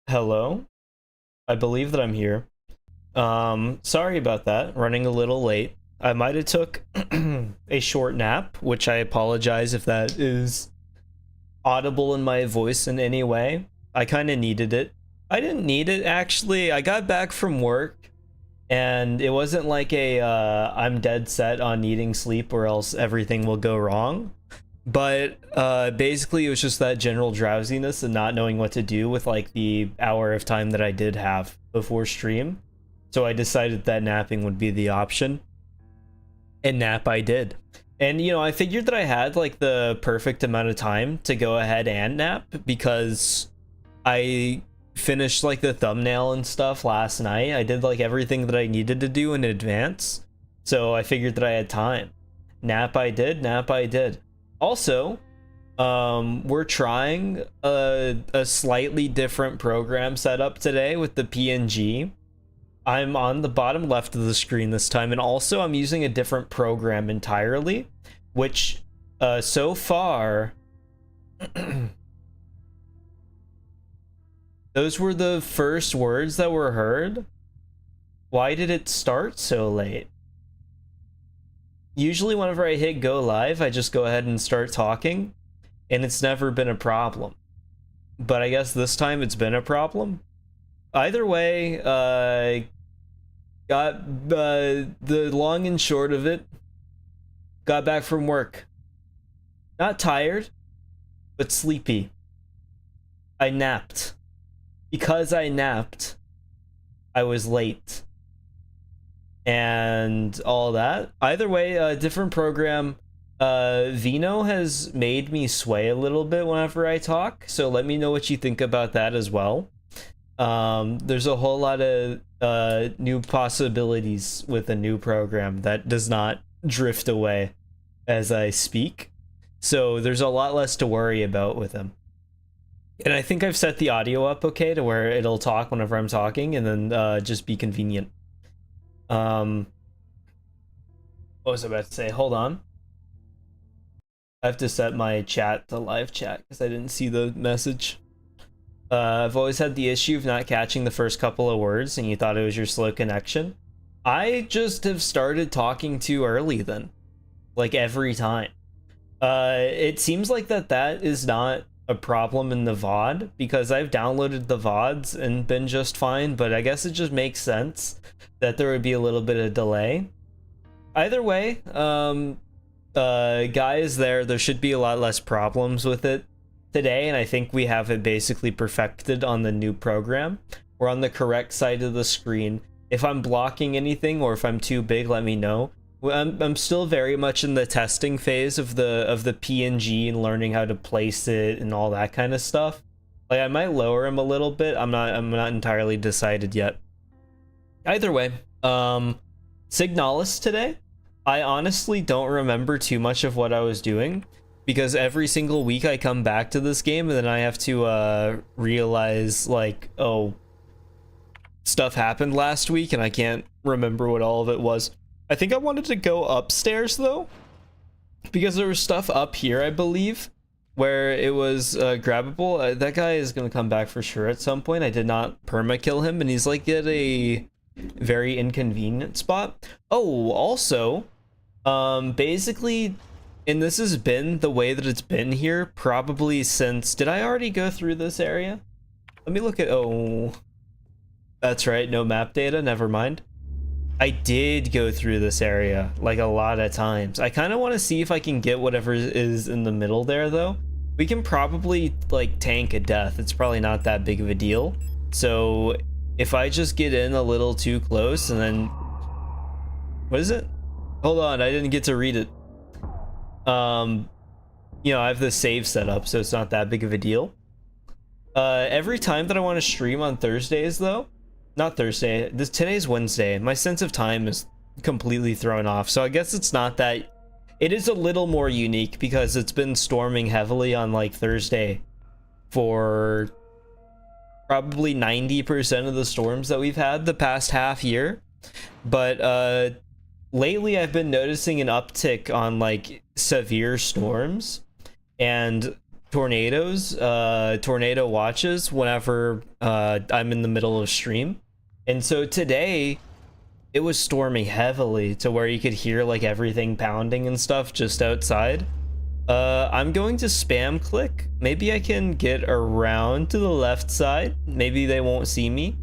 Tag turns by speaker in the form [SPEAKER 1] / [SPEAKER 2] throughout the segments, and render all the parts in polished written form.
[SPEAKER 1] Hello? I believe that I'm here. Sorry about that. Running a little late. I might have took a short nap, which I apologize if that is audible in my voice in any way. I kind of needed it. I didn't need it actually. I got back from work and it wasn't like a I'm dead set on needing sleep or else everything will go wrong. But basically it was just that general drowsiness and not knowing what to do with like the hour of time that I did have before stream. So I decided that napping would be the option. And nap I did. And you know, I figured that I had like the perfect amount of time to go ahead and nap because I finished like the thumbnail and stuff last night. I did like everything that I needed to do in advance. So I figured that I had time. Nap I did, nap I did. Also, we're trying a slightly different program setup today with the PNG. I'm on the bottom left of the screen this time, and also I'm using a different program entirely, which so far those were the first words that were heard. Why did it start so late? Usually whenever I hit go live, I just go ahead and start talking, and it's never been a problem. But I guess this time it's been a problem. Either way, got the long and short of it, got back from work. Not tired, but sleepy. I napped. Because I napped, I was late. And all that. Either way, a different program. Vino has made me sway a little bit whenever I talk, so let me know what you think about that as well. There's a whole lot of new possibilities with a new program that does not drift away as I speak, so there's a lot less to worry about with him. And I think I've set the audio up okay to where it'll talk whenever I'm talking and then just be convenient. What was I about to say? Hold on. I have to set my chat to live chat because I didn't see the message. I've always had the issue of not catching the first couple of words and you thought it was your slow connection. I just have started talking too early then. Like every time. It seems like that is not a problem in the VOD because I've downloaded the VODs and been just fine, but I guess it just makes sense that there would be a little bit of delay. Either way, guys, there should be a lot less problems with it today, and I think we have it basically perfected on the new program. We're on the correct side of the screen. If I'm blocking anything or if I'm too big, let me know. I'm still very much in the testing phase of the PNG and learning how to place it and all that kind of stuff. Like I might lower him a little bit. I'm not entirely decided yet. Either way, Signalis today. I honestly don't remember too much of what I was doing because every single week I come back to this game and then I have to realize like, oh, stuff happened last week and I can't remember what all of it was. I think I wanted to go upstairs though, because there was stuff up here, I believe, where it was grabbable. That guy is going to come back for sure at some point. I did not perma-kill him, and he's like at a very inconvenient spot. Oh, also, basically, and this has been the way that it's been here probably since... Did I already go through this area? Let me look at... Oh, that's right, no map data, never mind. I did go through this area like a lot of times. I kind of want to see if I can get whatever is in the middle there though. We can probably like tank a death. It's probably not that big of a deal. So if I just get in a little too close and then... What is it? Hold on, I didn't get to read it. You know, I have the save set up, so it's not that big of a deal. Every time that I want to stream on Thursdays though, not Thursday, today's Wednesday, my sense of time is completely thrown off, so I guess it's not that... It is a little more unique because it's been storming heavily on like Thursday for probably 90% of the storms that we've had the past half year. But lately I've been noticing an uptick on like severe storms, and tornadoes, tornado watches whenever I'm in the middle of stream. And so today it was storming heavily to where you could hear like everything pounding and stuff just outside. I'm going to spam click. Maybe I can get around to the left side. Maybe they won't see me.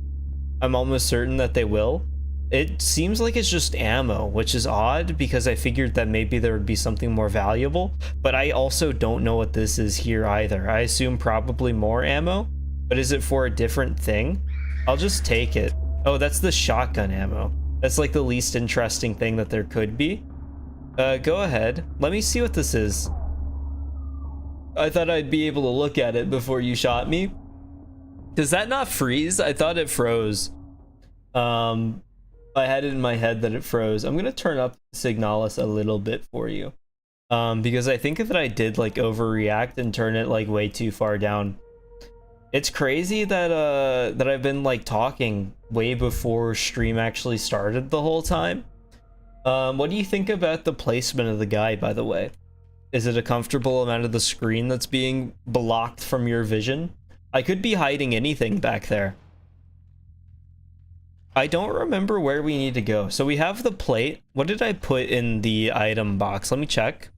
[SPEAKER 1] I'm almost certain that they will. It seems like it's just ammo, which is odd because I figured that maybe there would be something more valuable, but I also don't know what this is here either. I assume probably more ammo, but is it for a different thing? I'll just take it. Oh, that's the shotgun ammo. That's like the least interesting thing that there could be. Go ahead. Let me see what this is. I thought I'd be able to look at it before you shot me. Does that not freeze? I thought it froze. I had it in my head that it froze. I'm gonna turn up Signalis a little bit for you, because I think that I did like overreact and turn it like way too far down. It's crazy that that I've been like talking way before stream actually started the whole time. What do you think about the placement of the guy, by the way? Is it a comfortable amount of the screen that's being blocked from your vision? I could be hiding anything back there. I don't remember where we need to go. So we have the plate. What did I put in the item box? Let me check.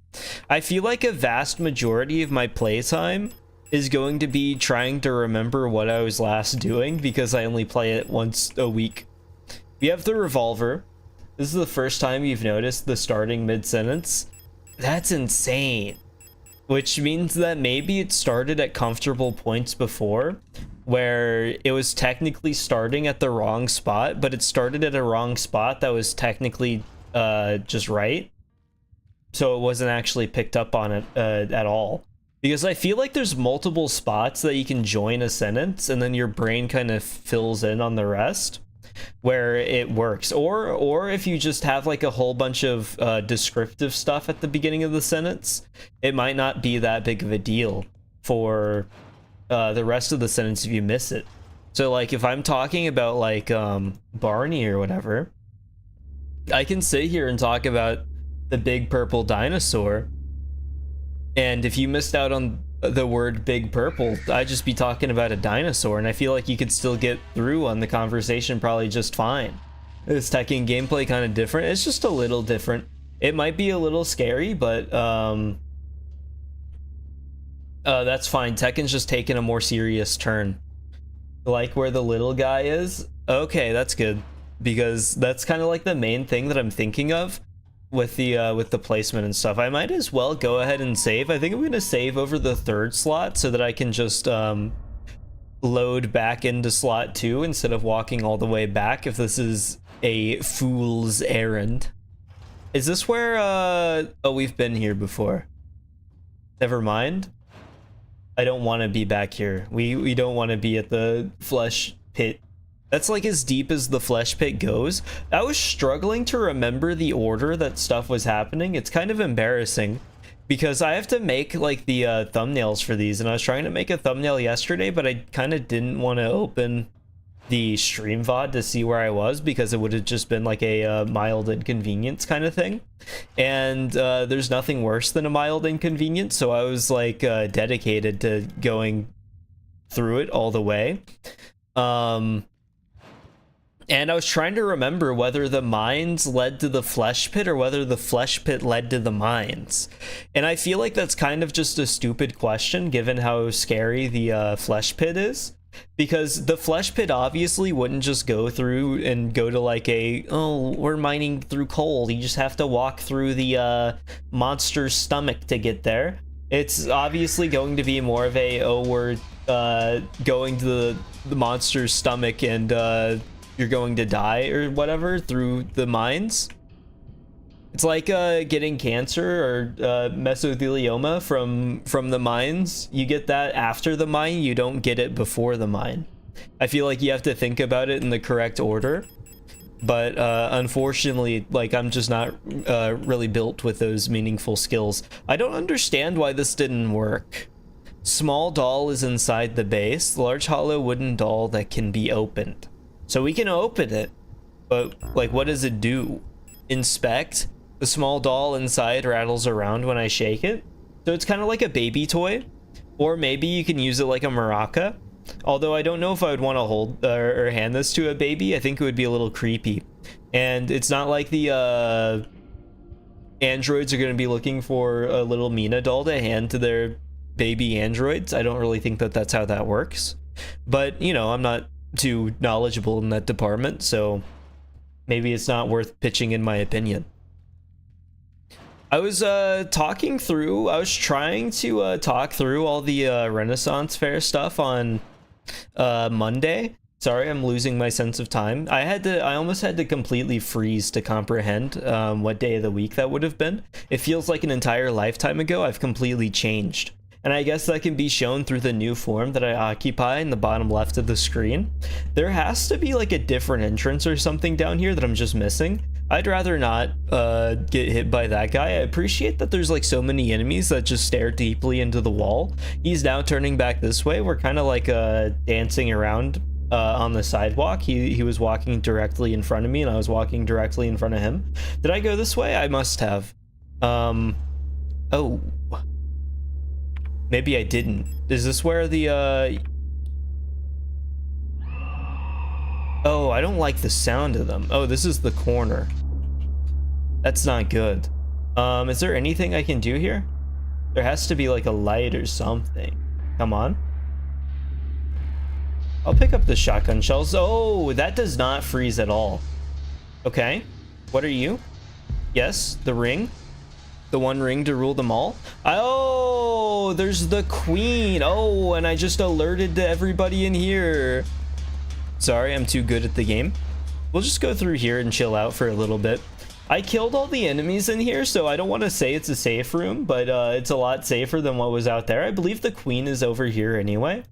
[SPEAKER 1] I feel like a vast majority of my playtime is going to be trying to remember what I was last doing because I only play it once a week. We have the revolver. This is the first time you've noticed the starting mid-sentence. That's insane. Which means that maybe it started at comfortable points before, where it was technically starting at the wrong spot, but it started at a wrong spot that was technically just right. So it wasn't actually picked up on it at all. Because I feel like there's multiple spots that you can join a sentence and then your brain kind of fills in on the rest where it works. Or if you just have like a whole bunch of descriptive stuff at the beginning of the sentence, it might not be that big of a deal for the rest of the sentence if you miss it. So like if I'm talking about like Barney or whatever, I can sit here and talk about the big purple dinosaur, and if you missed out on the word big purple, I'd just be talking about a dinosaur, and I feel like you could still get through on the conversation probably just fine. Is Tekken gameplay kind of different? It's just a little different. It might be a little scary, but that's fine. Tekken's just taking a more serious turn. Like where the little guy is? Okay, that's good. Because that's kind of like the main thing that I'm thinking of with the placement and stuff. I might as well go ahead and save. I think I'm gonna save over the third slot so that I can just load back into slot 2 instead of walking all the way back if this is a fool's errand. Is this where oh, we've been here before. Never mind. I don't want to be back here. We don't want to be at the flesh pit. That's like as deep as the flesh pit goes. I was struggling to remember the order that stuff was happening. It's kind of embarrassing because I have to make like the thumbnails for these, and I was trying to make a thumbnail yesterday, but I kind of didn't want to open the stream VOD to see where I was because it would have just been like a mild inconvenience kind of thing. And there's nothing worse than a mild inconvenience, so I was like dedicated to going through it all the way. And I was trying to remember whether the mines led to the flesh pit or whether the flesh pit led to the mines. And I feel like that's kind of just a stupid question given how scary the flesh pit is. Because the flesh pit obviously wouldn't just go through and go to like a, oh, we're mining through coal. You just have to walk through the monster's stomach to get there. It's obviously going to be more of a, oh, we're going to the monster's stomach and you're going to die or whatever through the mines. It's like getting cancer or mesothelioma from the mines. You get that after the mine, you don't get it before the mine. I feel like you have to think about it in the correct order. But unfortunately, like I'm just not really built with those meaningful skills. I don't understand why this didn't work. Small doll is inside the base. Large hollow wooden doll that can be opened. So we can open it, but like what does it do? Inspect. The small doll inside rattles around when I shake it. So it's kind of like a baby toy. Or maybe you can use it like a maraca. Although I don't know if I would want to hold or hand this to a baby. I think it would be a little creepy. And it's not like the androids are going to be looking for a little Mina doll to hand to their baby androids. I don't really think that that's how that works. But, you know, I'm not too knowledgeable in that department, so maybe it's not worth pitching in my opinion. I was trying to talk through all the Renaissance Fair stuff on Monday. Sorry, I'm losing my sense of time. I almost had to completely freeze to comprehend what day of the week that would have been. It feels like an entire lifetime ago. I've completely changed. And I guess that can be shown through the new form that I occupy in the bottom left of the screen. There has to be like a different entrance or something down here that I'm just missing. I'd rather not get hit by that guy. I appreciate that there's like so many enemies that just stare deeply into the wall. He's now turning back this way. We're kind of like dancing around on the sidewalk. He was walking directly in front of me and I was walking directly in front of him. Did I go this way? I must have. Oh. Maybe I didn't. Is this where the Oh, I don't like the sound of them. Oh, this is the corner. That's not good. Is there anything I can do here? There has to be like a light or something. Come on. I'll pick up the shotgun shells. Oh, that does not freeze at all. Okay. What are you? Yes, the ring. The one ring to rule them all. Oh, there's the queen. Oh, and I just alerted to everybody in here. Sorry, I'm too good at the game. We'll just go through here and chill out for a little bit. I killed all the enemies in here, so I don't want to say it's a safe room, but it's a lot safer than what was out there. I believe the queen is over here anyway.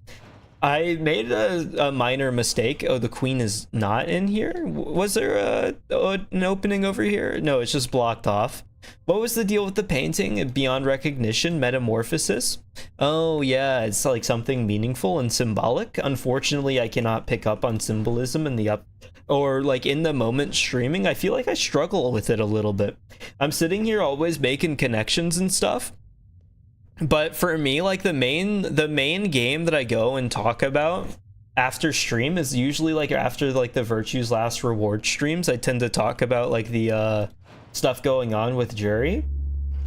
[SPEAKER 1] I made a minor mistake. Oh, the queen is not in here? Was there an opening over here? No, it's just blocked off. What was the deal with the painting? Beyond recognition, metamorphosis? Oh yeah, it's like something meaningful and symbolic. Unfortunately, I cannot pick up on symbolism in the like in the moment streaming. I feel like I struggle with it a little bit. I'm sitting here always making connections and stuff. But for me, like the main game that I go and talk about after stream is usually like after like the Virtue's Last Reward streams. I tend to talk about like the stuff going on with Jury,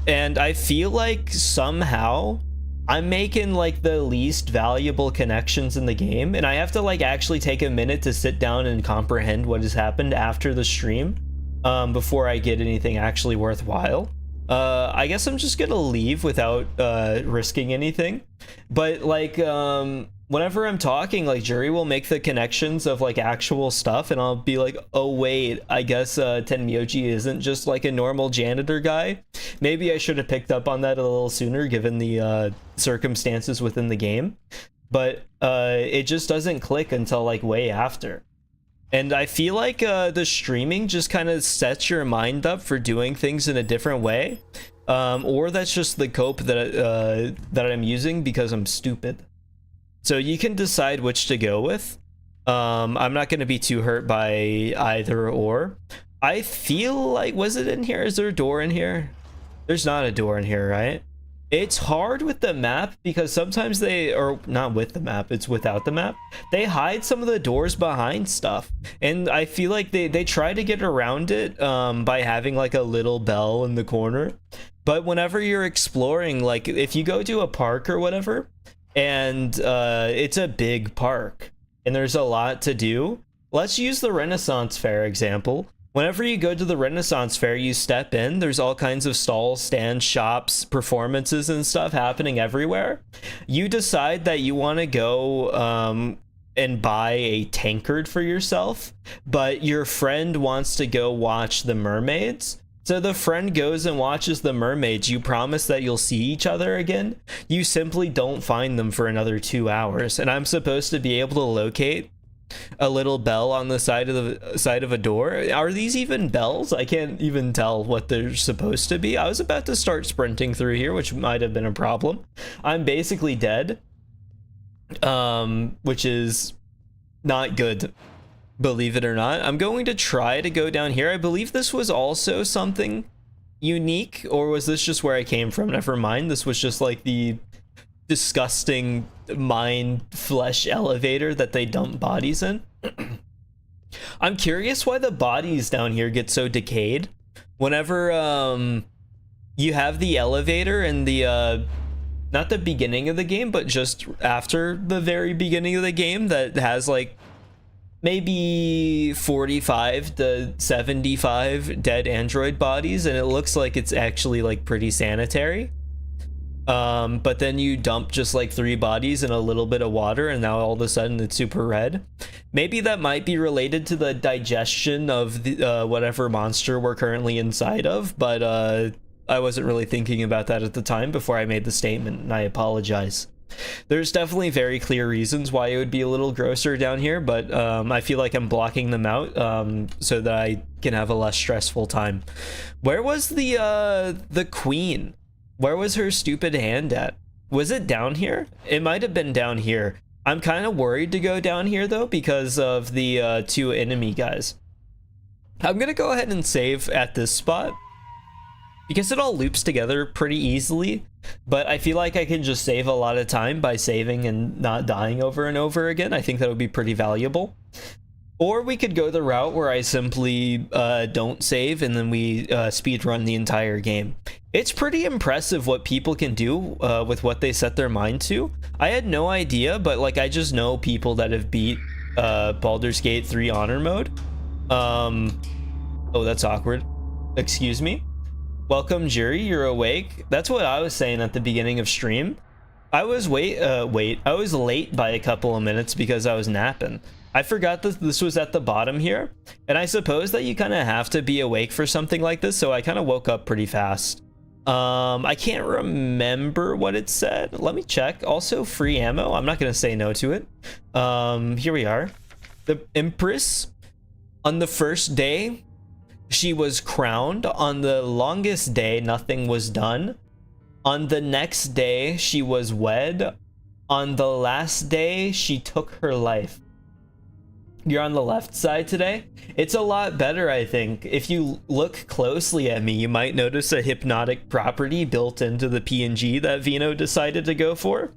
[SPEAKER 1] and I feel like somehow I'm making like the least valuable connections in the game, and I have to like actually take a minute to sit down and comprehend what has happened after the stream before I get anything actually worthwhile. I guess I'm just gonna leave without risking anything, but like whenever I'm talking, like Jury will make the connections of like actual stuff, and I'll be like, oh wait, I guess Tenmyoji isn't just like a normal janitor guy. Maybe I should have picked up on that a little sooner given the circumstances within the game, but it just doesn't click until like way after. And I feel like the streaming just kind of sets your mind up for doing things in a different way, or that's just the cope that I'm using because I'm stupid. So you can decide which to go with. I'm not going to be too hurt by either or. I feel like, was it in here? Is there a door in here? There's not a door in here, right? It's hard with the map because sometimes or not with the map, it's without the map. They hide some of the doors behind stuff. And I feel like they try to get around it by having like a little bell in the corner. But whenever you're exploring, like if you go to a park or whatever, and it's a big park and there's a lot to do. Let's use the Renaissance Fair example. Whenever you go to the Renaissance Fair, you step in, there's all kinds of stalls, stands, shops, performances and stuff happening everywhere. You decide that you want to go and buy a tankard for yourself, but your friend wants to go watch the mermaids. So the friend goes and watches the mermaids. You promise that you'll see each other again. You simply don't find them for another 2 hours. And I'm supposed to be able to locate a little bell on the side of a door. Are these even bells? I can't even tell what they're supposed to be. I was about to start sprinting through here, which might have been a problem. I'm basically dead, which is not good. Believe it or not. I'm going to try to go down here. I believe this was also something unique, or was this just where I came from? Never mind. This was just like the disgusting mind flesh elevator that they dump bodies in. I'm curious why the bodies down here get so decayed. Whenever you have the elevator in the not the beginning of the game, but just after the very beginning of the game, that has like maybe 45 to 75 dead android bodies, and it looks like it's actually like pretty sanitary. But then you dump just like 3 bodies in a little bit of water, and now all of a sudden it's super red. Maybe that might be related to the digestion of the whatever monster we're currently inside of, but I wasn't really thinking about that at the time before I made the statement, and I apologize. There's definitely very clear reasons why it would be a little grosser down here, but I feel like I'm blocking them out so that I can have a less stressful time. Where was the queen? Where was her stupid hand at? Was it down here? It might have been down here. I'm kind of worried to go down here though because of the 2 enemy guys. I'm gonna go ahead and save at this spot because it all loops together pretty easily, but I feel like I can just save a lot of time by saving and not dying over and over again. I think that would be pretty valuable. Or we could go the route where I simply don't save and then we speed run the entire game. It's pretty impressive what people can do with what they set their mind to. I had no idea, but like I just know people that have beat Baldur's Gate 3 Honor Mode. Oh, that's awkward. Excuse me. Welcome, Jury. You're awake. That's what I was saying at the beginning of stream. I was I was late by a couple of minutes because I was napping. I forgot that this was at the bottom here, and I suppose that you kind of have to be awake for something like this, so I kind of woke up pretty fast. I can't remember what it said. Let me check. Also, free ammo. I'm not going to say no to it. Here we are. The Empress, on the first day, she was crowned. On the longest day, nothing was done. On the next day, she was wed. On the last day, she took her life. You're on the left side today? It's a lot better, I think. If you look closely at me, you might notice a hypnotic property built into the PNG that Vino decided to go for.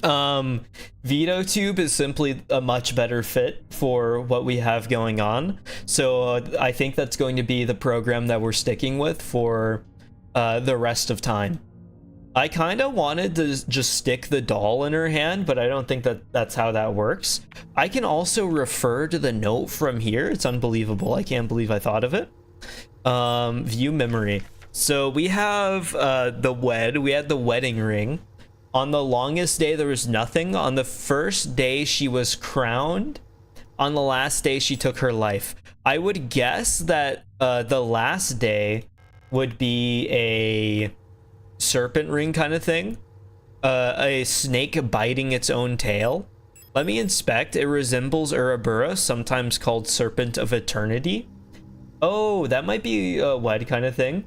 [SPEAKER 1] VitoTube is simply a much better fit for what we have going on. So I think that's going to be the program that we're sticking with for the rest of time. I kind of wanted to just stick the doll in her hand, but I don't think that that's how that works. I can also refer to the note from here. It's unbelievable. I can't believe I thought of it. View memory. So we have we had the wedding ring. On the longest day, there was nothing. On the first day, she was crowned. On the last day, she took her life. I would guess that the last day would be a serpent ring kind of thing, a snake biting its own tail. Let me inspect. It resembles Urabura, sometimes called Serpent of Eternity. Oh, that might be a wed kind of thing.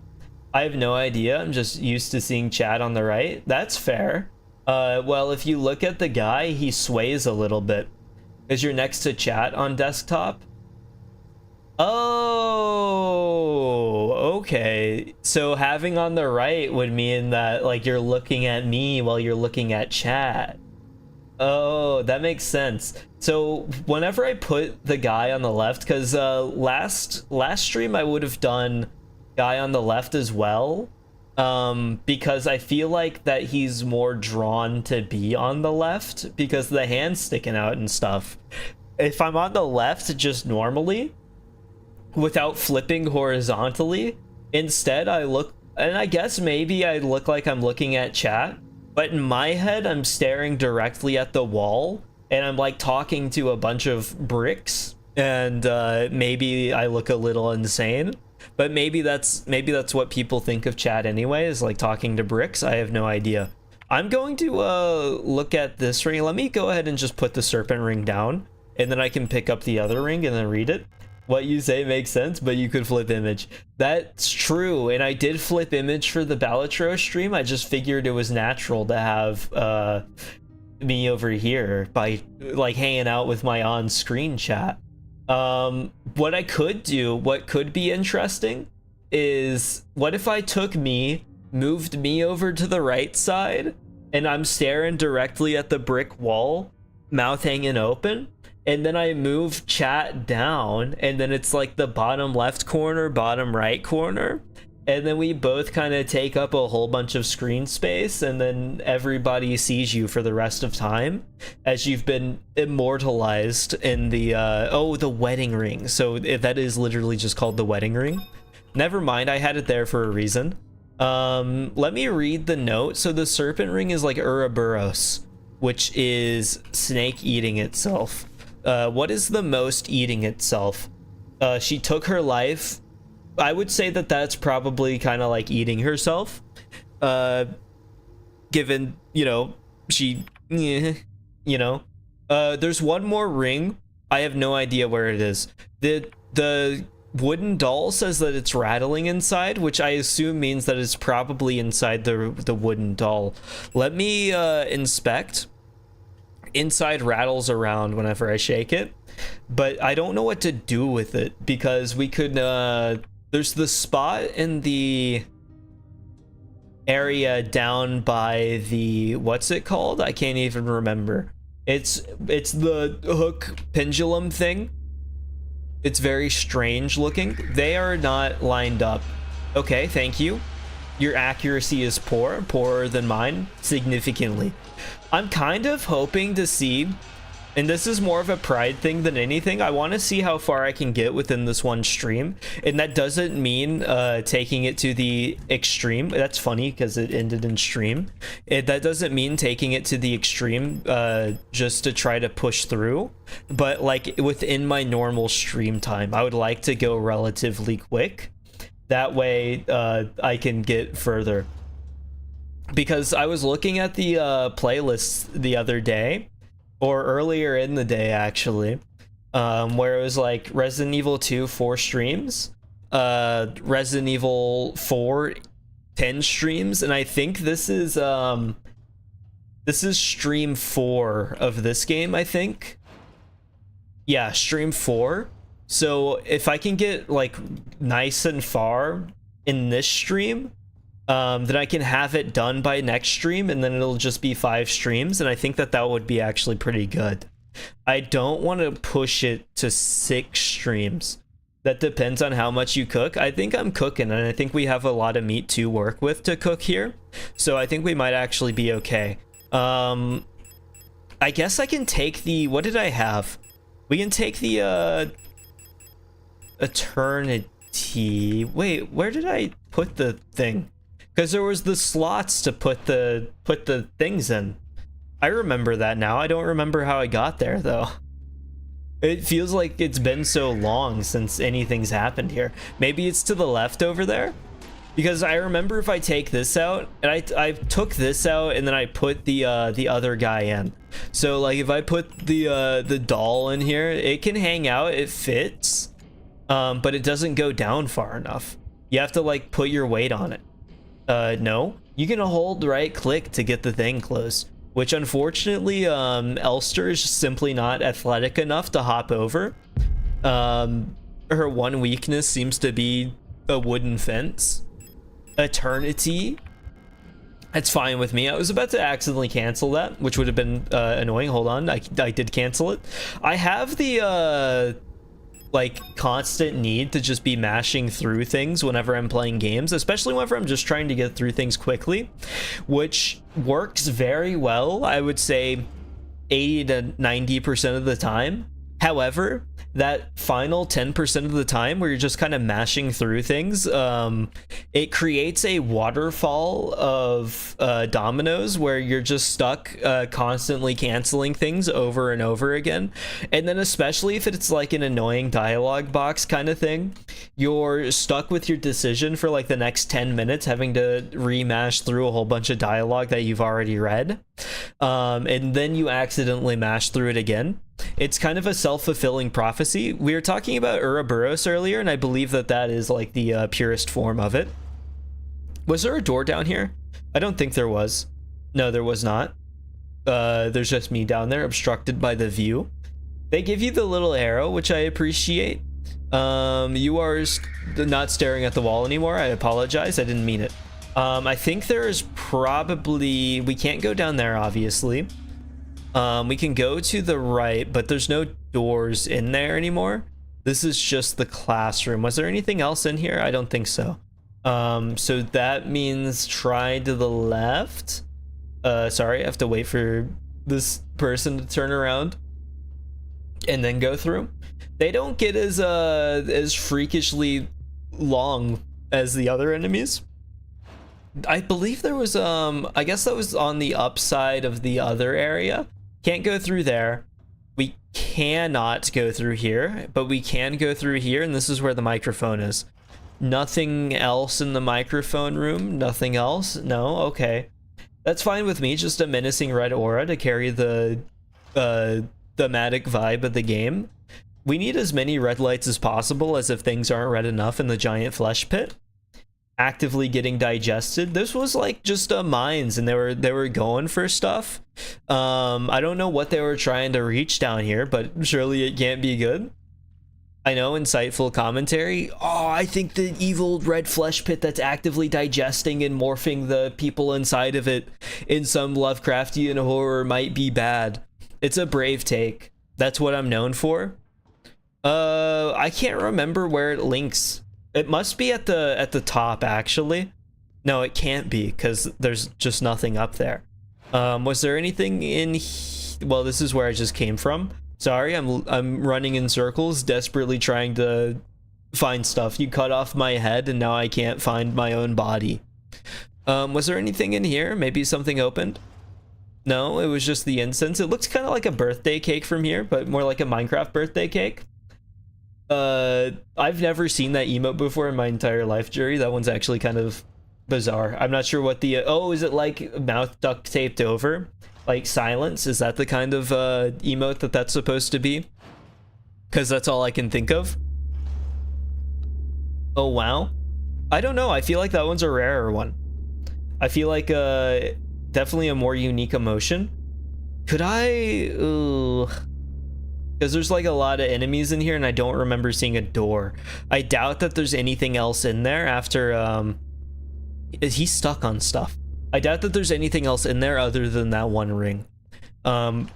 [SPEAKER 1] I have no idea. I'm just used to seeing chat on the right. That's fair. Well, if you look at the guy, he sways a little bit because you're next to chat on desktop. Oh, okay. So having on the right would mean that like you're looking at me while you're looking at chat. Oh, that makes sense. So whenever I put the guy on the left, because last stream I would have done guy on the left as well, because I feel like that he's more drawn to be on the left because the hand's sticking out and stuff. If I'm on the left just normally, without flipping horizontally, instead I look, and I guess maybe I look like I'm looking at chat, but in my head I'm staring directly at the wall and I'm like talking to a bunch of bricks, and maybe I look a little insane, but maybe that's what people think of chat anyway, is like talking to bricks. I have no idea. I'm going to look at this ring. Let me go ahead and just put the serpent ring down, and then I can pick up the other ring and then read it. What you say makes sense, but you could flip image. That's true, and I did flip image for the Balatro stream. I just figured it was natural to have me over here by like hanging out with my on-screen chat. What I could do, what could be interesting, is what if I took me, moved me over to the right side, and I'm staring directly at the brick wall, mouth hanging open, and then I move chat down, and then it's like the bottom left corner, bottom right corner, and then we both kind of take up a whole bunch of screen space, and then everybody sees you for the rest of time as you've been immortalized in the the wedding ring. So that is literally just called the wedding ring. Never mind, I had it there for a reason. Let me read the note. So the serpent ring is like Ouroboros, which is snake eating itself. What is the most eating itself? She took her life. I would say that that's probably kind of like eating herself, given, you know, there's one more ring. I have no idea where it is. The wooden doll says that it's rattling inside, which I assume means that it's probably inside the wooden doll. Let me inspect. Inside rattles around whenever I shake it, but I don't know what to do with it, because we could there's the spot in the area down by the, what's it called? I can't even remember. It's the hook pendulum thing. It's very strange looking. They are not lined up. Okay, thank you. Your accuracy is poor, poorer than mine, significantly. I'm kind of hoping to see, and this is more of a pride thing than anything, I want to see how far I can get within this one stream, and that doesn't mean taking it to the extreme. That's funny because it ended in stream. That doesn't mean taking it to the extreme just to try to push through, but like within my normal stream time. I would like to go relatively quick. That way I can get further. Because I was looking at the playlists the other day, or earlier in the day actually, where it was like Resident Evil 2 4 streams, Resident Evil 4 10 streams, and I think this is stream 4 of this game, I think. Yeah, stream 4. So if I can get like nice and far in this stream, then I can have it done by next stream, and then it'll just be 5 streams, and I think that that would be actually pretty good. I don't want to push it to 6 streams. That depends on how much you cook. I think I'm cooking, and I think we have a lot of meat to work with to cook here, so I think we might actually be okay. I guess I can take the, what did I have? We can take the eternity. Wait, where did I put the thing? Because there was the slots to put the things in. I remember that now. I don't remember how I got there though. It feels like it's been so long since anything's happened here. Maybe it's to the left over there? Because I remember if I take this out, and I took this out and then I put the other guy in. So like if I put the doll in here, it can hang out, it fits, but it doesn't go down far enough. You have to like put your weight on it. No, you can hold right click to get the thing closed, which unfortunately Elster is just simply not athletic enough to hop over. Her one weakness seems to be a wooden fence. Eternity, it's fine with me. I was about to accidentally cancel that, which would have been annoying. Hold on, I did cancel it. I have the like constant need to just be mashing through things whenever I'm playing games, especially whenever I'm just trying to get through things quickly, which works very well, I would say 80 to 90% of the time. However, that final 10% of the time where you're just kind of mashing through things, it creates a waterfall of dominoes where you're just stuck constantly canceling things over and over again. And then especially if it's like an annoying dialogue box kind of thing, you're stuck with your decision for like the next 10 minutes having to remash through a whole bunch of dialogue that you've already read. And then you accidentally mash through it again. It's kind of a self-fulfilling prophecy. We were talking about Ouroboros earlier, and I believe that that is like the purest form of it. Was there a door down here? I don't think there was. No, there was not. There's just me down there, obstructed by the view. They give you the little arrow, which I appreciate. You are not staring at the wall anymore. I apologize. I didn't mean it. I think there's probably... We can't go down there, obviously. We can go to the right, but there's no doors in there anymore. This is just the classroom. Was there anything else in here? I don't think so. So that means try to the left. Sorry, I have to wait for this person to turn around and then go through. They don't get as freakishly long as the other enemies. I believe there was I guess that was on the upside of the other area. Can't go through there. We cannot go through here, but we can go through here, and this is where the microphone is. Nothing else in the microphone room? Nothing else? No? Okay. That's fine with me, just a menacing red aura to carry the thematic vibe of the game. We need as many red lights as possible, as if things aren't red enough in the giant flesh pit. Actively getting digested. This was like just mines, and they were going for stuff. I don't know what they were trying to reach down here, but surely it can't be good. I know, insightful commentary. Oh, I think the evil red flesh pit that's actively digesting and morphing the people inside of it in some Lovecraftian horror might be bad. It's a brave take. That's what I'm known for. I can't remember where it links. It must be at the top, actually. No, it can't be, because there's just nothing up there. Was there anything in well, this is where I just came from. Sorry, I'm running in circles, desperately trying to find stuff. You cut off my head, and now I can't find my own body. Was there anything in here? Maybe something opened? No, it was just the incense. It looks kind of like a birthday cake from here, but more like a Minecraft birthday cake. I've never seen that emote before in my entire life, Jury. That one's actually kind of bizarre. I'm not sure what the oh, is it like mouth duct taped over, like silence? Is that the kind of emote that's supposed to be? Because that's all I can think of. Oh wow, I don't know. I feel like that one's a rarer one. I feel like definitely a more unique emotion. Could I because there's like a lot of enemies in here, and I don't remember seeing a door. I doubt that there's anything else in there after he's stuck on stuff. I doubt that there's anything else in there other than that one ring.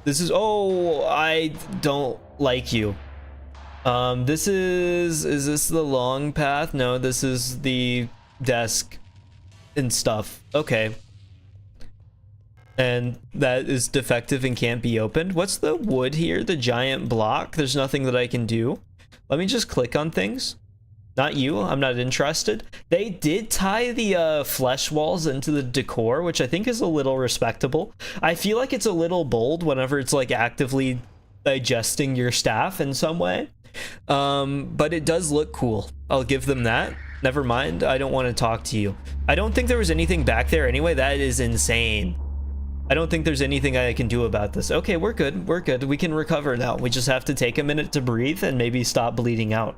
[SPEAKER 1] This is, oh, I don't like you. This is this the long path? No, this is the desk and stuff. Okay. And that is defective and can't be opened. What's the wood here? The giant block? There's nothing that I can do. Let me just click on things. Not you. I'm not interested. They did tie the flesh walls into the decor, which I think is a little respectable. I feel like it's a little bold whenever it's like actively digesting your staff in some way. But it does look cool. I'll give them that. Never mind. I don't want to talk to you. I don't think there was anything back there anyway. That is insane. I don't think there's anything I can do about this. Okay, we're good. We're good. We can recover now. We just have to take a minute to breathe and maybe stop bleeding out.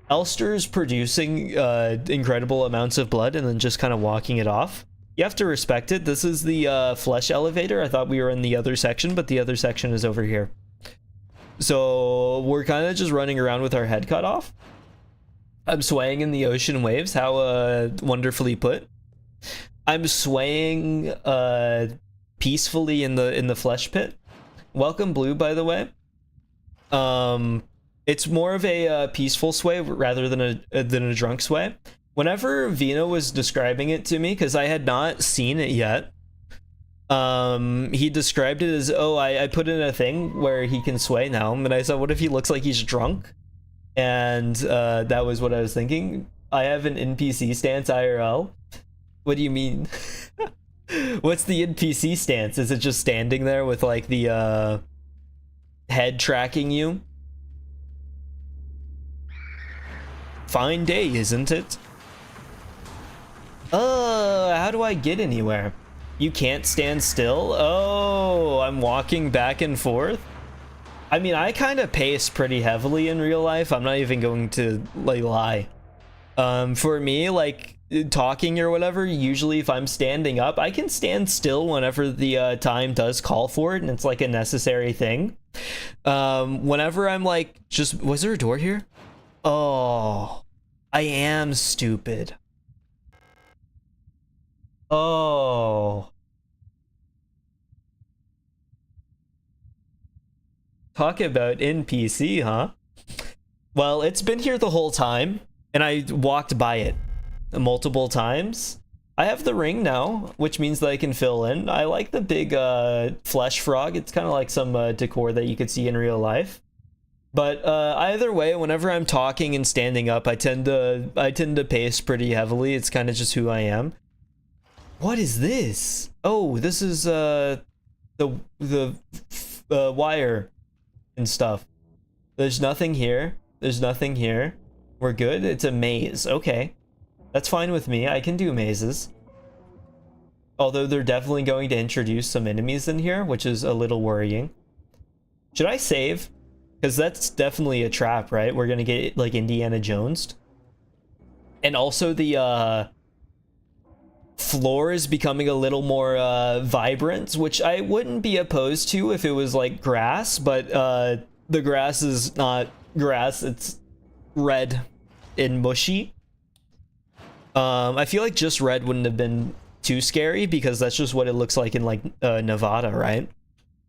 [SPEAKER 1] Elster's producing incredible amounts of blood and then just kind of walking it off. You have to respect it. This is the flesh elevator. I thought we were in the other section, but the other section is over here. So we're kind of just running around with our head cut off. I'm swaying in the ocean waves. How wonderfully put. I'm swaying peacefully in the flesh pit. Welcome, Blue, by the way. It's more of a peaceful sway rather than a drunk sway. Whenever Vino was describing it to me, because I had not seen it yet, he described it as, oh, I put in a thing where he can sway now, and I said, what if he looks like he's drunk? And that was what I was thinking. I have an NPC stance IRL. What do you mean? What's the NPC stance? Is it just standing there with like the head tracking you? Fine day, isn't it? How do I get anywhere? You can't stand still? Oh, I'm walking back and forth? I mean, I kind of pace pretty heavily in real life. I'm not even going to like lie. For me, like talking or whatever, usually if I'm standing up, I can stand still whenever the time does call for it, and it's like a necessary thing. Whenever I'm like, just, was there a door here? Oh, I am stupid. Oh. Talk about NPC, huh? Well, it's been here the whole time, and I walked by it multiple times. I have the ring now, which means that I can fill in. I like the big flesh frog. It's kind of like some decor that you could see in real life. But either way, whenever I'm talking and standing up, I tend to pace pretty heavily. It's kind of just who I am. What is this? Oh, this is the wire and stuff. There's nothing here. There's nothing here. We're good. It's a maze. Okay. That's fine with me. I can do mazes. Although they're definitely going to introduce some enemies in here, which is a little worrying. Should I save? Because that's definitely a trap, right? We're gonna get like Indiana Jones'd. And also the floor is becoming a little more vibrant, which I wouldn't be opposed to if it was like grass, but the grass is not grass, it's red and mushy. I feel like just red wouldn't have been too scary because that's just what it looks like in like Nevada, right?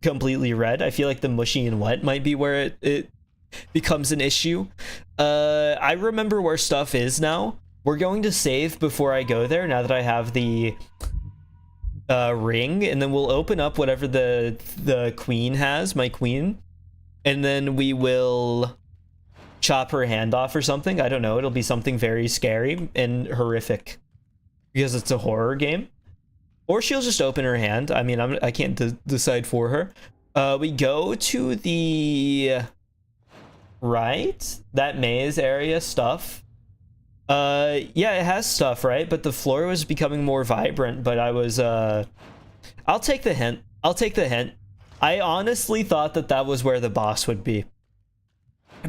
[SPEAKER 1] Completely red. I feel like the mushy and wet might be where it becomes an issue. I remember where stuff is now. We're going to save before I go there now that I have the ring, and then we'll open up whatever the queen has, my queen, and then we will chop her hand off or something. I don't know. It'll be something very scary and horrific because it's a horror game. Or she'll just open her hand. I mean, I can't decide for her. We go to the right, that maze area stuff. Yeah, it has stuff, right? But the floor was becoming more vibrant, but I was I'll take the hint. I'll take the hint. I honestly thought that that was where the boss would be.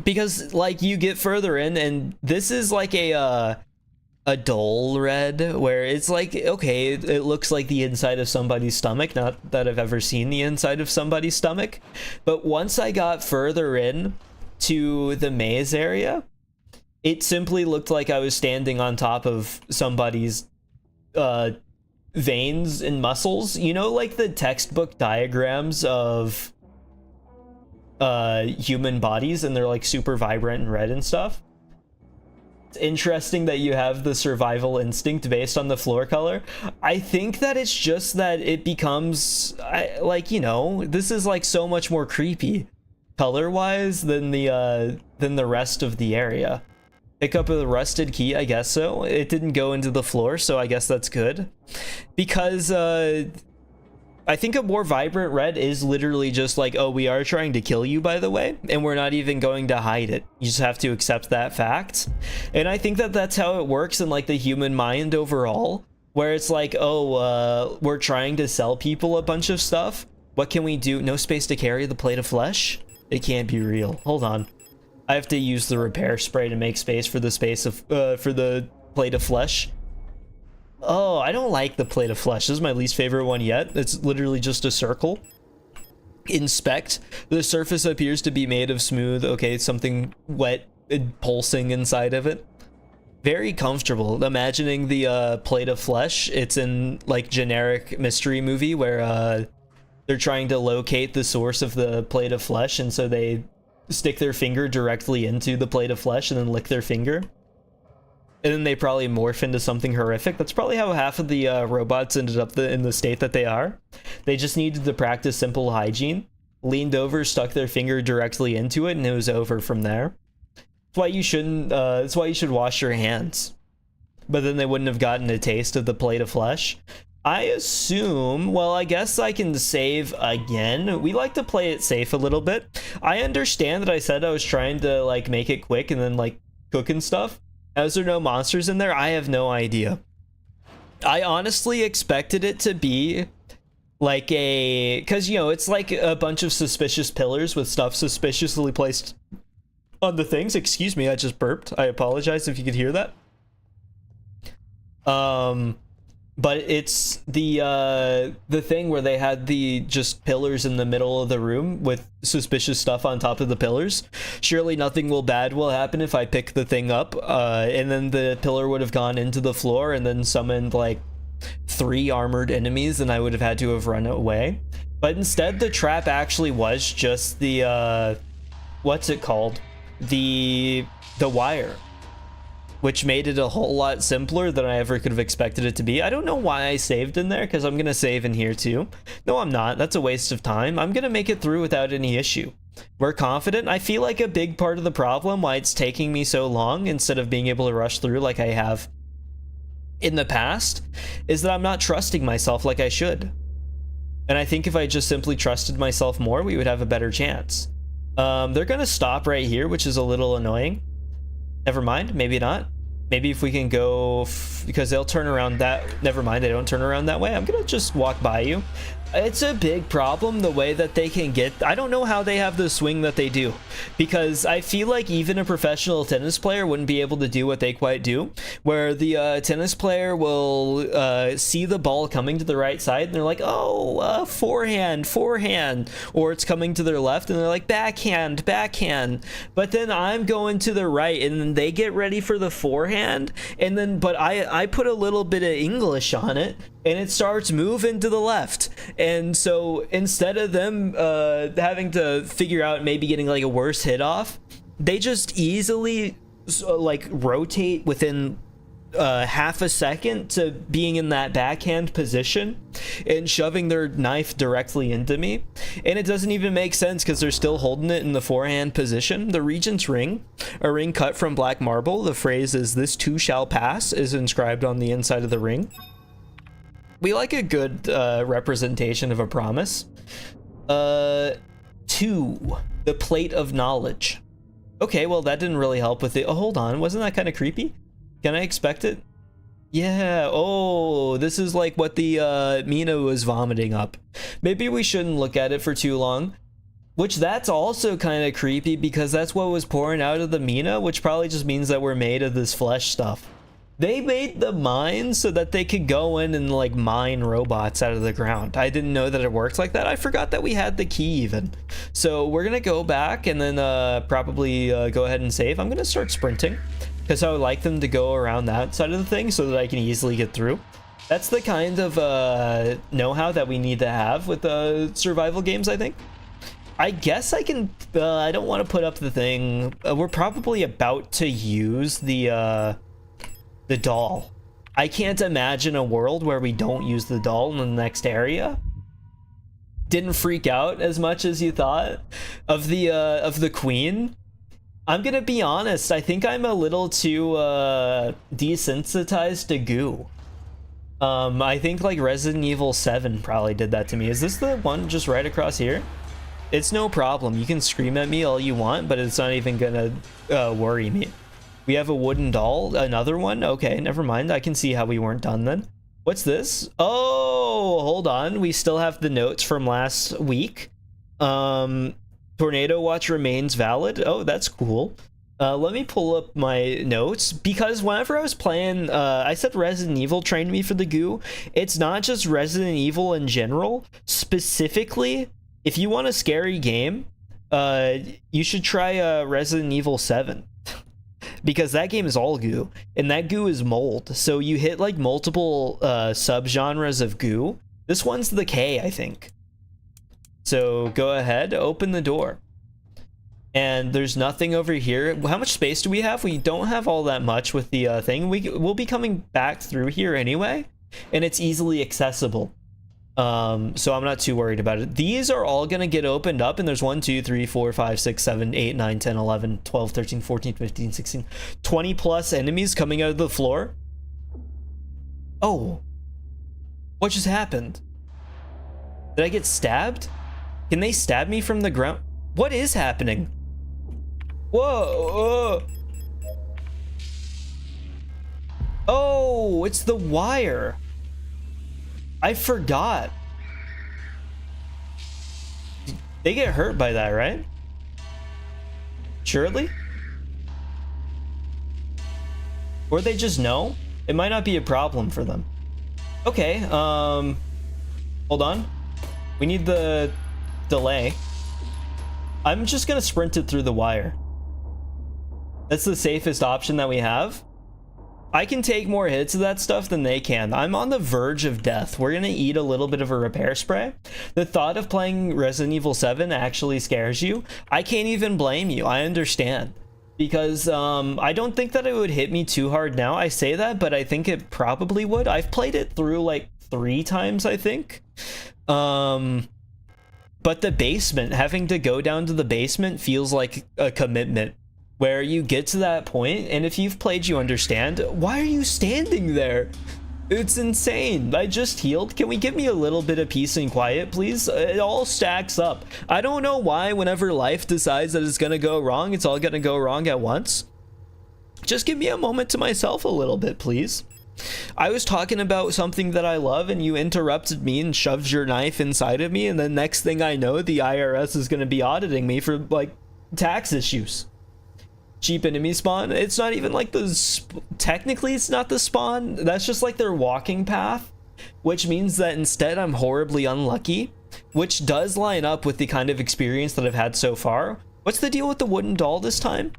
[SPEAKER 1] Because like you get further in, and this is like a dull red where it's like, okay, it looks like the inside of somebody's stomach. Not that I've ever seen the inside of somebody's stomach, but once I got further in to the maze area, it simply looked like I was standing on top of somebody's veins and muscles. You know, like the textbook diagrams of human bodies, and they're like super vibrant and red and stuff. It's interesting that you have the survival instinct based on the floor color. I think that it's just that it becomes like, you know, this is like so much more creepy color wise than the rest of the area. Pick up a rusted key, I guess so. It didn't go into the floor, so I guess that's good. Because I think a more vibrant red is literally just like, oh, we are trying to kill you, by the way, and we're not even going to hide it. You just have to accept that fact. And I think that that's how it works in like the human mind overall, where it's like, oh, we're trying to sell people a bunch of stuff. What can we do? No space to carry the plate of flesh? It can't be real. Hold on. I have to use the repair spray to make space for the for the plate of flesh. Oh, I don't like the plate of flesh. This is my least favorite one yet. It's literally just a circle. Inspect. The surface appears to be made of smooth. Okay, something wet and pulsing inside of it. Very comfortable. Imagining the plate of flesh. It's in like generic mystery movie where they're trying to locate the source of the plate of flesh, and so they stick their finger directly into the plate of flesh and then lick their finger. And then they probably morph into something horrific. That's probably how half of the robots ended up in the state that they are. They just needed to practice simple hygiene, leaned over, stuck their finger directly into it, and it was over from there. That's why you shouldn't. That's why you should wash your hands. But then they wouldn't have gotten a taste of the plate of flesh. I assume. Well, I guess I can save again. We like to play it safe a little bit. I understand that I said I was trying to like make it quick and then like cook and stuff. Is there no monsters in there? I have no idea. I honestly expected it to be like because, you know, it's like a bunch of suspicious pillars with stuff suspiciously placed on the things. Excuse me, I just burped. I apologize if you could hear that. But it's the thing where they had the just pillars in the middle of the room with suspicious stuff on top of the pillars. Surely nothing bad will happen if I pick the thing up, and then the pillar would have gone into the floor and then summoned like 3 armored enemies, then I would have had to have run away. But instead, the trap actually was just the what's it called? The wire, which made it a whole lot simpler than I ever could have expected it to be. I don't know why I saved in there, because I'm gonna save in here too. No, I'm not. That's a waste of time. I'm gonna make it through without any issue. We're confident. I feel like a big part of the problem why it's taking me so long instead of being able to rush through like I have in the past is that I'm not trusting myself like I should. And I think if I just simply trusted myself more, we would have a better chance. They're gonna stop right here, which is a little annoying. Never mind, maybe not. Maybe if we can go, because they'll turn around that, never mind, they don't turn around that way. I'm gonna just walk by you. It's a big problem the way that they can get, I don't know how they have the swing that they do, because I feel like even a professional tennis player wouldn't be able to do what they quite do, where the tennis player will see the ball coming to the right side and they're like, oh, forehand, or it's coming to their left and they're like, backhand, but then I'm going to the right and then they get ready for the forehand, and then but I put a little bit of English on it and it starts moving to the left. And so instead of them having to figure out maybe getting like a worse hit off, they just easily like rotate within half a second to being in that backhand position and shoving their knife directly into me. And it doesn't even make sense because they're still holding it in the forehand position. The Regent's ring, a ring cut from black marble. The phrase is "this too shall pass" is inscribed on the inside of the ring. We like a good representation of a promise. 2, the plate of knowledge. Okay, well that didn't really help with it. Oh, hold on, wasn't that kind of creepy? Can I expect it? Yeah, oh, this is like what the Mina was vomiting up. Maybe we shouldn't look at it for too long. Which that's also kind of creepy because that's what was pouring out of the Mina, which probably just means that we're made of this flesh stuff. They made the mine so that they could go in and like mine robots out of the ground. I didn't know that it worked like that. I forgot that we had the key even. So we're gonna go back and then probably go ahead and save. I'm gonna start sprinting because I would like them to go around that side of the thing so that I can easily get through. That's the kind of know-how that we need to have with survival games, I think. I guess I can, I don't want to put up the thing. We're probably about to use the doll. I can't imagine a world where we don't use the doll in the next area. Didn't freak out as much as you thought of the queen. I'm gonna be honest, I think I'm a little too desensitized to goo. I think like Resident Evil 7 probably did that to me. Is this the one just right across here? It's no problem. You can scream at me all you want, but it's not even gonna worry me. We have a wooden doll, another one? Okay, never mind. I can see how we weren't done then. What's this? Oh, hold on. We still have the notes from last week. Tornado watch remains valid. Oh, that's cool. Let me pull up my notes because whenever I was playing, I said Resident Evil trained me for the goo. It's not just Resident Evil in general. Specifically, if you want a scary game, you should try Resident Evil 7. Because that game is all goo, and that goo is mold. So you hit like multiple subgenres of goo. This one's the K, I think. So go ahead, open the door. And there's nothing over here. How much space do we have? We don't have all that much with the thing. We'll be coming back through here anyway, and it's easily accessible. So I'm not too worried about it. These are all gonna get opened up, and there's 1, 2, 3, 4, 5, 6, 7, 8, 9, 10, 11, 12, 13, 14, 15, 16, 20 plus enemies coming out of the floor. Oh, what just happened? Did I get stabbed? Can they stab me from the ground? What is happening? Whoa. Oh, it's the wire. I forgot. They get hurt by that, right? Surely? Or they just know? It might not be a problem for them. Okay, hold on. We need the delay. I'm just gonna sprint it through the wire. That's the safest option that we have. I can take more hits of that stuff than they can. I'm on the verge of death. We're gonna eat a little bit of a repair spray. The thought of playing Resident Evil 7 actually scares you. I can't even blame you. I understand. Because I don't think that it would hit me too hard now. I say that, but I think it probably would. I've played it through like 3 times, I think. But the basement, having to go down to the basement feels like a commitment. Where you get to that point, and if you've played, you understand. Why are you standing there? It's insane. I just healed. Can we give me a little bit of peace and quiet, please? It all stacks up. I don't know why whenever life decides that it's gonna go wrong, it's all gonna go wrong at once. Just give me a moment to myself a little bit, please. I was talking about something that I love, and you interrupted me and shoved your knife inside of me, and the next thing I know, the IRS is gonna be auditing me for, like, tax issues. Cheap enemy spawn. It's not even like technically it's not the spawn. That's just like their walking path, which means that instead I'm horribly unlucky, which does line up with the kind of experience that I've had so far. What's the deal with the wooden doll this time?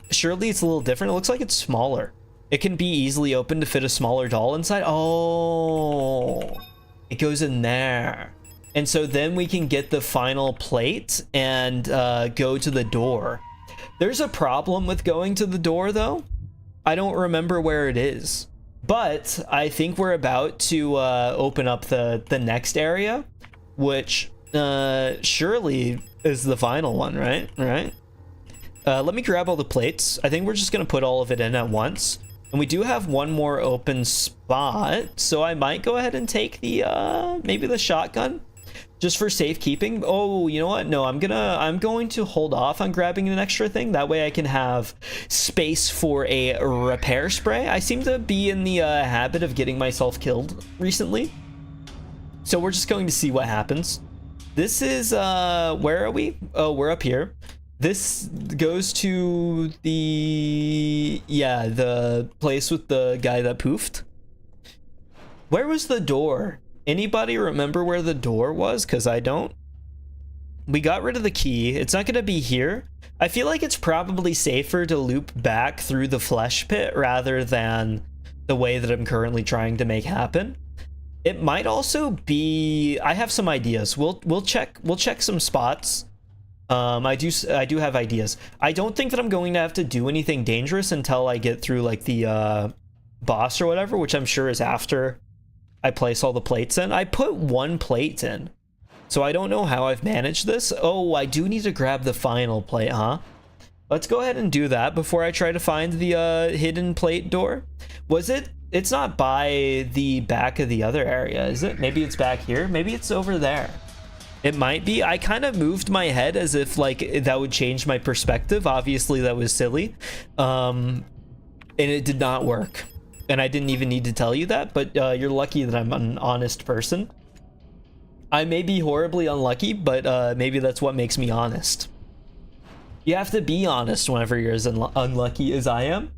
[SPEAKER 1] Surely it's a little different. It looks like it's smaller. It can be easily opened to fit a smaller doll inside. Oh, it goes in there. And so then we can get the final plate and go to the door. There's a problem with going to the door, though. I don't remember where it is. But I think we're about to open up the next area, which surely is the final one, right? Let me grab all the plates. I think we're just going to put all of it in at once. And we do have one more open spot, so I might go ahead and take the maybe the shotgun. Just for safekeeping. Oh, you know what? No, I'm going to hold off on grabbing an extra thing. That way I can have space for a repair spray. I seem to be in the habit of getting myself killed recently. So we're just going to see what happens. This is, where are we? Oh, we're up here. This goes to the place with the guy that poofed. Where was the door? Anybody remember where the door was? Because I don't. We got rid of the key. It's not going to be here. I feel like it's probably safer to loop back through the flesh pit rather than the way that I'm currently trying to make happen. It might also be. I have some ideas. We'll check some spots. I do have ideas. I don't think that I'm going to have to do anything dangerous until I get through like the boss or whatever, which I'm sure is after I place all the plates in. I put 1 plate in, so I don't know how I've managed this. Oh, I do need to grab the final plate, huh? Let's go ahead and do that before I try to find the hidden plate door. Was it? It's not by the back of the other area, is it? Maybe it's back here. Maybe it's over there. It might be. I kind of moved my head as if like that would change my perspective. Obviously, that was silly. And it did not work. And I didn't even need to tell you that, but you're lucky that I'm an honest person. I may be horribly unlucky, but maybe that's what makes me honest. You have to be honest whenever you're as unlucky as I am.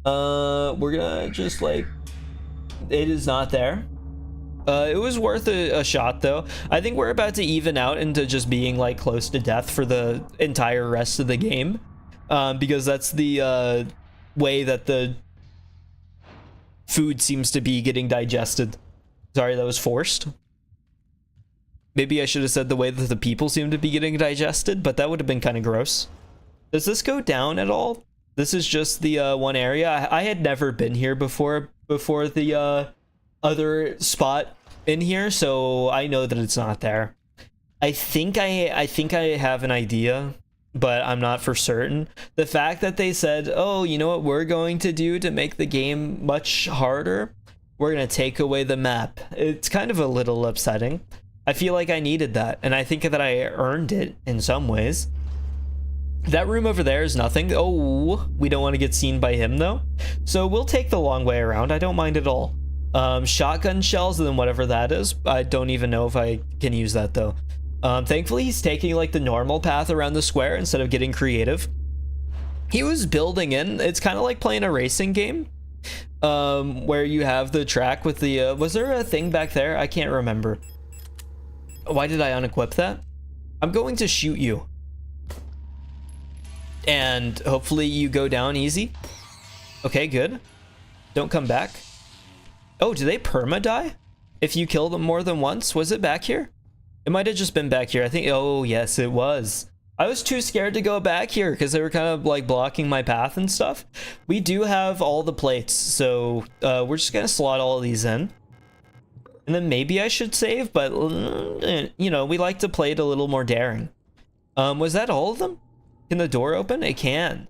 [SPEAKER 1] We're gonna just like... It is not there. It was worth a shot, though. I think we're about to even out into just being like close to death for the entire rest of the game. Because that's the way that the food seems to be getting digested. Sorry, that was forced. Maybe I should have said the way that the people seem to be getting digested, but that would have been kind of gross. Does this go down at all? This is just the one area. I had never been here before the other spot in here, so I know that it's not there. I think I have an idea, but I'm not for certain. The fact that they said, oh, you know what we're going to do to make the game much harder? We're going to take away the map. It's kind of a little upsetting. I feel like I needed that, and I think that I earned it in some ways. That room over there is nothing. Oh, we don't want to get seen by him, though. So we'll take the long way around. I don't mind at all. Shotgun shells and then whatever that is. I don't even know if I can use that, though. Thankfully, he's taking like the normal path around the square instead of getting creative. He was building in. It's kind of like playing a racing game, where you have the track with the... was there a thing back there? I can't remember. Why did I unequip that? I'm going to shoot you. And hopefully you go down easy. Okay, good. Don't come back. Oh, do they perma-die? If you kill them more than once? Was it back here? It might have just been back here. I think, oh yes, it was. I was too scared to go back here because they were kind of like blocking my path and stuff. We do have all the plates, so we're just gonna slot all of these in. And then maybe I should save, but you know, we like to play it a little more daring. Was that all of them? Can the door open? It can.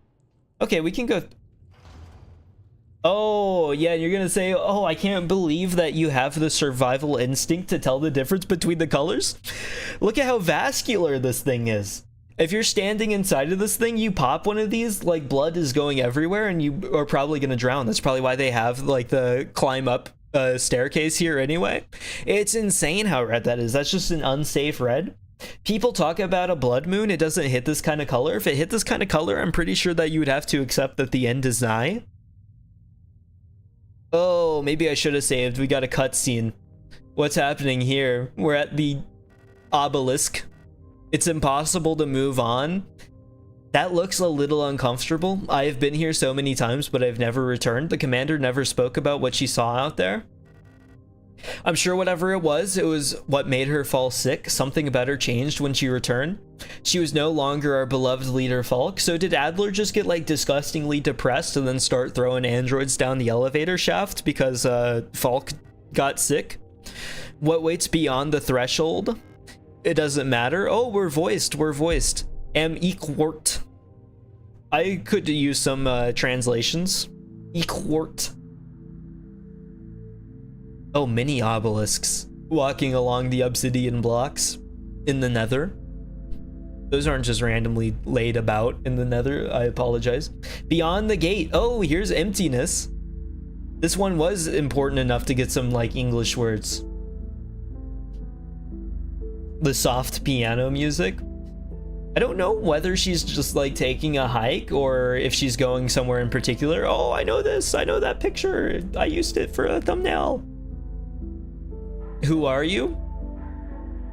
[SPEAKER 1] Okay, we can go. Oh, yeah, you're gonna say, oh, I can't believe that you have the survival instinct to tell the difference between the colors. Look at how vascular this thing is. If you're standing inside of this thing, you pop one of these, like blood is going everywhere and you are probably gonna drown. That's probably why they have like the climb up staircase here anyway. It's insane how red that is. That's just an unsafe red. People talk about a blood moon. It doesn't hit this kind of color. If it hit this kind of color, I'm pretty sure that you would have to accept that the end is nigh. Oh, maybe I should have saved. We got a cutscene. What's happening here? We're at the obelisk. It's impossible to move on. That looks a little uncomfortable. I have been here so many times, but I've never returned. The commander never spoke about what she saw out there. I'm sure whatever it was what made her fall sick. Something about her changed when she returned. She was no longer our beloved leader, Falk. So did Adler just get like disgustingly depressed and then start throwing androids down the elevator shaft because Falk got sick? What waits beyond the threshold? It doesn't matter. Oh, we're voiced. Am equort. I could use some translations. Equort. Oh, mini obelisks walking along the obsidian blocks in the nether. Those aren't just randomly laid about in the nether. I apologize. Beyond the gate. Oh, here's emptiness. This one was important enough to get some like English words. The soft piano music. I don't know whether she's just like taking a hike or if she's going somewhere in particular. Oh, I know this. I know that picture. I used it for a thumbnail. Who are you?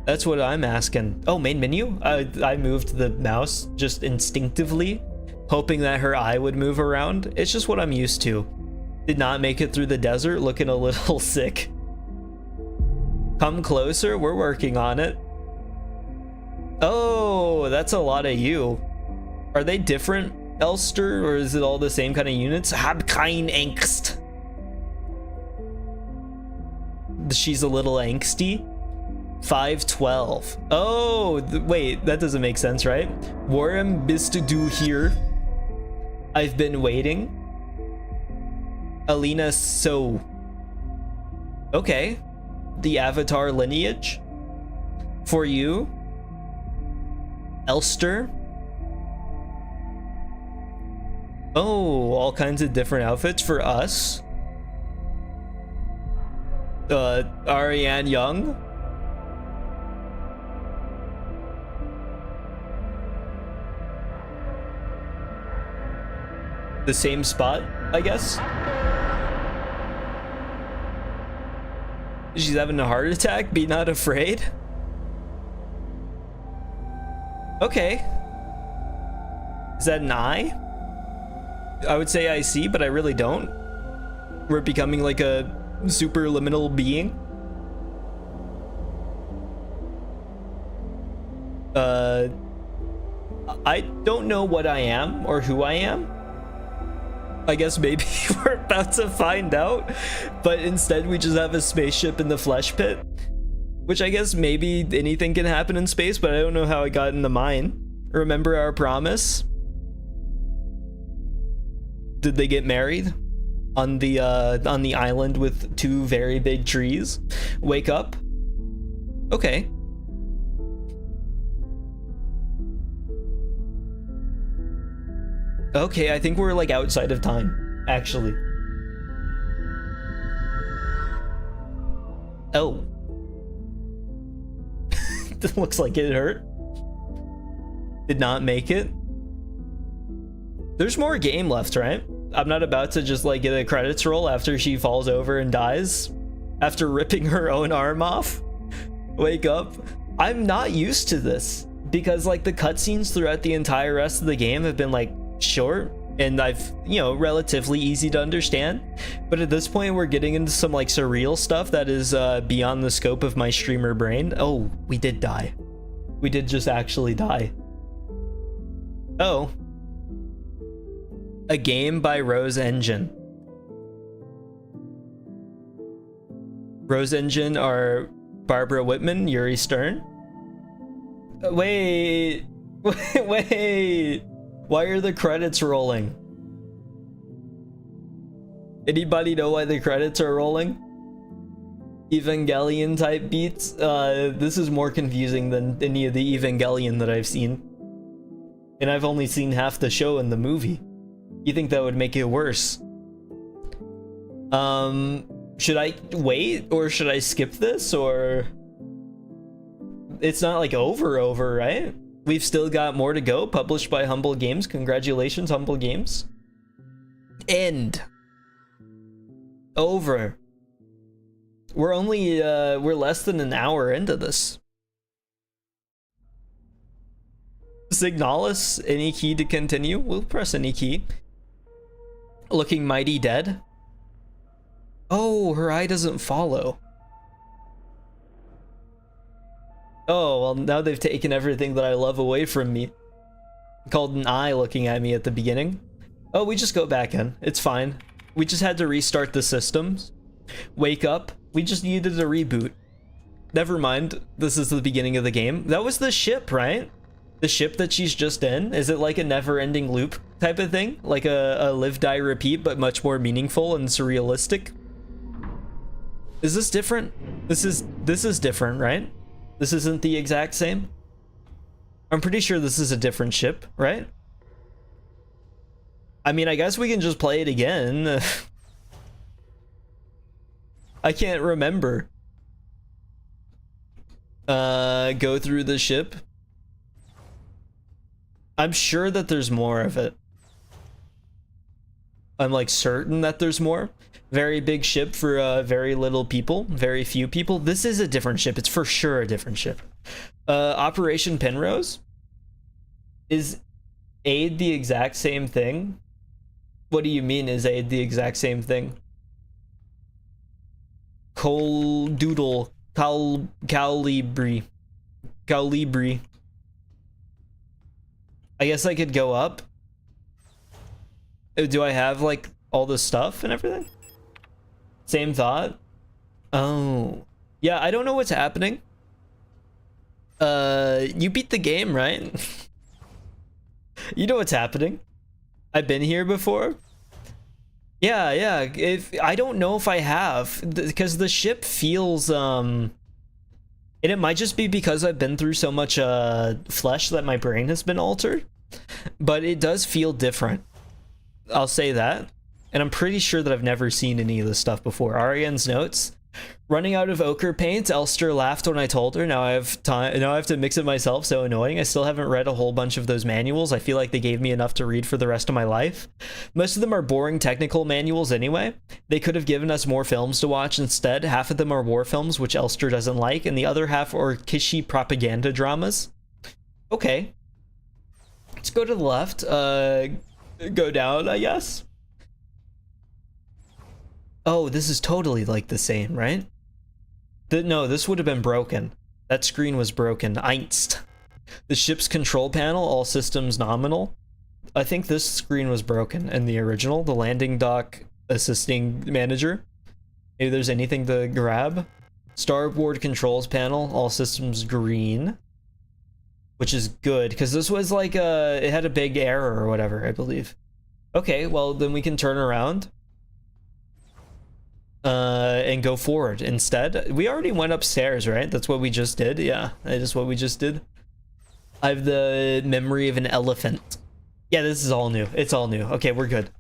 [SPEAKER 1] That's what I'm asking. Oh, main menu? I moved the mouse just instinctively, hoping that her eye would move around. It's just what I'm used to. Did not make it through the desert, looking a little sick. Come closer, we're working on it. Oh, that's a lot of you. Are they different, Elster, or is it all the same kind of units? Hab kein Angst. She's a little angsty. 512. Oh, wait, that doesn't make sense, right? Warum bist du hier? I've been waiting. Alina, so. Okay. The Avatar lineage. For you. Elster. Oh, all kinds of different outfits for us. Ariane Young. The same spot, I guess. She's having a heart attack. Be not afraid. Okay. Is that an eye? I would say I see, but I really don't. We're becoming like a superliminal being. I don't know what I am or who I am. I guess maybe we're about to find out, but instead we just have a spaceship in the flesh pit, which I guess maybe anything can happen in space, but I don't know how it got into mine. Remember our promise? Did they get married on the island with two very big trees? Wake up. Okay. Okay, I think we're like outside of time, actually. Oh. This looks like it hurt. Did not make it. There's more game left, right? I'm not about to just like get a credits roll after she falls over and dies after ripping her own arm off. Wake up. I'm not used to this because like the cutscenes throughout the entire rest of the game have been like short and I've, you know, relatively easy to understand. But at this point, we're getting into some like surreal stuff that is beyond the scope of my streamer brain. Oh, we did die. We did just actually die. Oh. A game by Rose Engine. Rose Engine are Barbara Whitman, Yuri Stern. Wait. Wait. Why are the credits rolling? Anybody know why the credits are rolling? Evangelion type beats? This is more confusing than any of the Evangelion that I've seen. And I've only seen half the show in the movie. You think that would make it worse? Should I wait or should I skip this, or it's not like over, right? We've still got more to go. Published by Humble Games. Congratulations, Humble Games. End. Over. We're only we're less than an hour into this. Signalis, any key to continue? We'll press any key. Looking mighty dead. Oh, her eye doesn't follow. Oh, well, now they've taken everything that I love away from me. Called an eye looking at me at the beginning. Oh, we just go back in. It's fine. We just had to restart the systems. Wake up. We just needed a reboot. Never mind. This is the beginning of the game. That was the ship, right? The ship that she's just in. Is it like a never-ending loop type of thing? Like a live, die, repeat, but much more meaningful and surrealistic? Is this different? This is different, right? This isn't the exact same? I'm pretty sure this is a different ship, right? I mean, I guess we can just play it again. I can't remember. Go through the ship. I'm sure that there's more of it. I'm like certain that there's more. Very big ship for very little people, very few people. This is a different ship. It's for sure a different ship. Operation Penrose? Is aid the exact same thing? What do you mean, is aid the exact same thing? Cowlibri. I guess I could go up. Do I have like all the stuff and everything? Same thought. Oh. Yeah, I don't know what's happening. You beat the game, right? You know what's happening. I've been here before. Yeah. If I don't know if I have, because the ship feels and it might just be because I've been through so much flesh that my brain has been altered, but it does feel different. I'll say that. And I'm pretty sure that I've never seen any of this stuff before. Ariane's notes. Running out of ochre paint. Elster laughed when I told her. Now I have time. Now I have to mix it myself. So annoying. I still haven't read a whole bunch of those manuals. I feel like they gave me enough to read for the rest of my life. Most of them are boring technical manuals anyway. They could have given us more films to watch instead. Half of them are war films, which Elster doesn't like, and the other half are kishy propaganda dramas. Okay. Let's go to the left. Go down, I guess. Oh, this is totally like the same, right? No, this would have been broken. That screen was broken. Einst. The ship's control panel, all systems nominal. I think this screen was broken in the original. The landing dock assisting manager. Maybe there's anything to grab. Starboard controls panel, all systems green. Which is good, because this was like it had a big error or whatever, I believe. Okay, well then we can turn around. And go forward instead. We already went upstairs, right? That's what we just did. Yeah, that is what we just did. I have the memory of an elephant. Yeah, this is all new. It's all new. Okay, we're good.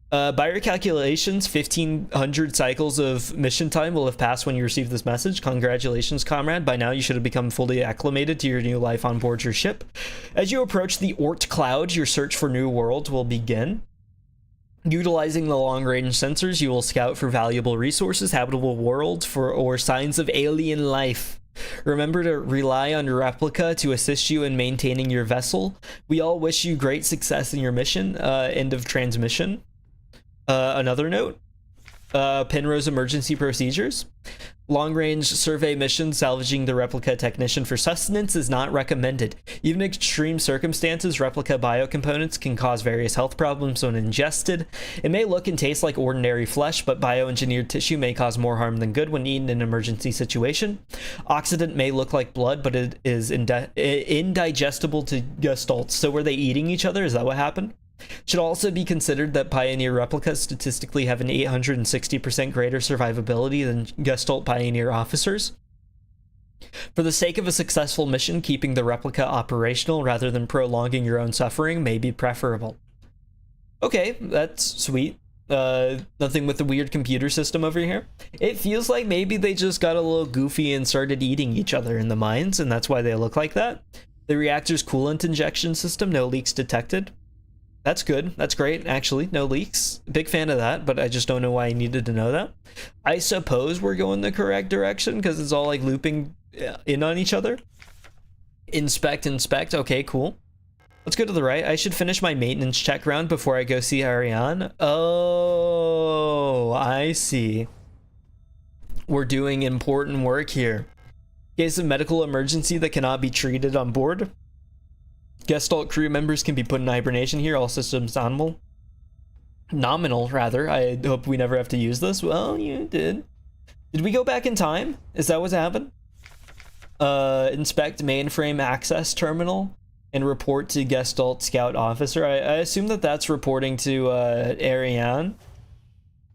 [SPEAKER 1] By your calculations, 1,500 cycles of mission time will have passed when you receive this message. Congratulations, comrade. By now, you should have become fully acclimated to your new life on board your ship. As you approach the Oort Cloud, your search for new worlds will begin. Utilizing the long-range sensors, you will scout for valuable resources, habitable worlds, or signs of alien life. Remember to rely on your replica to assist you in maintaining your vessel. We all wish you great success in your mission. End of transmission. Another note. Penrose emergency procedures. Long-range survey mission salvaging the replica technician for sustenance is not recommended. Even in extreme circumstances, replica biocomponents can cause various health problems when ingested. It may look and taste like ordinary flesh, but bioengineered tissue may cause more harm than good when eaten in an emergency situation. Oxidant may look like blood, but it is indigestible to gestalts. So were they eating each other? Is that what happened? Should also be considered that Pioneer replicas statistically have an 860% greater survivability than Gestalt Pioneer officers. For the sake of a successful mission, keeping the replica operational rather than prolonging your own suffering may be preferable. Okay, that's sweet. Nothing with the weird computer system over here. It feels like maybe they just got a little goofy and started eating each other in the mines, and that's why they look like that. The reactor's coolant injection system, no leaks detected. That's good. That's great, actually. No leaks. Big fan of that, but I just don't know why I needed to know that. I suppose we're going the correct direction because it's all like looping in on each other. Inspect. Okay, cool. Let's go to the right. I should finish my maintenance check round before I go see Ariane. Oh, I see. We're doing important work here. Case of medical emergency that cannot be treated on board. Gestalt crew members can be put in hibernation here. All systems nominal. Rather. I hope we never have to use this. Well, you did. Did we go back in time? Is that what's happened? Inspect mainframe access terminal and report to Gestalt scout officer. I assume that that's reporting to Ariane.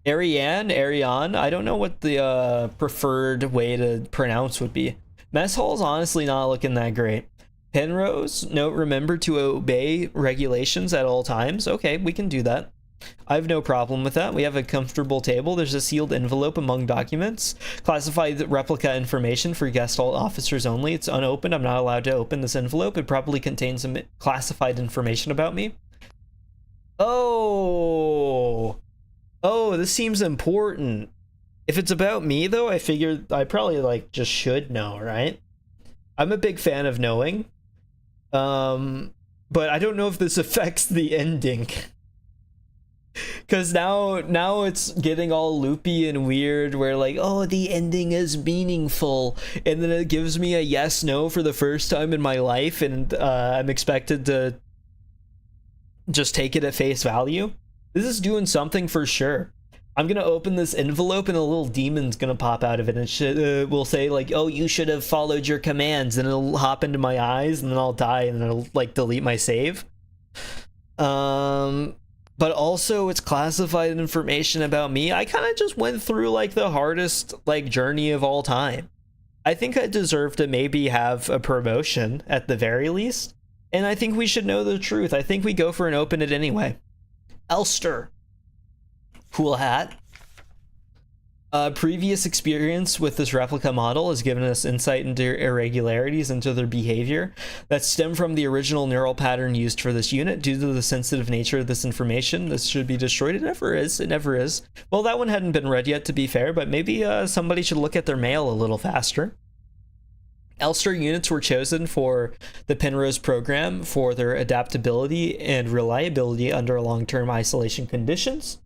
[SPEAKER 1] Ariane? I don't know what the preferred way to pronounce would be. Mess hall's honestly not looking that great. Penrose, note, remember to obey regulations at all times. Okay, we can do that. I have no problem with that. We have a comfortable table. There's a sealed envelope among documents. Classified replica information for Gestalt officers only. It's unopened. I'm not allowed to open this envelope. It probably contains some classified information about me. Oh, this seems important. If it's about me, though, I figure I probably, like, just should know, right? I'm a big fan of knowing. But I don't know if this affects the ending. Because now it's getting all loopy and weird where like, oh, the ending is meaningful. And then it gives me a yes, no for the first time in my life. And I'm expected to just take it at face value. This is doing something for sure. I'm going to open this envelope and a little demon's going to pop out of it. And it will say like, oh, you should have followed your commands. And it'll hop into my eyes and then I'll die and it'll like delete my save. But also it's classified information about me. I kind of just went through like the hardest like journey of all time. I think I deserve to maybe have a promotion at the very least. And I think we should know the truth. I think we go for and open it anyway. Elster. Cool hat. Previous experience with this replica model has given us insight into irregularities into their behavior that stem from the original neural pattern used for this unit. Due to the sensitive nature of this information, this should be destroyed. It never is. It never is. Well, that one hadn't been read yet, to be fair, but maybe somebody should look at their mail a little faster. Elster units were chosen for the Penrose program for their adaptability and reliability under long-term isolation conditions.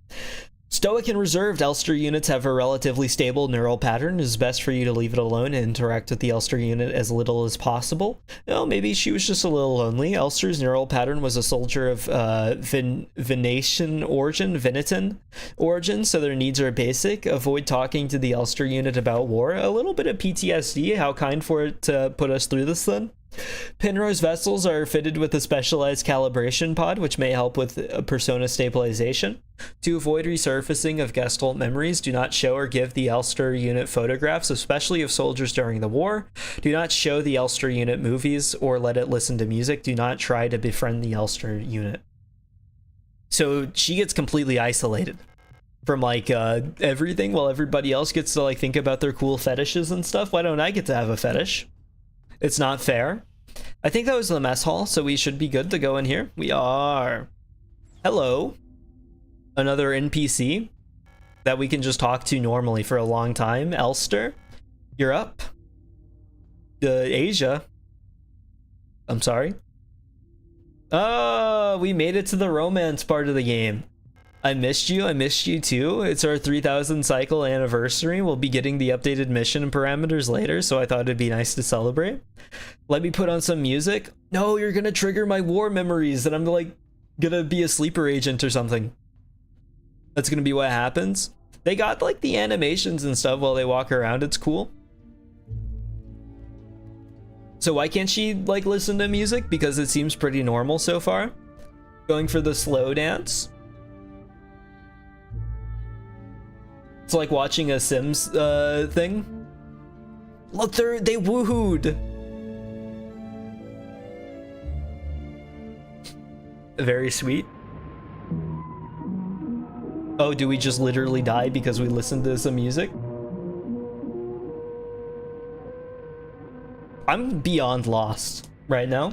[SPEAKER 1] Stoic and reserved Elster units have a relatively stable neural pattern. It is best for you to leave it alone and interact with the Elster unit as little as possible. Well, maybe she was just a little lonely. Elster's neural pattern was a soldier of Venetian origin, so their needs are basic. Avoid talking to the Elster unit about war. A little bit of PTSD. How kind for it to put us through this then. Penrose vessels are fitted with a specialized calibration pod, which may help with persona stabilization. To avoid resurfacing of Gestalt memories, do not show or give the Elster unit photographs, especially of soldiers during the war. Do not show the Elster unit movies or let it listen to music. Do not try to befriend the Elster unit. So she gets completely isolated from like everything, while everybody else gets to like think about their cool fetishes and stuff. Why don't I get to have a fetish? It's not fair. I think that was the mess hall, so we should be good to go in here. We are. Hello. Another NPC that we can just talk to normally for a long time. Elster, you're up. Asia. I'm sorry. Oh, we made it to the romance part of the game. I missed you. I missed you too. It's our 3000 cycle anniversary. We'll be getting the updated mission and parameters later, so I thought it'd be nice to celebrate. Let me put on some music. No, you're gonna trigger my war memories, and I'm like gonna be a sleeper agent or something. That's gonna be what happens. They got like the animations and stuff while they walk around. It's cool. So why can't she like listen to music? Because it seems pretty normal so far. Going for the slow dance. It's like watching a Sims thing. Look, they woohooed. Very sweet. Oh, do we just literally die because we listened to some music? I'm beyond lost right now.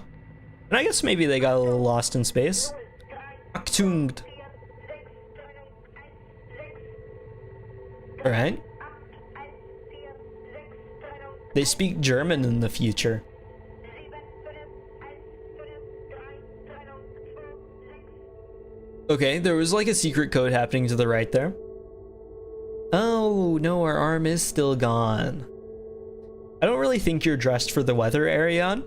[SPEAKER 1] And I guess maybe they got a little lost in space. Achtung. Alright. They speak German in the future. Okay, there was like a secret code happening to the right there. Oh, no, our arm is still gone. I don't really think you're dressed for the weather, Ariane.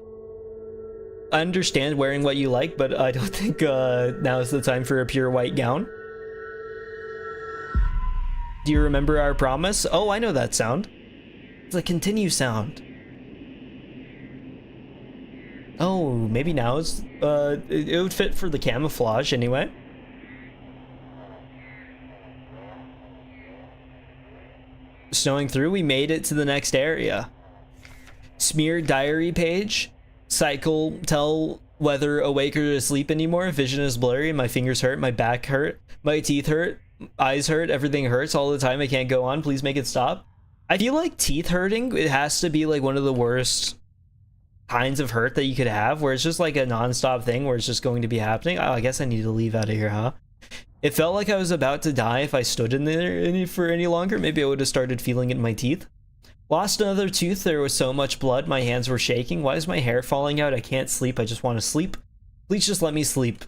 [SPEAKER 1] I understand wearing what you like, but I don't think now is the time for a pure white gown. Do you remember our promise? Oh, I know that sound. It's a continue sound. Oh, maybe now is it would fit for the camouflage anyway. Snowing through, we made it to the next area. Smear diary page. Cycle, tell whether awake or asleep anymore. Vision is blurry, my fingers hurt, my back hurt, my teeth hurt, eyes hurt, everything hurts all the time. I can't go on, please make it stop. I feel like teeth hurting, it has to be like one of the worst kinds of hurt that you could have, where it's just like a non-stop thing where it's just going to be happening. Oh, I guess I need to leave out of here, huh? It felt like I was about to die if I stood in there for any longer. Maybe I would have started feeling it in my teeth. Lost another tooth. There was so much blood. My hands were shaking. Why is my hair falling out? I can't sleep. I just want to sleep. Please just let me sleep.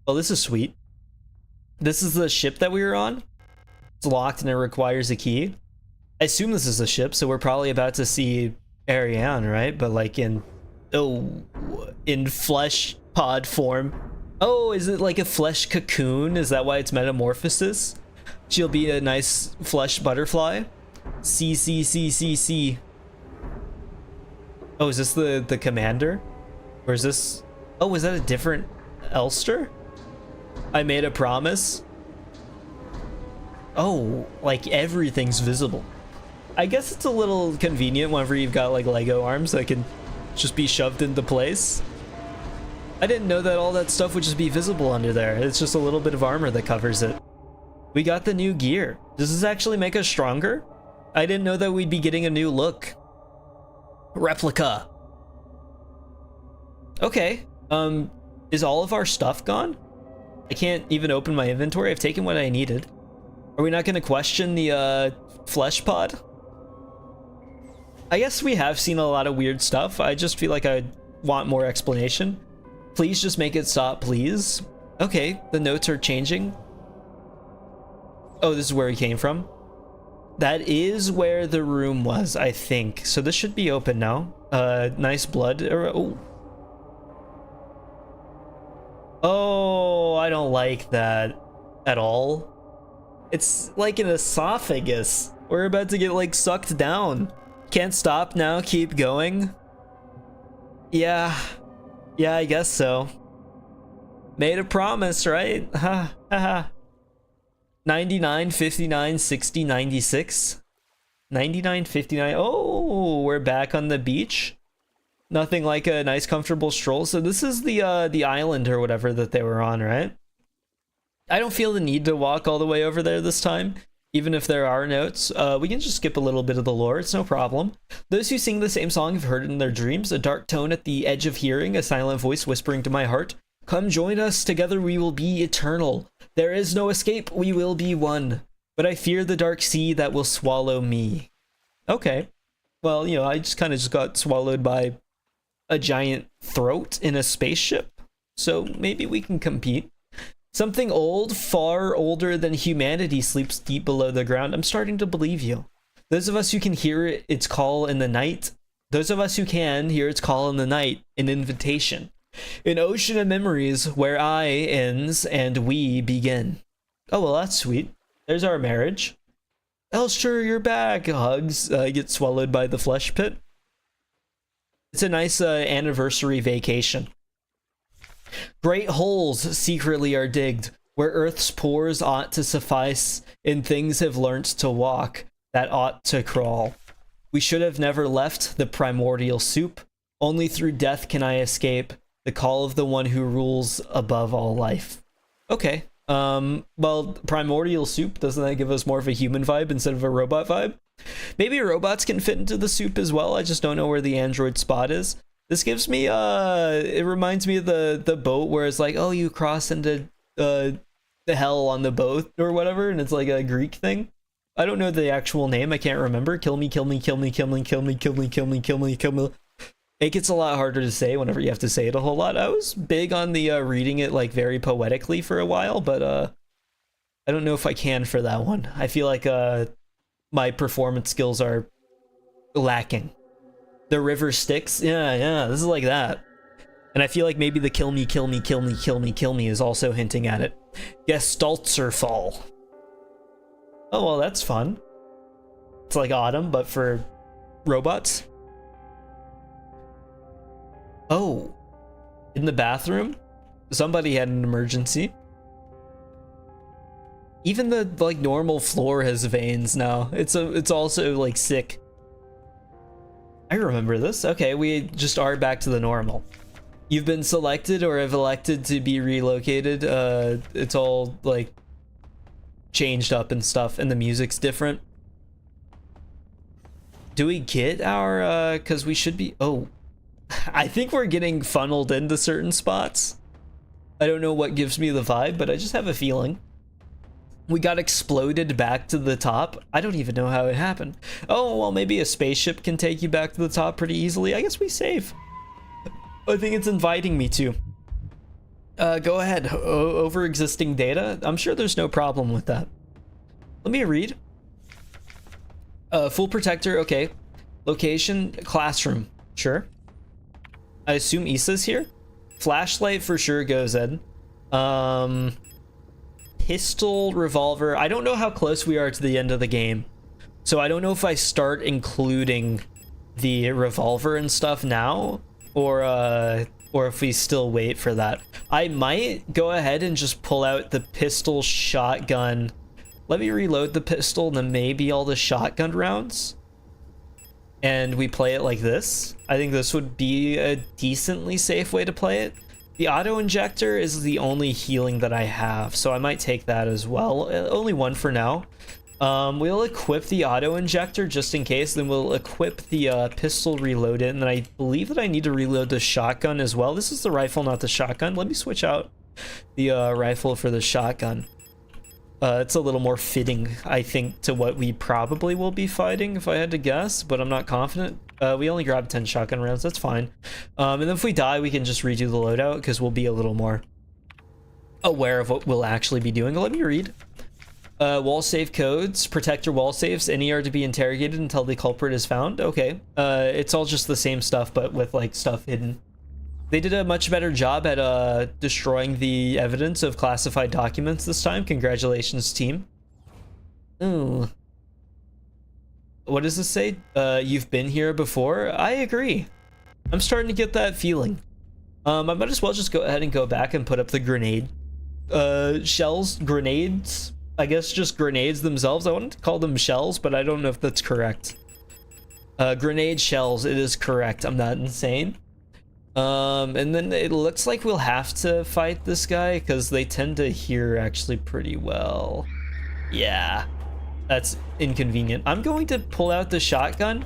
[SPEAKER 1] Oh, this is sweet. This is the ship that we were on. It's locked and it requires a key. I assume this is a ship, so we're probably about to see Ariane, right? But like in flesh pod form. Oh, is it like a flesh cocoon? Is that why it's metamorphosis? She'll be a nice flesh butterfly. C. Oh, is this the commander? Or is this... Oh, is that a different Elster? I made a promise. Oh, like everything's visible. I guess it's a little convenient whenever you've got like Lego arms that can just be shoved into place. I didn't know that all that stuff would just be visible under there. It's just a little bit of armor that covers it. We got the new gear. Does this actually make us stronger? I didn't know that we'd be getting a new look. Replica. Okay. Is all of our stuff gone? I can't even open my inventory. I've taken what I needed. Are we not going to question the flesh pod? I guess we have seen a lot of weird stuff. I just feel like I want more explanation. Please just make it stop, please. Okay, the notes are changing. Oh, this is where we came from. That is where the room was, I think. So this should be open now. Nice blood. Oh. Oh, I don't like that at all. It's like an esophagus. We're about to get like sucked down. Can't stop now, keep going. Yeah, I guess so. Made a promise, right? Ha ha. 99, 59, 60, 96. 99, 59. Oh, we're back on the beach. Nothing like a nice comfortable stroll. So this is the island or whatever that they were on, right? I don't feel the need to walk all the way over there this time, even if there are notes. We can just skip a little bit of the lore, it's no problem. Those who sing the same song have heard it in their dreams, a dark tone at the edge of hearing, a silent voice whispering to my heart. Come join us, together we will be eternal. There is no escape, we will be one. But I fear the dark sea that will swallow me. Okay. well, you know, I just kind of just got swallowed by a giant throat in a spaceship. So maybe we can compete. Something old, far older than humanity, sleeps deep below the ground. I'm starting to believe you. Those of us who can hear its call in the night, those of us who can hear its call in the night, an invitation. An ocean of memories where I ends and we begin. Oh, well, that's sweet. There's our marriage. Elsher, you're back. Hugs. Get swallowed by the flesh pit. It's a nice anniversary vacation. Great holes secretly are digged, where earth's pores ought to suffice, and things have learnt to walk that ought to crawl. We should have never left the primordial soup. Only through death can I escape the call of the one who rules above all life. Okay. Well, primordial soup, doesn't that give us more of a human vibe instead of a robot vibe? Maybe robots can fit into the soup as well. I just don't know where the android spot is. This gives me it reminds me of the boat where it's like, oh, you cross into the hell on the boat or whatever, and it's like a Greek thing. I don't know the actual name. I can't remember. Kill me, kill me, kill me, kill me, kill me, kill me, kill me, kill me, kill me. It gets a lot harder to say whenever you have to say it a whole lot. I was big on the reading it like very poetically for a while, but I don't know if I can for that one. I feel like my performance skills are lacking. The river Styx, yeah, this is like that. And I feel like maybe the kill me, kill me, kill me, kill me, kill me is also hinting at it. Gestaltzerfall. Oh, well, that's fun. It's like autumn, but for robots. Oh, in the bathroom, somebody had an emergency. Even the like normal floor has veins now. It's also like sick. I remember this. Okay, we just are back to the normal. You've been selected or have elected to be relocated. It's all like changed up and stuff, and the music's different. Do we get our cuz we should be I think we're getting funneled into certain spots. I don't know what gives me the vibe, but I just have a feeling. We got exploded back to the top. I don't even know how it happened. Oh, well, maybe a spaceship can take you back to the top pretty easily. I guess we save. I think it's inviting me to. Go ahead. Over existing data? I'm sure there's no problem with that. Let me read. Full protector, okay. Location, classroom. Sure. I assume Issa's here. Flashlight for sure goes in. Pistol, revolver. I don't know how close we are to the end of the game, so I don't know if I start including the revolver and stuff now, or if we still wait for that. I might go ahead and just pull out the pistol, shotgun. Let me reload the pistol and then maybe all the shotgun rounds, and we play it like this. I think this would be a decently safe way to play it. The auto injector is the only healing that I have, so I might take that as well. Only one for now. We'll equip the auto injector just in case, then we'll equip the pistol, reload it, and then I believe that I need to reload the shotgun as well. This is the rifle, not the shotgun. Let me switch out the rifle for the shotgun. It's a little more fitting, I think, to what we probably will be fighting, if I had to guess, but I'm not confident. We only grabbed 10 shotgun rounds, that's fine. And then if we die, we can just redo the loadout, because we'll be a little more aware of what we'll actually be doing. Let me read. Wall save codes. Protect your wall saves. Any are to be interrogated until the culprit is found. Okay. It's all just the same stuff, but with, like, stuff hidden. They did a much better job at destroying the evidence of classified documents this time. Congratulations, team. Ooh. What does this say? You've been here before? I agree. I'm starting to get that feeling. I might as well just go ahead and go back and put up the grenade shells. Grenades? I guess just grenades themselves. I wanted to call them shells, but I don't know if that's correct. Grenade shells, it is correct. I'm not insane. And then it looks like we'll have to fight this guy because they tend to hear actually pretty well. Yeah. That's inconvenient. I'm going to pull out the shotgun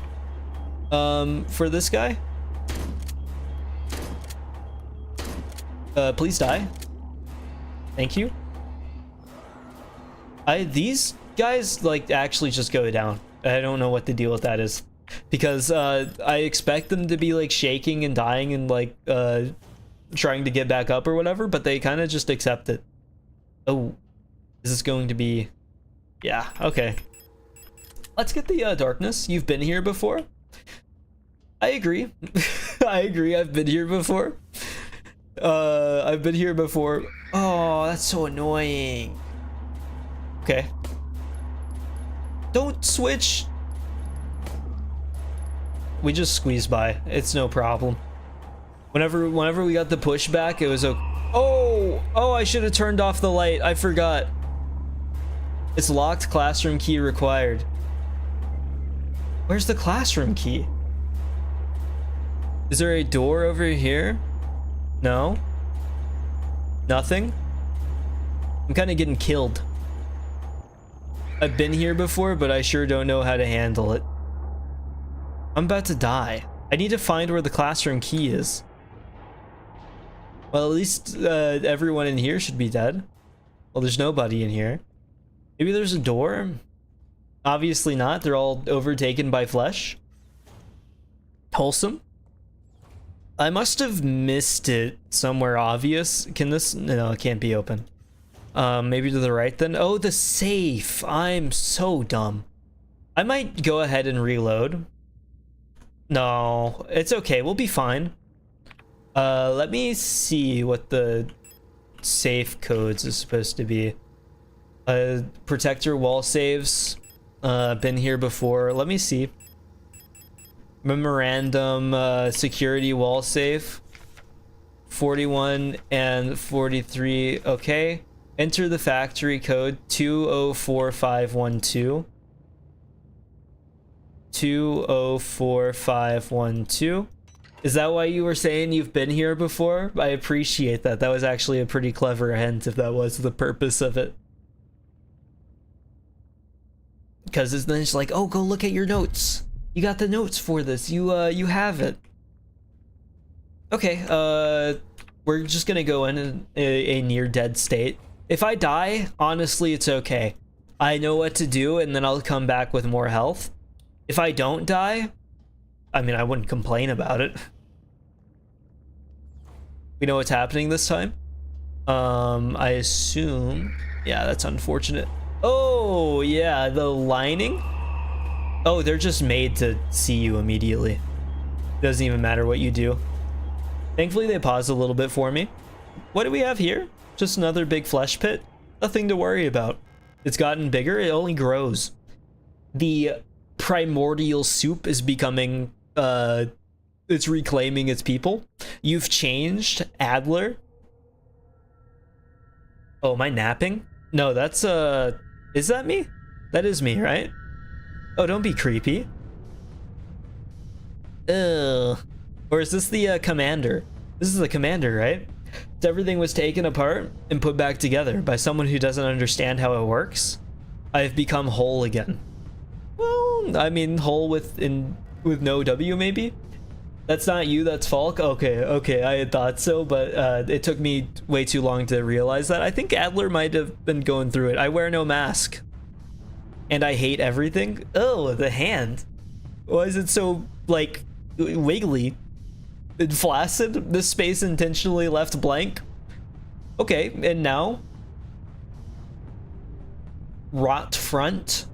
[SPEAKER 1] for this guy. Please die. Thank you. These guys like actually just go down. I don't know what the deal with that is. because I expect them to be like shaking and dying and like trying to get back up or whatever, but they kind of just accept it. Oh, is this going to be? Yeah, okay. Let's get the darkness. You've been here before? I agree. I agree, I've been here before. I've been here before. Oh, that's so annoying. Okay. Don't switch. We just squeezed by. It's no problem. Whenever we got the pushback, it was okay. Oh, I should have turned off the light. I forgot. It's locked. Classroom key required. Where's the classroom key? Is there a door over here? No. Nothing? I'm kind of getting killed. I've been here before, but I sure don't know how to handle it. I'm about to die. I need to find where the classroom key is. Well, at least everyone in here should be dead. Well, there's nobody in here. Maybe there's a door? Obviously not. They're all overtaken by flesh. Wholesome. I must have missed it somewhere obvious. Can this? No, it can't be open. Maybe to the right then. Oh, the safe. I'm so dumb. I might go ahead and reload. No, it's okay. We'll be fine. Let me see what the safe codes is supposed to be. Protector wall saves. Been here before. Let me see. Memorandum, security wall save. 41 and 43. Okay. Enter the factory code 204512. 204512. Is that why you were saying you've been here before? I appreciate that. That was actually a pretty clever hint if that was the purpose of it. Because then it's like, oh, go look at your notes. You got the notes for this. You have it. Okay, we're just gonna go in a near dead state. If I die, honestly, it's okay. I know what to do, and then I'll come back with more health. If I don't die, I mean, I wouldn't complain about it. We know what's happening this time. I assume... Yeah, that's unfortunate. Oh, yeah, the lining? Oh, they're just made to see you immediately. Doesn't even matter what you do. Thankfully, they paused a little bit for me. What do we have here? Just another big flesh pit? Nothing to worry about. It's gotten bigger, it only grows. The primordial soup is becoming, it's reclaiming its people. You've changed, Adler. Oh, am I napping? No, that's, is that me? That is me, right? Oh, don't be creepy. Ugh. Or is this the, commander? This is the commander, right? Everything was taken apart and put back together by someone who doesn't understand how it works. I've become whole again. Well, I mean, whole with no W, maybe? That's not you, that's Falk? Okay, I had thought so, but it took me way too long to realize that. I think Adler might have been going through it. I wear no mask. And I hate everything. Oh, the hand. Why is it so, like, wiggly? And flaccid? This space intentionally left blank? Okay, and now? Rot front?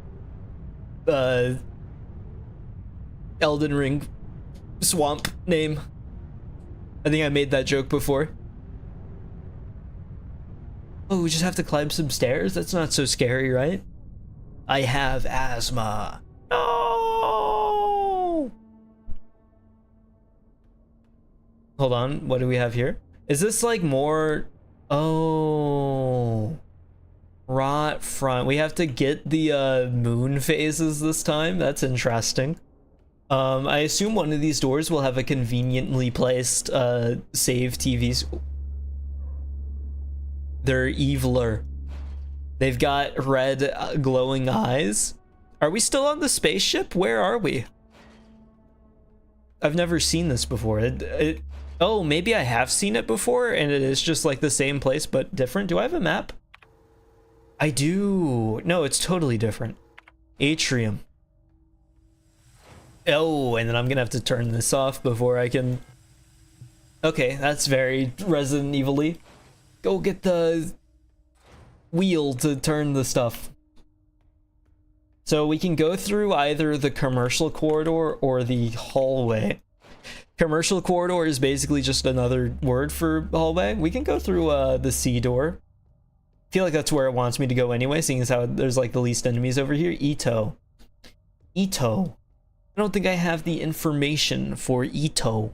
[SPEAKER 1] Elden Ring swamp name. I think I made that joke before. Oh, we just have to climb some stairs? That's not so scary, right? I have asthma. No! Hold on, what do we have here? Is this like more... Oh... Rot front. We have to get the moon phases this time. That's interesting. I assume one of these doors will have a conveniently placed save TVs. They're eviler. They've got red glowing eyes. Are we still on the spaceship? Where are we? I've never seen this before. Oh, maybe I have seen it before and it is just like the same place but different. Do I have a map? I do. No, it's totally different. Atrium. Oh, and then I'm gonna have to turn this off before I can... Okay, that's very Resident Evil-y. Go get the wheel to turn the stuff. So we can go through either the commercial corridor or the hallway. Commercial corridor is basically just another word for hallway. We can go through the C door. I feel like that's where it wants me to go anyway, seeing as how there's like the least enemies over here. Ito. Ito. I don't think I have the information for Ito.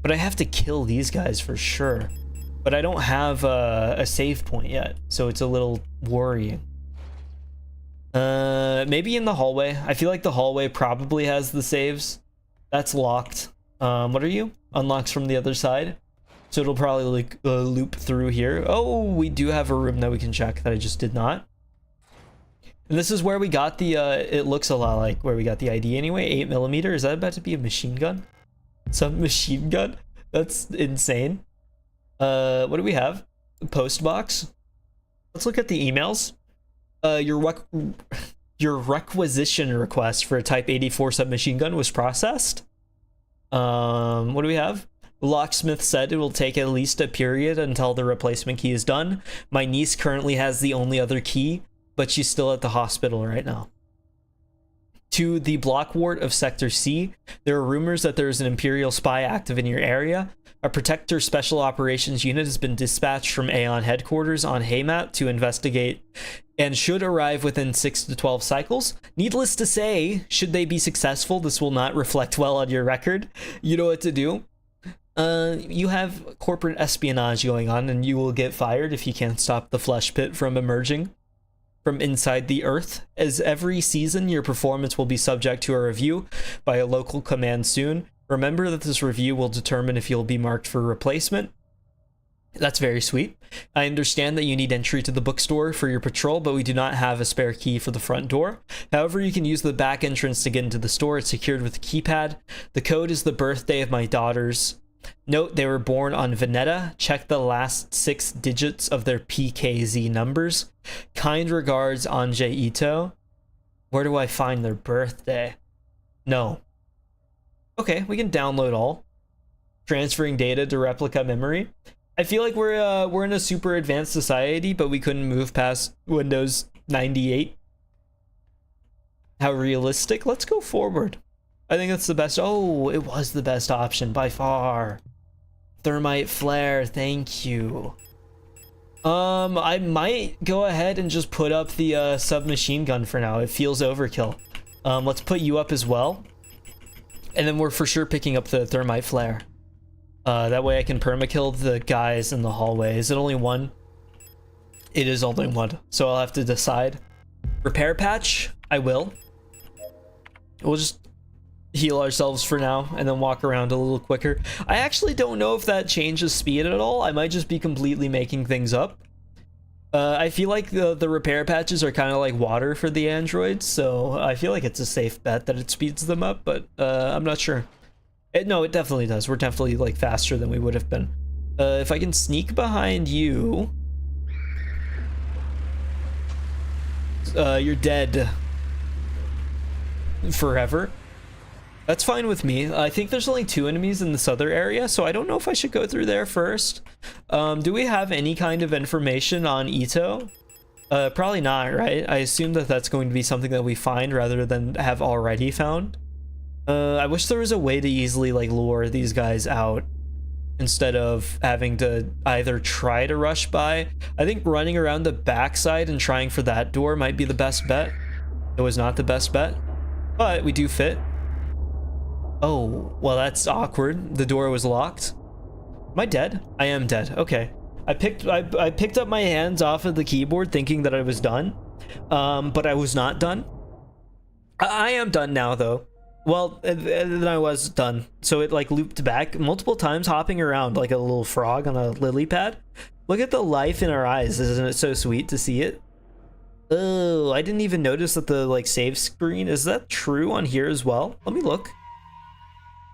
[SPEAKER 1] But I have to kill these guys for sure. But I don't have a save point yet, so it's a little worrying. Maybe in the hallway. I feel like the hallway probably has the saves. That's locked. What are you? Unlocks from the other side. So it'll probably like loop through here. Oh, we do have a room that we can check that I just did not. And this is where we got the, it looks a lot like where we got the ID anyway. 8mm. Is that about to be a machine gun? Some machine gun? That's insane. What do we have? Post box. Let's look at the emails. Your requisition request for a Type 84 submachine gun was processed. What do we have? Locksmith said it will take at least a period until the replacement key is done. My niece currently has the only other key, but she's still at the hospital right now. To the block ward of Sector C, there are rumors that there is an Imperial spy active in your area. A Protector Special Operations unit has been dispatched from Aeon headquarters on Haymat to investigate and should arrive within 6 to 12 cycles. Needless to say, should they be successful, this will not reflect well on your record. You know what to do. You have corporate espionage going on, and you will get fired if you can't stop the flesh pit from emerging from inside the earth. As every season, your performance will be subject to a review by a local command soon. Remember that this review will determine if you'll be marked for replacement. That's very sweet. I understand that you need entry to the bookstore for your patrol, but we do not have a spare key for the front door. However, you can use the back entrance to get into the store. It's secured with a keypad. The code is the birthday of my daughters. Note they were born on Veneta. Check the last 6 digits of their PKZ numbers. Kind regards, Anje Ito. Where do I find their birthday? No. Okay, we can download all. Transferring data to replica memory. I feel like we're in a super advanced society, but we couldn't move past Windows 98. How realistic? Let's go forward. I think that's the best. Oh, it was the best option by far. Thermite flare, thank you. I might go ahead and just put up the submachine gun for now. It feels overkill. Let's put you up as well. And then we're for sure picking up the thermite flare. That way I can permakill the guys in the hallway. Is it only one? It is only one, so I'll have to decide. Repair patch, I will. We'll just heal ourselves for now and then walk around a little quicker. I actually don't know if that changes speed at all. I might just be completely making things up. I feel like the repair patches are kind of like water for the androids, so I feel like it's a safe bet that it speeds them up, but I'm not sure. No, it definitely does. We're definitely like faster than we would have been. If I can sneak behind you. You're dead. Forever. That's fine with me. I think there's only 2 enemies in this other area, so I don't know if I should go through there first. Do we have any kind of information on Ito? Probably not, right? I assume that that's going to be something that we find rather than have already found. I wish there was a way to easily like lure these guys out instead of having to either try to rush by. I think running around the backside and trying for that door might be the best bet. It was not the best bet, but we do fit. Oh, well, that's awkward. The door was locked. Am I dead? I am dead. Okay. I picked up my hands off of the keyboard thinking that I was done. But I was not done. I am done now though. Well, then I was done. So it like looped back multiple times, hopping around like a little frog on a lily pad. Look at the life in our eyes. Isn't it so sweet to see it? Oh, I didn't even notice that the like save screen. Is that true on here as well? Let me look.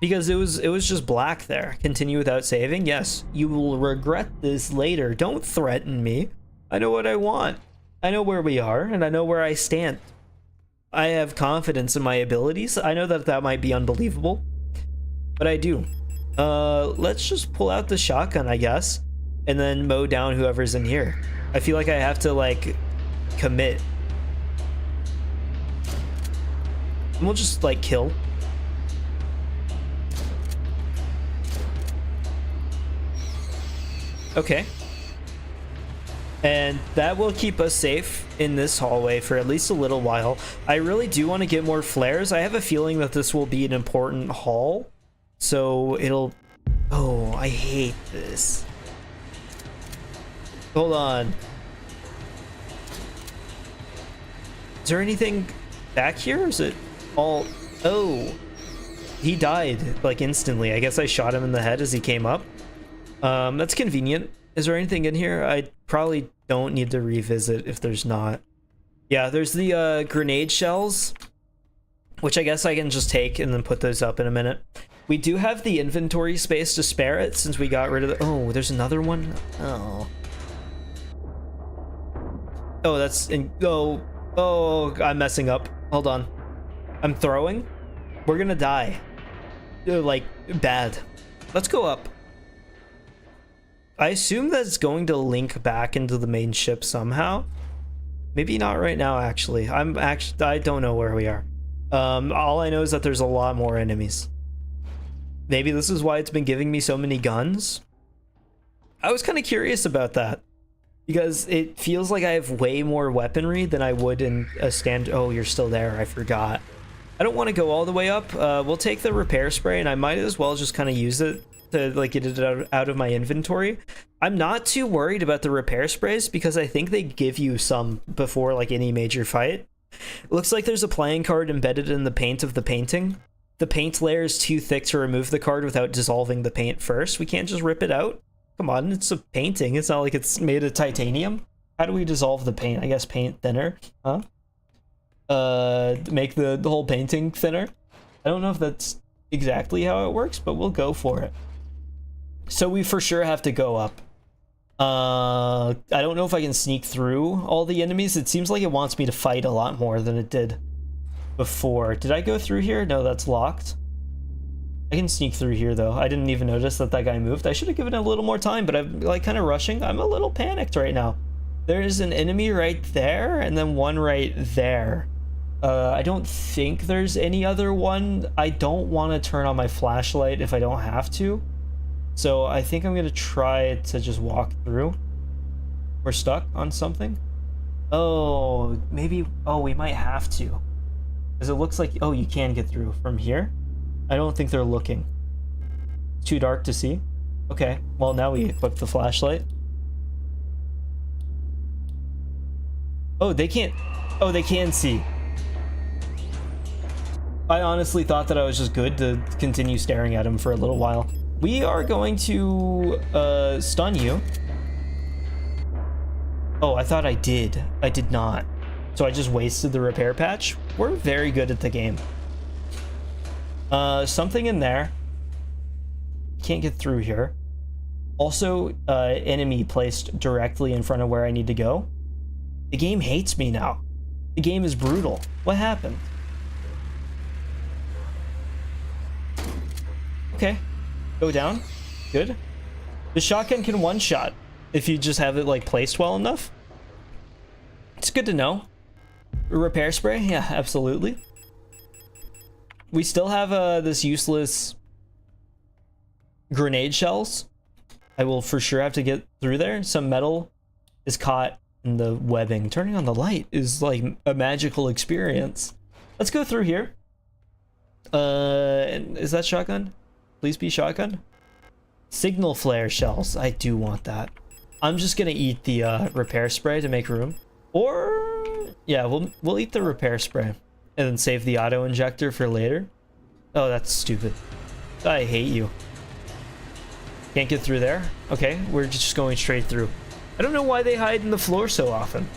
[SPEAKER 1] Because it was just black there. Continue without saving. Yes, you will regret this later. Don't threaten me. I know what I want. I know where we are, and I know where I stand. I have confidence in my abilities. I know that that might be unbelievable, but I do. Let's just pull out the shotgun, I guess, and then mow down whoever's in here. I feel like I have to, like, commit. And we'll just, like, kill. Okay. And that will keep us safe in this hallway for at least a little while. I really do want to get more flares. I have a feeling that this will be an important haul. So it'll... Oh, I hate this. Hold on. Is there anything back here? Or is it all... Oh. He died, like, instantly. I guess I shot him in the head as he came up. That's convenient. Is there anything in here? I probably don't need to revisit if there's not. Yeah, there's the grenade shells, which I guess I can just take and then put those up in a minute. We do have the inventory space to spare it since we got rid of the... Oh, there's another one? Oh. Oh, that's... Oh, I'm messing up. Hold on. I'm throwing. We're gonna die. Like, bad. Let's go up. I assume that it's going to link back into the main ship somehow. Maybe not right now, actually. I don't know where we are. All I know is that there's a lot more enemies. Maybe this is why it's been giving me so many guns. I was kind of curious about that, because it feels like I have way more weaponry than I would in a stand... Oh, you're still there. I forgot. I don't want to go all the way up. We'll take the repair spray, and I might as well just kind of use it to, like, get it out of my inventory. I'm not too worried about the repair sprays because I think they give you some before, like, any major fight. It looks like there's a playing card embedded in the paint of the painting. The paint layer is too thick to remove the card without dissolving the paint first. We can't just rip it out. Come on, it's a painting. It's not like it's made of titanium. How do we dissolve the paint? I guess paint thinner, huh? Make the whole painting thinner. I don't know if that's exactly how it works, but we'll go for it. So we for sure have to go up. I don't know if I can sneak through all the enemies. It seems like it wants me to fight a lot more than it did before. Did I go through here? No, that's locked. I can sneak through here, though. I didn't even notice that that guy moved. I should have given it a little more time, but I'm, like, kind of rushing. I'm a little panicked right now. There's an enemy right there, and then one right there. I don't think there's any other one. I don't want to turn on my flashlight if I don't have to. So I think I'm going to try to just walk through. We're stuck on something. Oh, maybe... Oh, we might have to. Because it looks like... Oh, you can get through from here. I don't think they're looking. It's too dark to see. Okay, well, now we equip the flashlight. Oh, they can't... Oh, they can see. I honestly thought that I was just good to continue staring at him for a little while. We are going to stun you. Oh, I thought I did. I did not. So I just wasted the repair patch. We're very good at the game. Something in there. Can't get through here. Also, enemy placed directly in front of where I need to go. The game hates me now. The game is brutal. What happened? Okay. Go down. Good. The shotgun can one-shot if you just have it, like, placed well enough. It's good to know. Repair spray? Yeah, absolutely. We still have this useless grenade shells. I will for sure have to get through there. Some metal is caught in the webbing. Turning on the light is like a magical experience. Let's go through here. Is that shotgun? Please be shotgun. Signal flare shells. I do want that. I'm just gonna eat the repair spray to make room. Or yeah, we'll eat the repair spray and then save the auto injector for later. Oh, that's stupid. I hate you. Can't get through there. Okay, we're just going straight through. I don't know why they hide in the floor so often.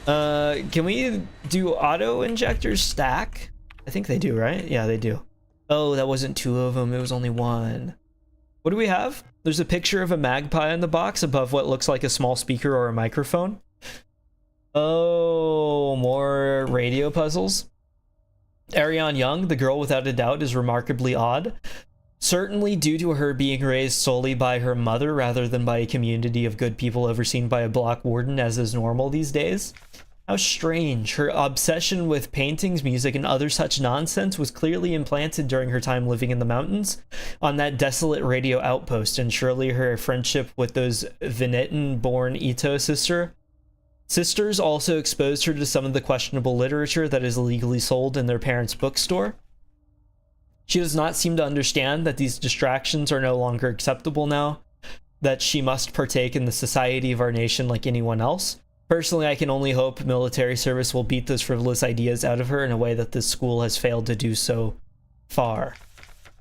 [SPEAKER 1] Can we do auto injectors stack? I think they do, right? Yeah, they do. Oh, that wasn't two of them. It was only one. What do we have? There's a picture of a magpie in the box above what looks like a small speaker or a microphone. Oh, more radio puzzles. Ariane Young, the girl without a doubt, is remarkably odd. Certainly due to her being raised solely by her mother rather than by a community of good people overseen by a block warden, as is normal these days. How strange. Her obsession with paintings, music, and other such nonsense was clearly implanted during her time living in the mountains on that desolate radio outpost, and surely her friendship with those Venetan-born Ito sisters also exposed her to some of the questionable literature that is illegally sold in their parents' bookstore. She does not seem to understand that these distractions are no longer acceptable now, that she must partake in the society of our nation like anyone else. Personally, I can only hope military service will beat those frivolous ideas out of her in a way that this school has failed to do so far.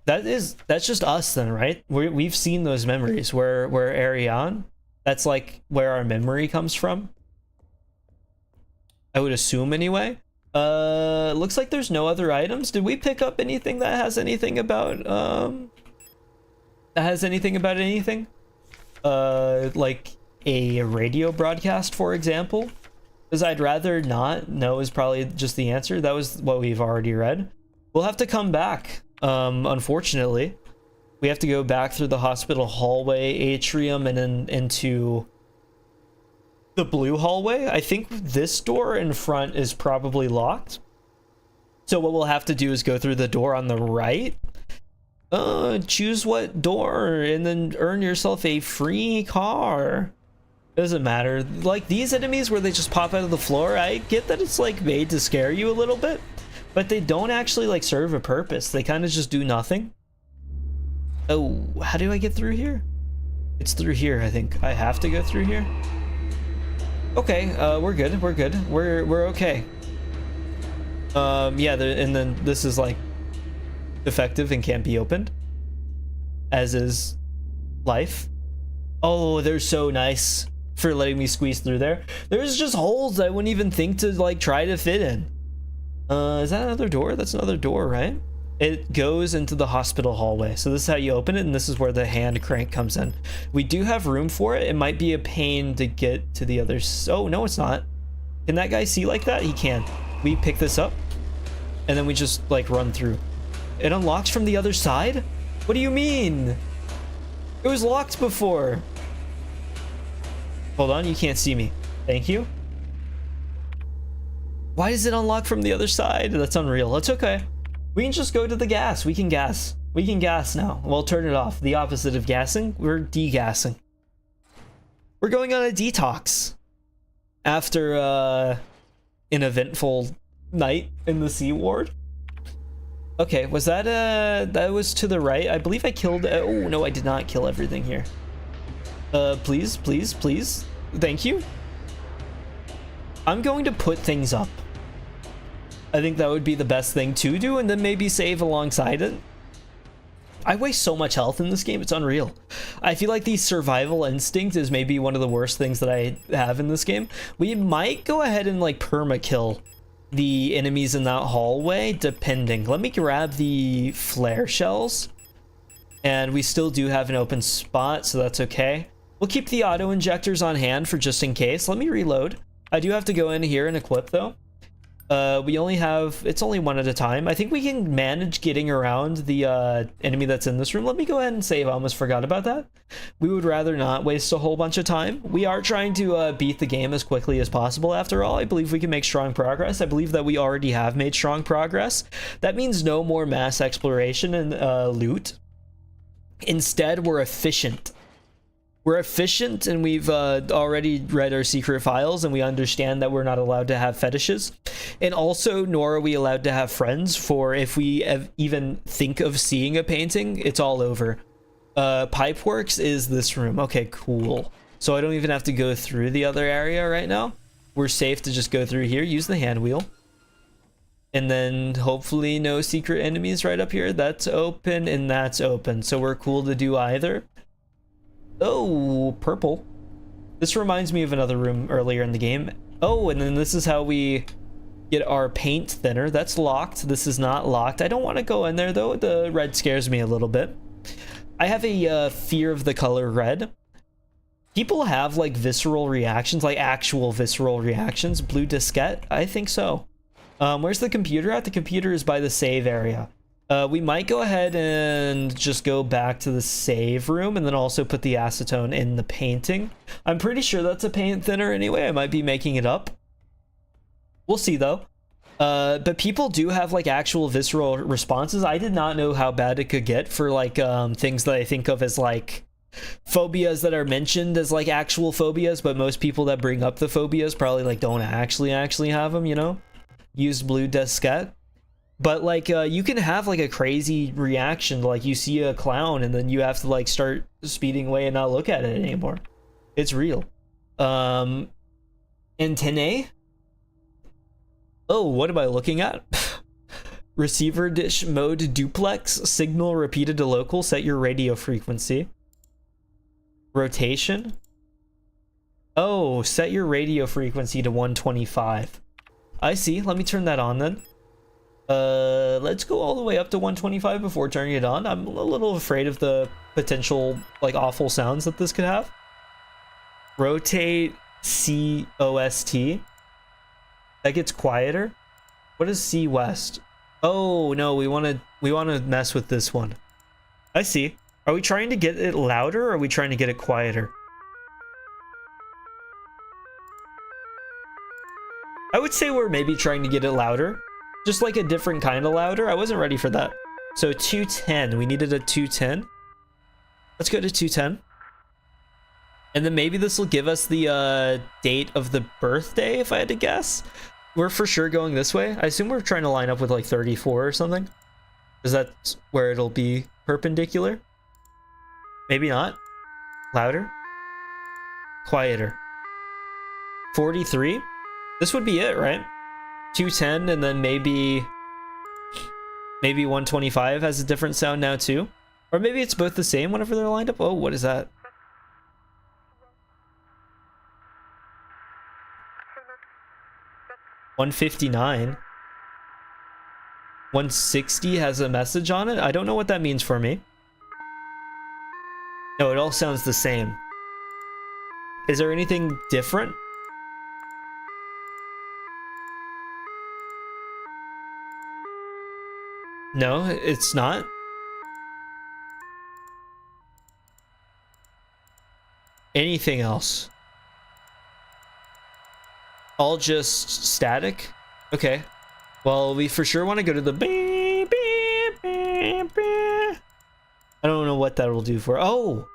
[SPEAKER 1] That's just us then, right? We've seen those memories where Ariane, that's like where our memory comes from. I would assume anyway. Looks like there's no other items. Did we pick up anything that has anything about anything? Like a radio broadcast, for example? Because I'd rather not. No is probably just the answer. That was what we've already read. We'll have to come back. Unfortunately, we have to go back through the hospital hallway, atrium, and then into the blue hallway. I think this door in front is probably locked. So what we'll have to do is go through the door on the right. Choose what door and then earn yourself a free car. Doesn't matter. Like these enemies where they just pop out of the floor, I get that it's like made to scare you a little bit, but they don't actually like serve a purpose. They kind of just do nothing. Oh, how do I get through here? It's through here, I think. I have to go through here. Okay, we're good. We're okay. Yeah, and then this is like defective and can't be opened, as is life. Oh, they're so nice for letting me squeeze through there. There's just holes I wouldn't even think to like try to fit in. Is that another door? That's another door, right? It goes into the hospital hallway. So this is how you open it, and this is where the hand crank comes in. We do have room for it. It might be a pain to get to the other. Oh, no, it's not. Can that guy see like that? He can. We pick this up, and then we just like run through. It unlocks from the other side? What do you mean? It was locked before. Hold on, you can't see me. Thank you. Why does it unlock from the other side? That's unreal. That's okay. We can just go to the gas. We can gas. We can gas now. We'll turn it off. The opposite of gassing. We're degassing. We're going on a detox. After an eventful night in the C ward. Okay, was that that was to the right? I believe I killed, oh no, I did not kill everything here. Please. Thank you. I'm going to put things up. I think that would be the best thing to do, and then maybe save alongside it. I waste so much health in this game, it's unreal. I feel like the survival instinct is maybe one of the worst things that I have in this game. We might go ahead and like perma-kill the enemies in that hallway, depending. Let me grab the flare shells. And we still do have an open spot, so that's okay. We'll keep the auto injectors on hand for just in case. Let me reload. I do have to go in here and equip though. We only have, it's only one at a time. I think we can manage getting around the enemy that's in this room. Let me go ahead and save. I almost forgot about that. We would rather not waste a whole bunch of time. We are trying to beat the game as quickly as possible. After all, I believe we can make strong progress. I believe that we already have made strong progress. That means no more mass exploration and loot. Instead, we're efficient. We're efficient, and we've already read our secret files, and we understand that we're not allowed to have fetishes. And also, nor are we allowed to have friends, for if we even think of seeing a painting, it's all over. Pipeworks is this room. Okay, cool. So I don't even have to go through the other area right now. We're safe to just go through here, use the hand wheel. And then hopefully no secret enemies right up here. That's open, and that's open. So we're cool to do either. Oh, purple. This reminds me of another room earlier in the game. Oh, and then this is how we get our paint thinner. That's locked. This is not locked. I don't want to go in there though. The red scares me a little bit. I have a fear of the color red. People have like visceral reactions, like actual visceral reactions. Blue diskette? I think so. Where's the computer at? The computer is by the save area. We might go ahead and just go back to the save room and then also put the acetone in the painting. I'm pretty sure that's a paint thinner anyway. I might be making it up. We'll see though. But people do have like actual visceral responses. I did not know how bad it could get for like things that I think of as like phobias that are mentioned as like actual phobias, but most people that bring up the phobias probably like don't actually have them, you know? Used blue desket. But like you can have like a crazy reaction to like you see a clown and then you have to like start speeding away and not look at it anymore. It's real. Antennae? Oh, what am I looking at? Receiver dish mode duplex, signal repeated to local, set your radio frequency. Rotation? Oh, set your radio frequency to 125. I see, let me turn that on then. Let's go all the way up to 125 before turning it on. I'm a little afraid of the potential like awful sounds that this could have. Rotate COST. That gets quieter. What is C West? Oh no, we want to mess with this one. I see. Are we trying to get it louder or are we trying to get it quieter? I would say we're maybe trying to get it louder. Just like a different kind of louder. I wasn't ready for that. So 210. We needed a 210. Let's go to 210. And then maybe this will give us the date of the birthday, if I had to guess. We're for sure going this way. I assume we're trying to line up with like 34 or something. Is that where it'll be perpendicular? Maybe not. Louder. Quieter. 43. This would be it, right? 210 and then maybe 125 has a different sound now too. Or maybe it's both the same whenever they're lined up. Oh, what is that? $159. 160 has a message on it. I don't know what that means for me. No, it all sounds the same. Is there anything different? No, it's not. Anything else? All just static? Okay. Well, we for sure want to go to the beep, beep, beep, beep. I don't know what that will do for. Oh!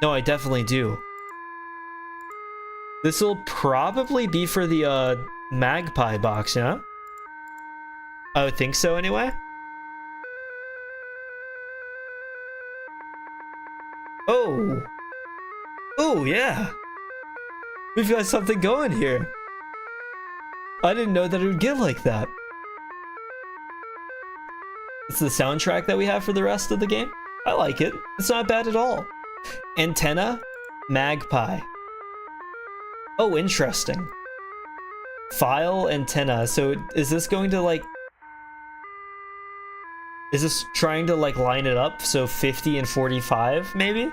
[SPEAKER 1] No, I definitely do. This will probably be for the magpie box, yeah? I would think so anyway. Oh! Oh, yeah! We've got something going here. I didn't know that it would get like that. It's the soundtrack that we have for the rest of the game. I like it. It's not bad at all. Antenna, magpie. Oh, interesting. File, antenna. So is this going to like... Is this trying to like line it up? So 50 and 45 maybe?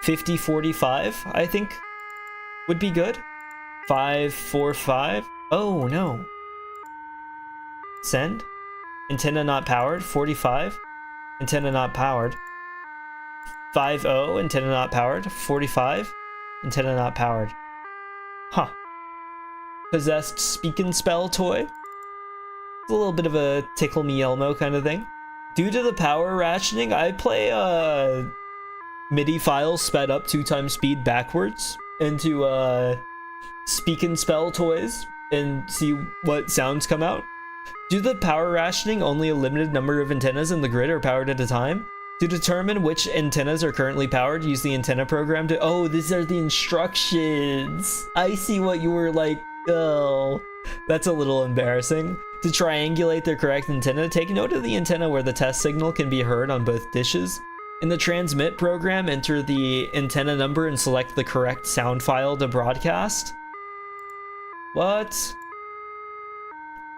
[SPEAKER 1] 50, 45 I think would be good. 5, 4, 5. Oh no. Send. Antenna not powered. 45. Antenna not powered. 50. Antenna not powered. 45. Antenna not powered. Huh. Possessed speak and spell toy. It's a little bit of a tickle me Elmo kind of thing. Due to the power rationing, I play MIDI files sped up 2 times speed backwards into speak and spell toys and see what sounds come out. Due to the power rationing, only a limited number of antennas in the grid are powered at a time. To determine which antennas are currently powered, use the antenna program to... Oh, these are the instructions. I see what you were like. Oh, that's a little embarrassing. To triangulate the correct antenna, take note of the antenna where the test signal can be heard on both dishes. In the transmit program, enter the antenna number and select the correct sound file to broadcast. What?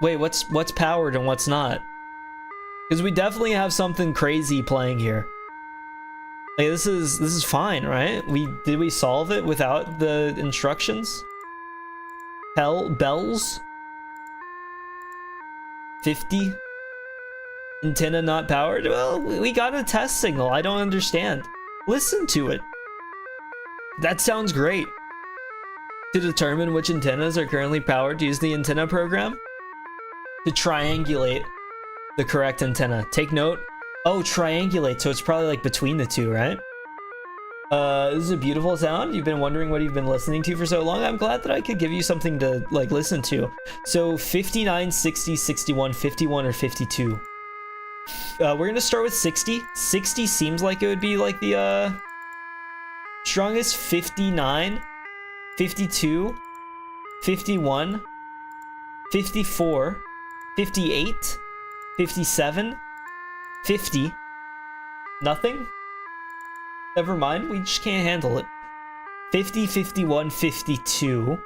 [SPEAKER 1] Wait, what's powered and what's not? Because we definitely have something crazy playing here. Like this is fine, right? Did we solve it without the instructions? Bells. 50. Antenna not powered. Well, we got a test signal. I don't understand. Listen to it. That sounds great. To determine which antennas are currently powered, use the antenna program to triangulate the correct antenna. Take note. Oh, triangulate. So it's probably like between the two, right? This is a beautiful sound. You've been wondering what you've been listening to for so long. I'm glad that I could give you something to like listen to. So 59, 60, 61, 51, or 52. We're gonna start with 60. 60 seems like it would be like the strongest. 59, 52, 51, 54, 58, 57, 50. Nothing? Never mind, we just can't handle it. 50, 51, 52.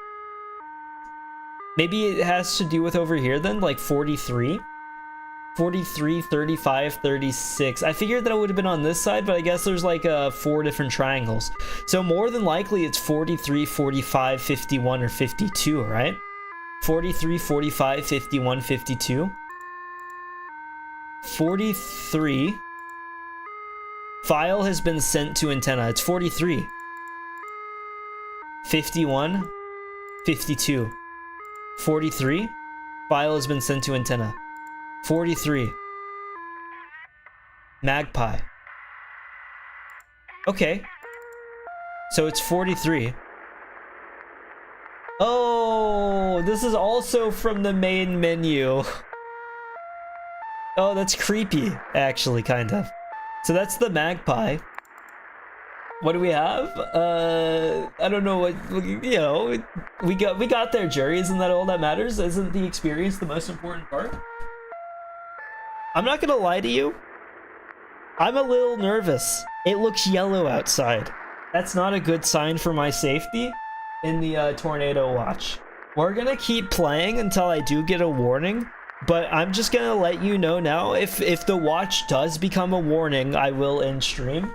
[SPEAKER 1] Maybe it has to do with over here then, like 43. 43, 35, 36. I figured that it would have been on this side, but I guess there's like 4 different triangles. So more than likely it's 43, 45, 51, or 52, right? 43, 45, 51, 52. 43. File has been sent to antenna. It's 43. 51, 52. 43. File has been sent to antenna. 43. Magpie. Okay. So it's 43. Oh, this is also from the main menu. Oh, that's creepy, actually, kind of. So that's the magpie. What do we have? I don't know what, you know, we got there, Jerry. Isn't that all that matters? Isn't the experience the most important part? I'm not gonna lie to you. I'm a little nervous. It looks yellow outside. That's not a good sign for my safety in the tornado watch. We're gonna keep playing until I do get a warning, but I'm just gonna let you know now, if the watch does become a warning, I will end stream.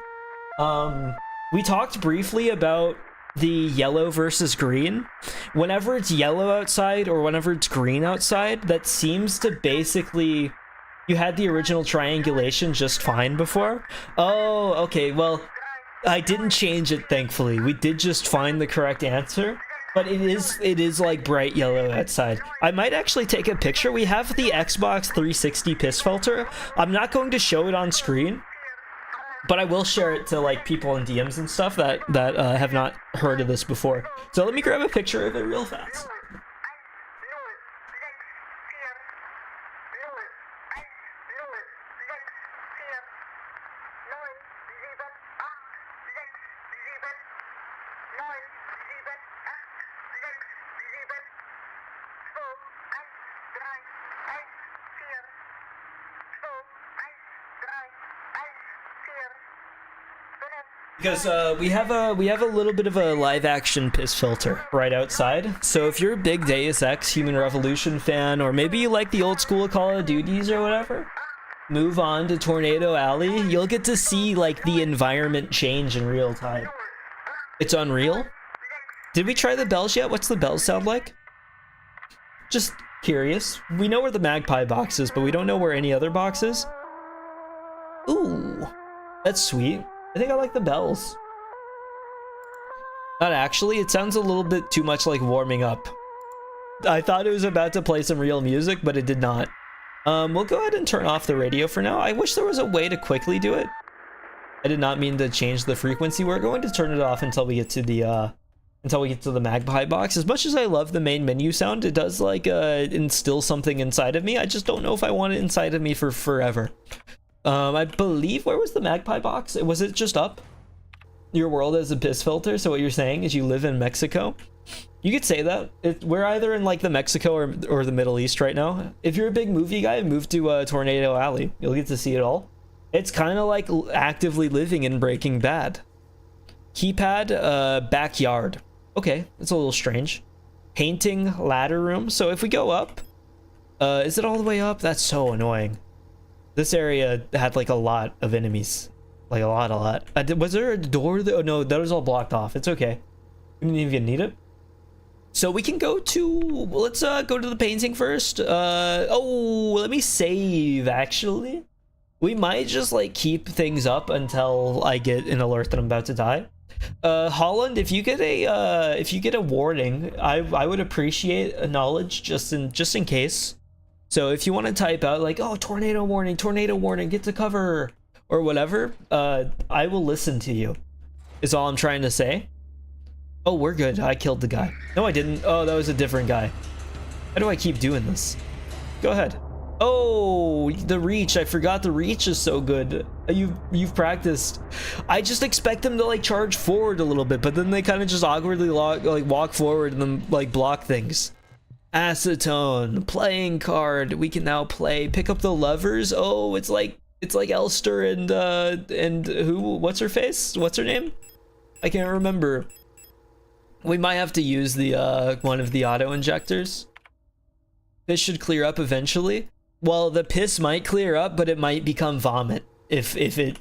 [SPEAKER 1] We talked briefly about the yellow versus green. Whenever it's yellow outside or whenever it's green outside, that seems to basically... You had the original triangulation just fine before? Oh, okay, well, I didn't change it, thankfully. We did just find the correct answer, but it is like bright yellow outside. I might actually take a picture. We have the Xbox 360 piss filter. I'm not going to show it on screen, but I will share it to like people in DMs and stuff that have not heard of this before. So let me grab a picture of it real fast. Because we have a little bit of a live action piss filter right outside. So if you're a big Deus Ex Human Revolution fan, or maybe you like the old school Call of Duties or whatever, move on to Tornado Alley. You'll get to see like the environment change in real time. It's unreal. Did we try the bells yet? What's the bells sound like? Just curious. We know where the magpie box is, but we don't know where any other box is. Ooh, that's sweet. I think I like the bells. Not actually, it sounds a little bit too much like warming up. I thought it was about to play some real music, but it did not. We'll go ahead and turn off the radio for now. I wish there was a way to quickly do it. I did not mean to change the frequency. We're going to turn it off until we get to the magpie box. As much as I love the main menu sound, it does like instill something inside of me. I just don't know if I want it inside of me for forever. I believe, where was the magpie box? Was it just up? Your world as a piss filter? So what you're saying is you live in Mexico? You could say that. We're either in like the Mexico or the Middle East right now. If you're a big movie guy, move to Tornado Alley. You'll get to see it all. It's kind of like actively living in Breaking Bad. Keypad, backyard. Okay, that's a little strange. Painting, ladder room. So if we go up, is it all the way up? That's so annoying. This area had like a lot of enemies. Like a lot. Was there a door? Oh no, that was all blocked off. It's okay. We didn't even need it. So we can go to, let's go to the painting first. Oh, let me save, actually. We might just like keep things up until I get an alert that I'm about to die. Holland, if you get a warning, I would appreciate a knowledge just in case. So if you want to type out like, oh, tornado warning, get to cover, or whatever, I will listen to you, is all I'm trying to say. Oh, we're good. I killed the guy. No, I didn't. Oh, that was a different guy. How do I keep doing this? Go ahead. Oh, the reach. I forgot the reach is so good. You've practiced. I just expect them to like charge forward a little bit, but then they kind of just awkwardly walk forward and then like block things. Acetone, playing card. We can now play. Pick up the levers. Oh, it's like Elster and who? What's her face? What's her name? I can't remember. We might have to use the one of the auto injectors. This should clear up eventually. Well, the piss might clear up, but it might become vomit if it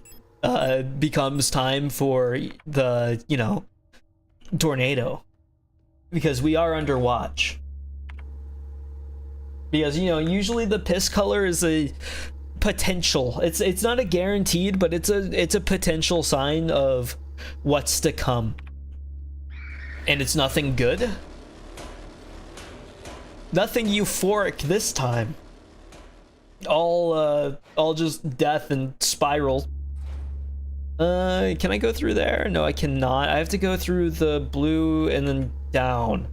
[SPEAKER 1] becomes time for the, you know, tornado, because we are under watch. Because, you know, usually the piss color is a potential. It's not a guaranteed, but it's a potential sign of what's to come. And it's nothing good. Nothing euphoric this time. All just death and spiral. Can I go through there? No, I cannot. I have to go through the blue and then down.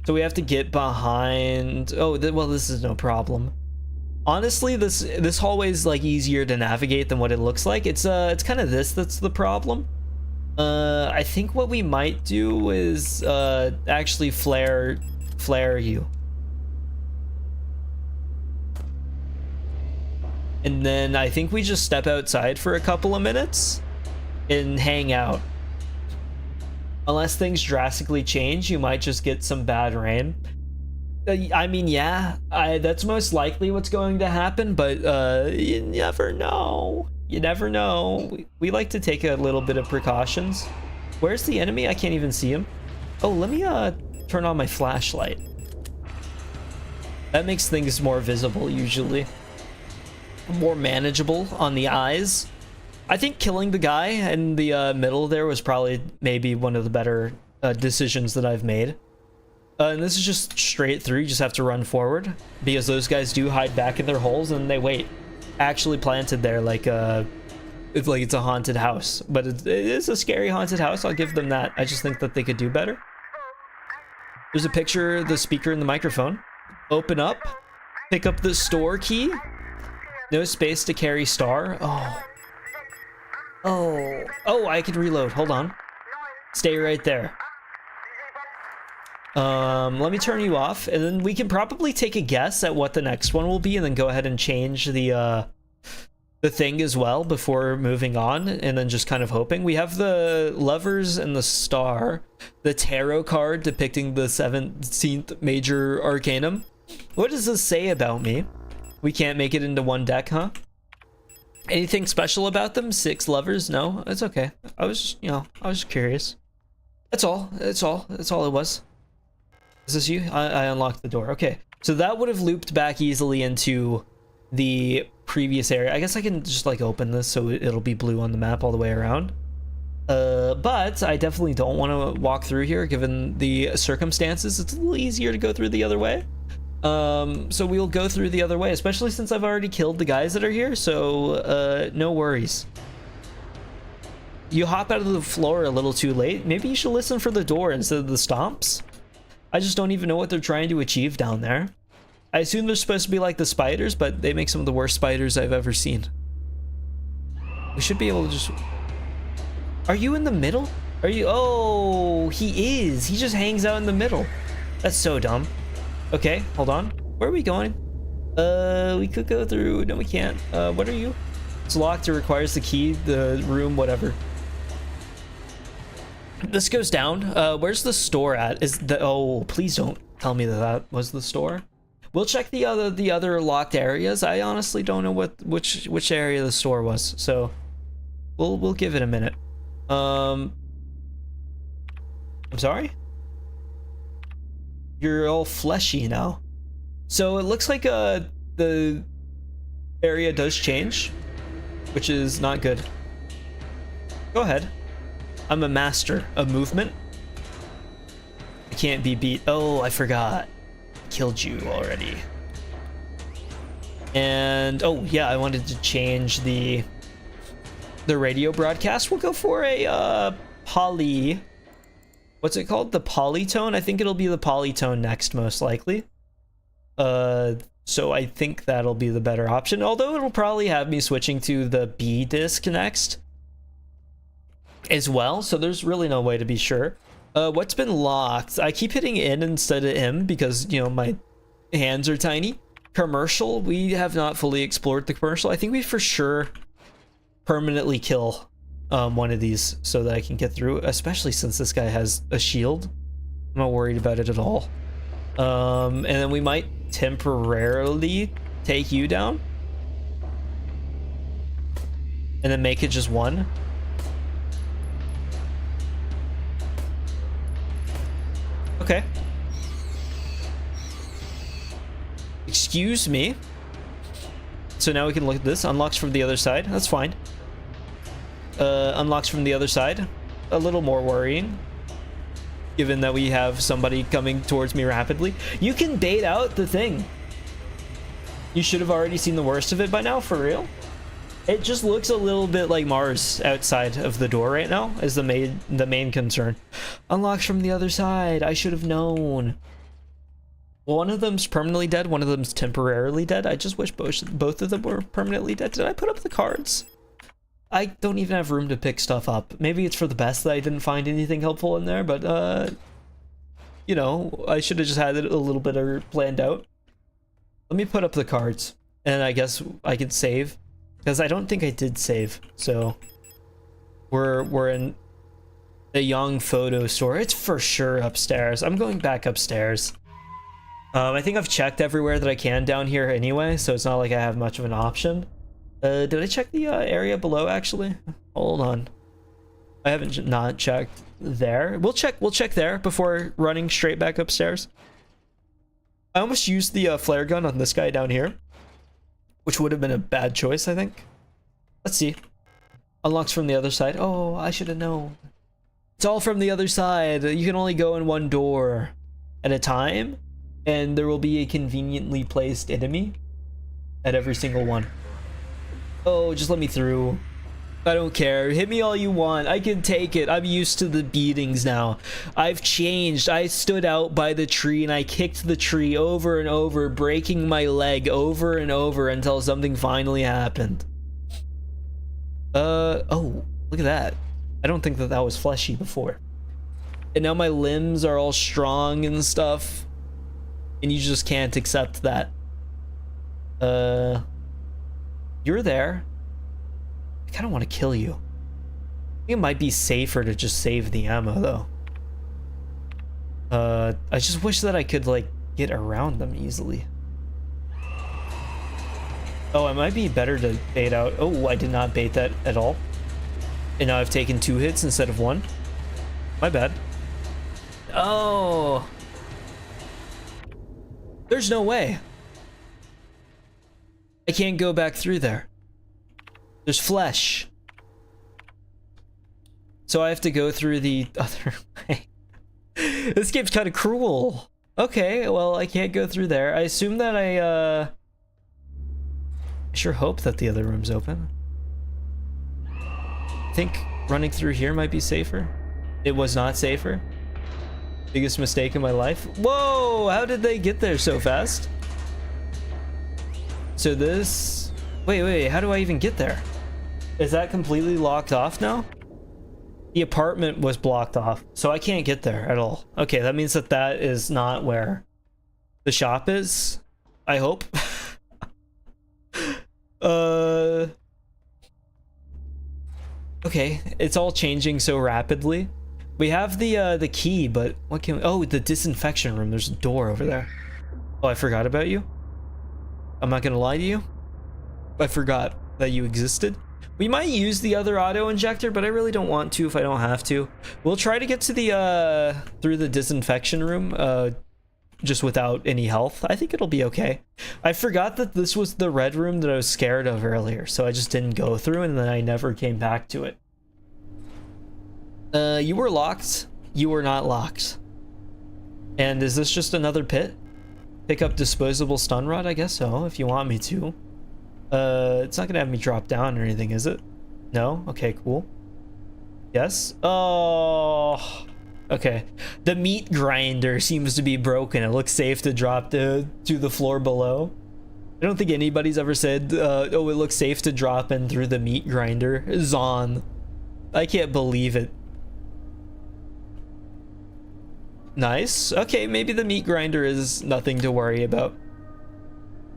[SPEAKER 1] So we have to get behind. Oh, well, this is no problem. Honestly, this hallway is like easier to navigate than what it looks like. It's kind of this that's the problem. I think what we might do is actually flare you. And then I think we just step outside for a couple of minutes and hang out. Unless things drastically change, you might just get some bad rain. I mean, yeah, that's most likely what's going to happen, but you never know. You never know. We like to take a little bit of precautions. Where's the enemy? I can't even see him. Oh, let me turn on my flashlight. That makes things more visible usually. More manageable on the eyes. I think killing the guy in the middle there was probably maybe one of the better decisions that I've made. And this is just straight through. You just have to run forward because those guys do hide back in their holes and they wait. Actually planted there like it's a haunted house, but it is a scary haunted house. I'll give them that. I just think that they could do better. There's a picture of the speaker and the microphone. Open up, pick up the store key. No space to carry star. Oh, I can reload. Hold on. Stay right there. Let me turn you off, and then we can probably take a guess at what the next one will be, and then go ahead and change the thing as well before moving on, and then just kind of hoping. We have the levers and the star, the tarot card depicting the 17th major arcanum. What does this say about me? We can't make it into one deck, huh? Anything special about them? 6 levers? No, it's okay. I was just curious. That's all it was. Is this you? I unlocked the door. Okay, so that would have looped back easily into the previous area. I guess I can just like open this so it'll be blue on the map all the way around. But I definitely don't want to walk through here given the circumstances. It's a little easier to go through the other way. So we'll go through the other way, especially since I've already killed the guys that are here, so no worries. You hop out of the floor a little too late. Maybe you should listen for the door instead of the stomps. I just don't even know what they're trying to achieve down there. I assume they're supposed to be like the spiders, but they make some of the worst spiders I've ever seen. We should be able to just... Are you in the middle? Are you... Oh, he is. He just hangs out in the middle. That's so dumb. Okay, hold on. Where are we going? We could go through... No, we can't. What are you? It's locked. It requires the key, the room, whatever. This goes down. Where's the store at? Is the... Oh, please don't tell me that that was the store. We'll check the other locked areas. I honestly don't know which area the store was, so we'll give it a minute. I'm sorry? you're all fleshy now. So it looks like the area does change, which is not good. Go ahead. I'm a master of movement. I can't be beat. Oh, I forgot. I killed you already. And oh yeah, I wanted to change the radio broadcast. We'll go for a poly. What's it called? The polytone? I think it'll be the polytone next, most likely. So I think that'll be the better option. Although it'll probably have me switching to the B disc next as well. So there's really no way to be sure. What's been locked? I keep hitting in instead of M because, you know, my hands are tiny. Commercial, we have not fully explored the commercial. I think we for sure permanently kill one of these so that I can get through, especially since this guy has a shield. I'm not worried about it at all. And then we might temporarily take you down and then make it just one. Okay. Excuse me. So now we can look at this. Unlocks from the other side. That's fine. Unlocks from the other side. A little more worrying, given that we have somebody coming towards me rapidly. You can bait out the thing. You should have already seen the worst of it by now, for real. It just looks a little bit like Mars outside of the door right now, is the main concern. Unlocks from the other side. I should have known. Well, one of them's permanently dead, one of them's temporarily dead. I just wish both of them were permanently dead. Did I put up the cards? I don't even have room to pick stuff up. Maybe it's for the best that I didn't find anything helpful in there, but you know, I should have just had it a little bit planned out. Let me put up the cards, and I guess I could save, because I don't think I did save. So we're in the Young Photo Store. It's for sure upstairs. I'm going back upstairs. I think I've checked everywhere that I can down here anyway, so it's not like I have much of an option. Did I check the area below, actually? Hold on. I haven't not checked there. We'll check there before running straight back upstairs. I almost used the flare gun on this guy down here, which would have been a bad choice, I think. Let's see. Unlocks from the other side. Oh, I should have known. It's all from the other side. You can only go in one door at a time, and there will be a conveniently placed enemy at every single one. Oh, just let me through. I don't care. Hit me all you want. I can take it. I'm used to the beatings now. I've changed. I stood out by the tree and I kicked the tree over and over, breaking my leg over and over until something finally happened. Oh, look at that. I don't think that was fleshy before. And now my limbs are all strong and stuff. And you just can't accept that. You're there. I kind of want to kill you. I think it might be safer to just save the ammo, though. I just wish that I could, like, get around them easily. Oh, it might be better to bait out. Oh, I did not bait that at all. And now I've taken 2 hits instead of 1. My bad. Oh. There's no way. I can't go back through there. There's flesh. So I have to go through the other way. This game's kind of cruel. Okay, well, I can't go through there. I assume that I sure hope that the other room's open. I think running through here might be safer. It was not safer. Biggest mistake in my life. Whoa, how did they get there so fast? So this... Wait, how do I even get there? Is that completely locked off now? The apartment was blocked off, so I can't get there at all. Okay, that means that is not where the shop is. I hope. Okay, it's all changing so rapidly. We have the key, but what can we... Oh, the disinfection room. There's a door over there. Oh, I forgot about you. I'm not gonna lie to you. I forgot that you existed. We might use the other auto injector, but I really don't want to if I don't have to. We'll try to get to the through the disinfection room just without any health. I think it'll be okay. I forgot that this was the red room that I was scared of earlier, so I just didn't go through, and then I never came back to it. You were locked. You were not locked. And is this just another pit? Pick up disposable stun rod? I guess so, if you want me to. It's not gonna have me drop down or anything, is it? No? Okay, cool. Yes? Oh... Okay. The meat grinder seems to be broken. It looks safe to drop to the floor below. I don't think anybody's ever said, oh, it looks safe to drop in through the meat grinder. Zon. I can't believe it. Nice. Okay, maybe the meat grinder is nothing to worry about.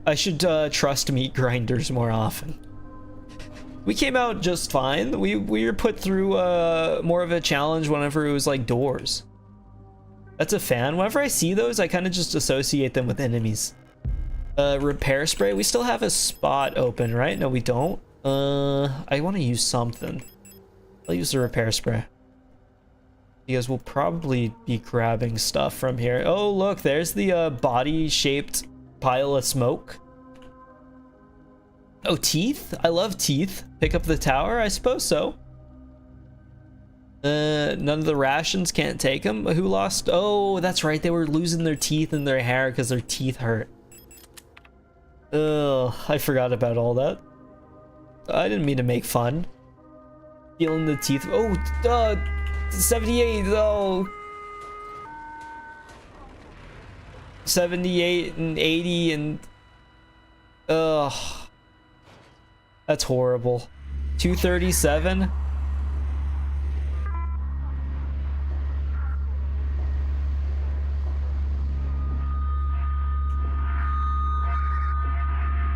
[SPEAKER 1] I should trust meat grinders more often. We came out just fine. We were put through more of a challenge whenever it was like doors. That's a fan. Whenever I see those, I kind of just associate them with enemies. Repair spray. We still have a spot open, right? No, we don't. I want to use something. I'll use the repair spray. Because we'll probably be grabbing stuff from here. Oh, look, there's the body-shaped pile of smoke. Oh, teeth? I love teeth. Pick up the tower? I suppose so. None of the rations, can't take them. Who lost? Oh, that's right. They were losing their teeth and their hair because their teeth hurt. Ugh, I forgot about all that. I didn't mean to make fun. Feeling the teeth. Oh, 78. Oh. 78 and 80 and... Ugh. That's horrible. 237.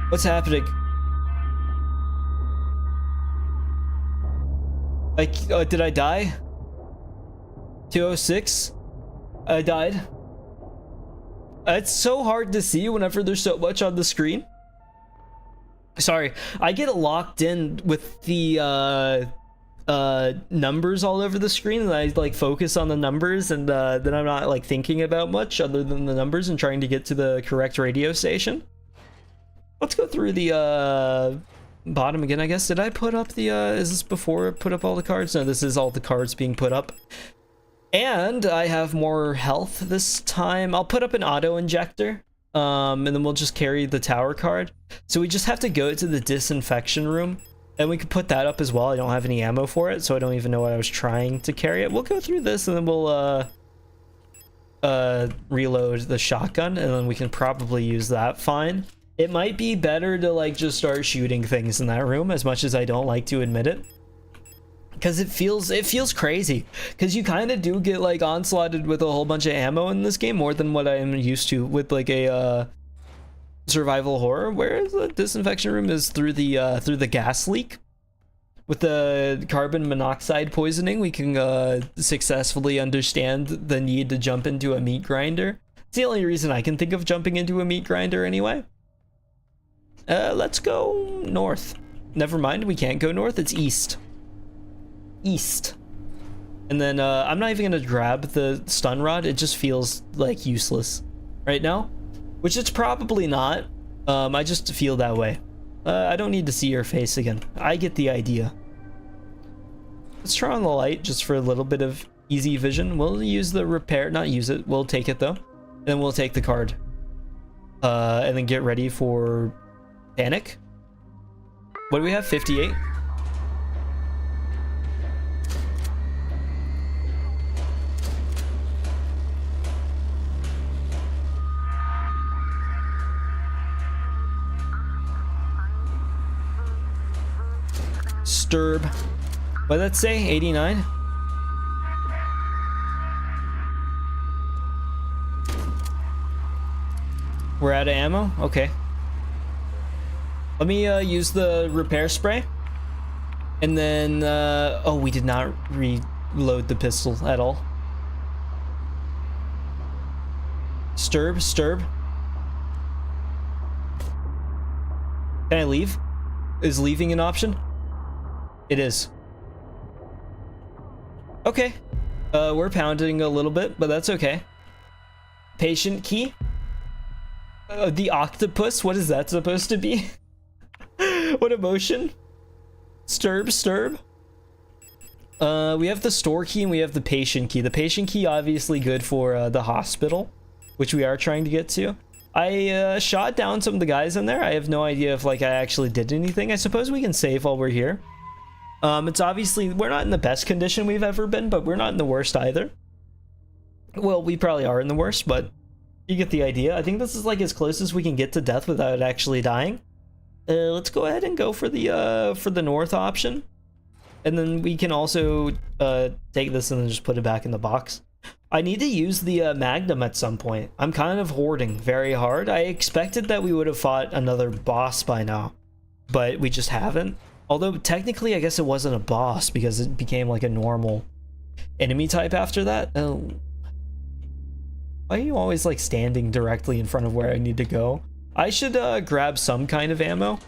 [SPEAKER 1] What's happening? Like, did I die? 206? I died. It's so hard to see whenever there's so much on the screen. Sorry, I get locked in with the numbers all over the screen, and I like focus on the numbers, and then I'm not like thinking about much other than the numbers and trying to get to the correct radio station. Let's go through the bottom again, I guess. Did I put up the is this before I put up all the cards? No, this is all the cards being put up. And I have more health this time. I'll put up an auto injector. And then we'll just carry the tower card. So we just have to go to the disinfection room, and we could put that up as well. I don't have any ammo for it, so I don't even know what I was trying to carry it. We'll go through this, and then we'll reload the shotgun, and then we can probably use that fine. It might be better to like just start shooting things in that room, as much as I don't like to admit it. Because it feels crazy, because you kind of do get like onslaughted with a whole bunch of ammo in this game, more than what I am used to with like a survival horror, whereas the disinfection room is through the gas leak. With the carbon monoxide poisoning, we can successfully understand the need to jump into a meat grinder. It's the only reason I can think of jumping into a meat grinder anyway. Let's go north. Never mind, we can't go north, it's east. East. And then I'm not even gonna grab the stun rod. It just feels like useless right now, which it's probably not. I just feel that way. I don't need to see your face again. I get the idea. Let's turn on the light just for a little bit of easy vision. We'll use the repair, not use it, we'll take it though, and then we'll take the card, and then get ready for panic. What do we have? 58. Sturb. What did that say? 89? We're out of ammo? Okay. Let me use the repair spray. And then, oh, we did not reload the pistol at all. Sturb. Can I leave? Is leaving an option? It is. Okay. We're pounding a little bit, but that's okay. Patient key. The octopus, what is that supposed to be? What emotion? Sturb. We have the store key and we have the patient key. The patient key obviously good for the hospital, which we are trying to get to. I shot down some of the guys in there. I have no idea if like I actually did anything. I suppose we can save while we're here. It's obviously, we're not in the best condition we've ever been, but we're not in the worst either. Well, we probably are in the worst, but you get the idea. I think this is like as close as we can get to death without actually dying. Let's go ahead and go for the north option. And then we can also take this and then just put it back in the box. I need to use the Magnum at some point. I'm kind of hoarding very hard. I expected that we would have fought another boss by now, but we just haven't. Although technically I guess it wasn't a boss because it became like a normal enemy type after that. Oh. Why are you always like standing directly in front of where I need to go? I should grab some kind of ammo.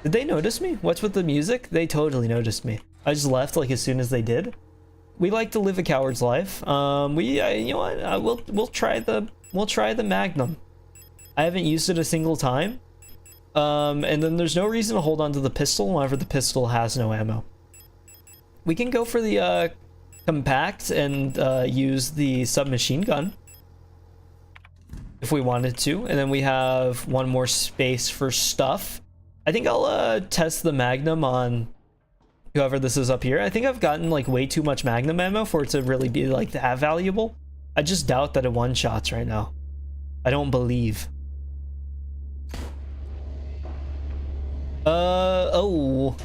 [SPEAKER 1] Did they notice me? What's with the music? They totally noticed me. I just left like as soon as they did. We like to live a coward's life. You know what? We'll try the Magnum. I haven't used it a single time. And then there's no reason to hold on to the pistol whenever the pistol has no ammo. We can go for the compact and use the submachine gun if we wanted to. And then we have one more space for stuff. I think I'll test the Magnum on whoever this is up here. I think I've gotten like way too much Magnum ammo for it to really be like that valuable. I just doubt that it one-shots right now. I don't believe. Oh.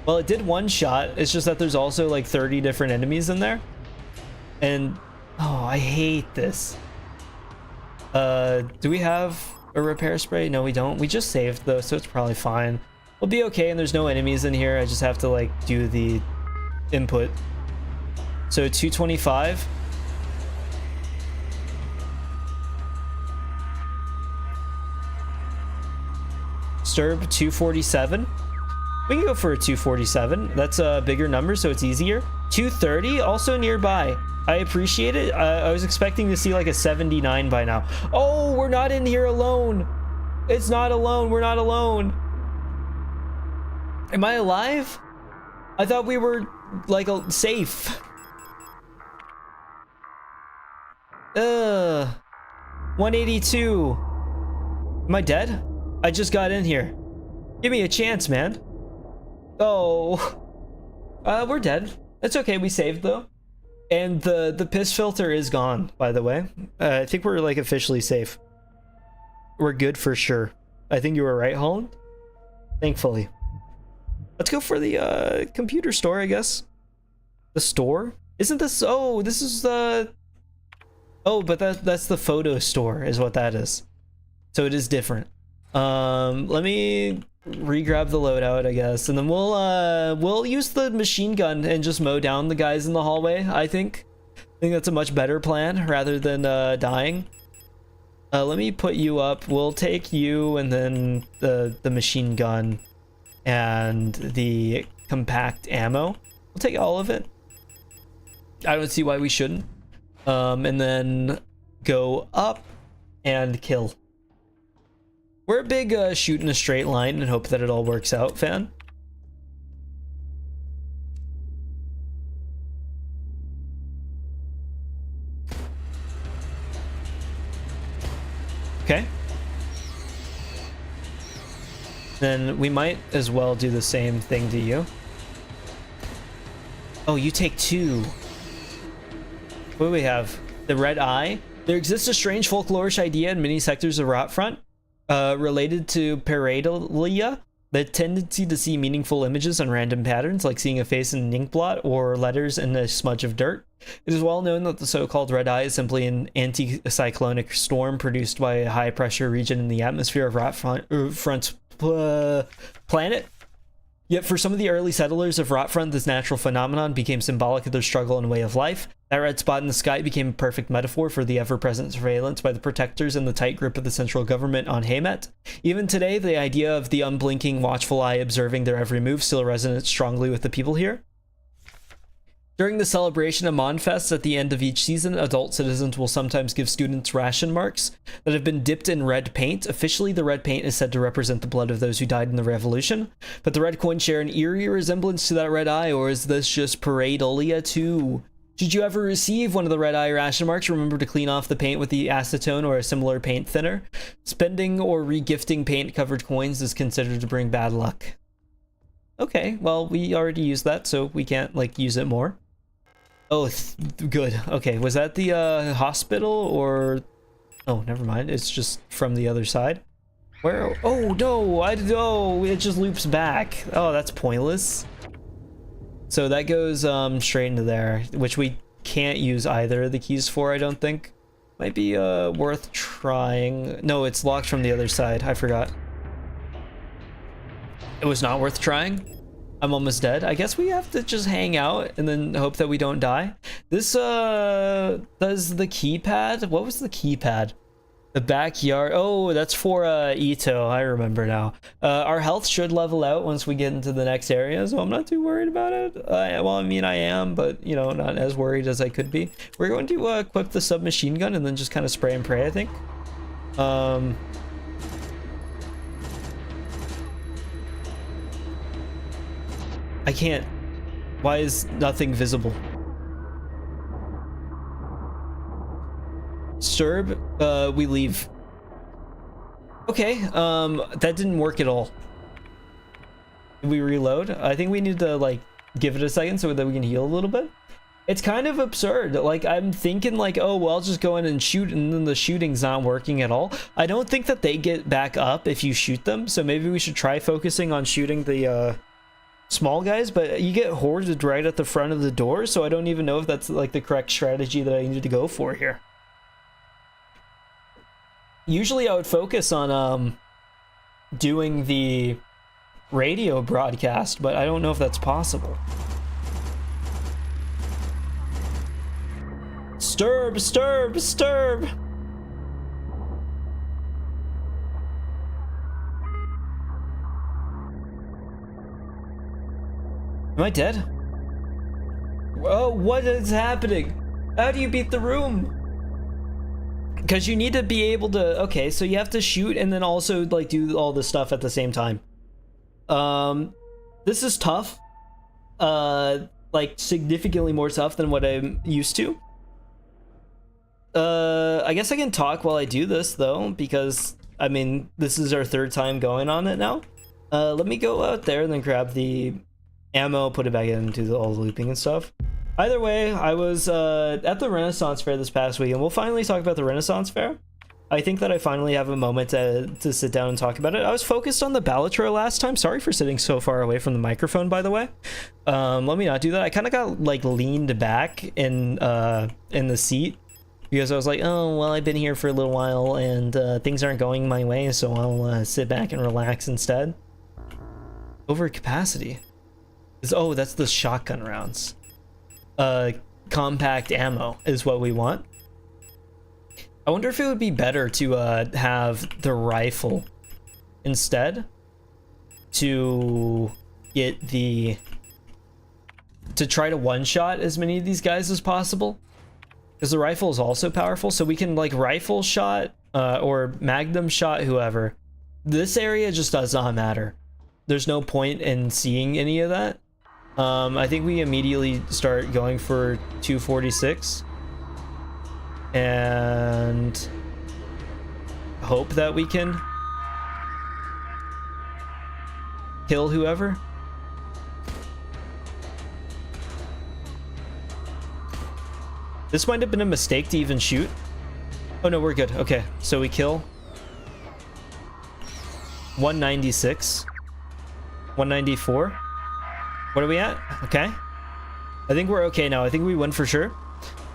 [SPEAKER 1] Well, it did one shot. It's just that there's also like 30 different enemies in there. And, oh, I hate this. Do we have a repair spray? No, we don't. We just saved though, so it's probably fine. We'll be okay, and there's no enemies in here. I just have to like do the input. So 225. Sturb 247. We can go for a 247. That's a bigger number, so it's easier. 230, also nearby. I appreciate it. I was expecting to see like a 79 by now. Oh, we're not in here alone. It's not alone. We're not alone. Am I alive? I thought we were like safe. 182. Am I dead? I just got in here. Give me a chance, man. Oh. We're dead. It's okay, we saved though. And the piss filter is gone, by the way. I think we're like officially safe. We're good for sure. I think you were right, Holland. Thankfully. Let's go for the computer store, I guess. The store? Isn't this? Oh, this is the. Oh, but that's the photo store, is what that is. So it is different. Let me re-grab the loadout, I guess, and then we'll use the machine gun and just mow down the guys in the hallway. I think that's a much better plan rather than dying. Let me put you up. We'll take you and then the machine gun and the compact ammo. We'll take all of it. I don't see why we shouldn't. And then go up and kill. We're a big shoot in a straight line and hope that it all works out fan. Okay. Then we might as well do the same thing to you. Oh, you take two. What do we have? The red eye. There exists a strange folklorish idea in many sectors of Rotfront related to pareidolia, the tendency to see meaningful images on random patterns, like seeing a face in an ink blot or letters in a smudge of dirt. It is well known that the so-called red eye is simply an anticyclonic storm produced by a high-pressure region in the atmosphere of Rotfront's planet. Yet for some of the early settlers of Rotfront, this natural phenomenon became symbolic of their struggle and way of life. That red spot in the sky became a perfect metaphor for the ever-present surveillance by the protectors and the tight grip of the central government on Haymet. Even today, the idea of the unblinking, watchful eye observing their every move still resonates strongly with the people here. During the celebration of Monfest at the end of each season, adult citizens will sometimes give students ration marks that have been dipped in red paint. Officially, the red paint is said to represent the blood of those who died in the revolution, but the red coins share an eerie resemblance to that red eye, or is this just pareidolia too? Should you ever receive one of the red eye ration marks, remember to clean off the paint with the acetone or a similar paint thinner. Spending or regifting paint-covered coins is considered to bring bad luck. Okay, well, we already used that, so we can't, like, use it more. Oh, good. Okay, was that the hospital or... Oh, never mind. It's just from the other side. Where? Oh, no! It just loops back. Oh, that's pointless. So that goes straight into there, which we can't use either of the keys for, I don't think. Might be worth trying. No, it's locked from the other side. I forgot. It was not worth trying. I'm almost dead. I guess we have to just hang out and then hope that we don't die. This does the keypad. What was the keypad? The backyard. Oh, that's for Ito. I remember now. Our health should level out once we get into the next area, so I'm not too worried about it. Well, I mean, I am, but you know, not as worried as I could be. We're going to equip the submachine gun and then just kind of spray and pray, I think. I can't. Why is nothing visible? Sturb, we leave. Okay, that didn't work at all. Did we reload? I think we need to, like, give it a second so that we can heal a little bit. It's kind of absurd. Like, I'm thinking, like, oh, well, I'll just go in and shoot, and then the shooting's not working at all. I don't think that they get back up if you shoot them, so maybe we should try focusing on shooting the, small guys, but you get hoarded right at the front of the door, so I don't even know if that's like the correct strategy that I need to go for here. Usually I would focus on doing the radio broadcast, but I don't know if that's possible. Sturb, sturb, sturb! Am I dead? Oh, what is happening? How do you beat the room? Because you need to be able to... Okay, so you have to shoot and then also, like, do all this stuff at the same time. This is tough. Like, significantly more tough than what I'm used to. I guess I can talk while I do this, though, because, I mean, this is our third time going on it now. Let me go out there and then grab the... ammo, put it back into all the looping and stuff. Either way, I was at the Renaissance Fair this past week, and we'll finally talk about the Renaissance Fair. I think that I finally have a moment to sit down and talk about it. I was focused on the Ballotro last time. Sorry for sitting so far away from the microphone, by the way. Let me not do that. I kind of got, like, leaned back in the seat because I was like, oh, well, I've been here for a little while, and things aren't going my way, so I'll sit back and relax instead. Overcapacity. Oh, that's the shotgun rounds. Compact ammo is what we want. I wonder if it would be better to have the rifle instead to get the... to try to one-shot as many of these guys as possible. Because the rifle is also powerful, so we can, like, rifle shot or magnum shot whoever. This area just does not matter. There's no point in seeing any of that. I think we immediately start going for 246 and hope that we can kill whoever. This might have been a mistake to even shoot. Oh no, we're good. Okay, so we kill 196, 194. What are we at? Okay. I think we're okay now. I think we win for sure.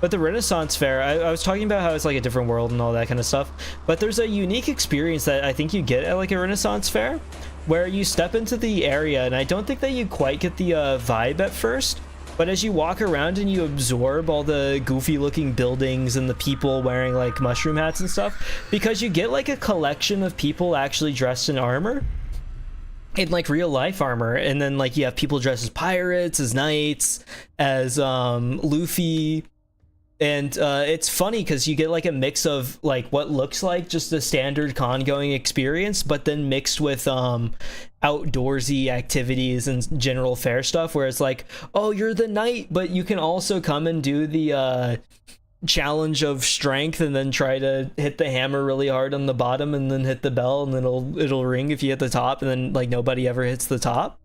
[SPEAKER 1] But the Renaissance Fair, I was talking about how it's like a different world and all that kind of stuff. But there's a unique experience that I think you get at like a Renaissance Fair where you step into the area, and I don't think that you quite get the vibe at first. But as you walk around and you absorb all the goofy looking buildings and the people wearing like mushroom hats and stuff, because you get like a collection of people actually dressed in armor. in like real life armor, and then like you have people dressed as pirates, as knights, as Luffy. And it's funny because you get like a mix of like what looks like just a standard con going experience, but then mixed with outdoorsy activities and general fair stuff where it's like, oh, you're the knight, but you can also come and do the challenge of strength and then try to hit the hammer really hard on the bottom and then hit the bell and then it'll ring if you hit the top, and then like nobody ever hits the top.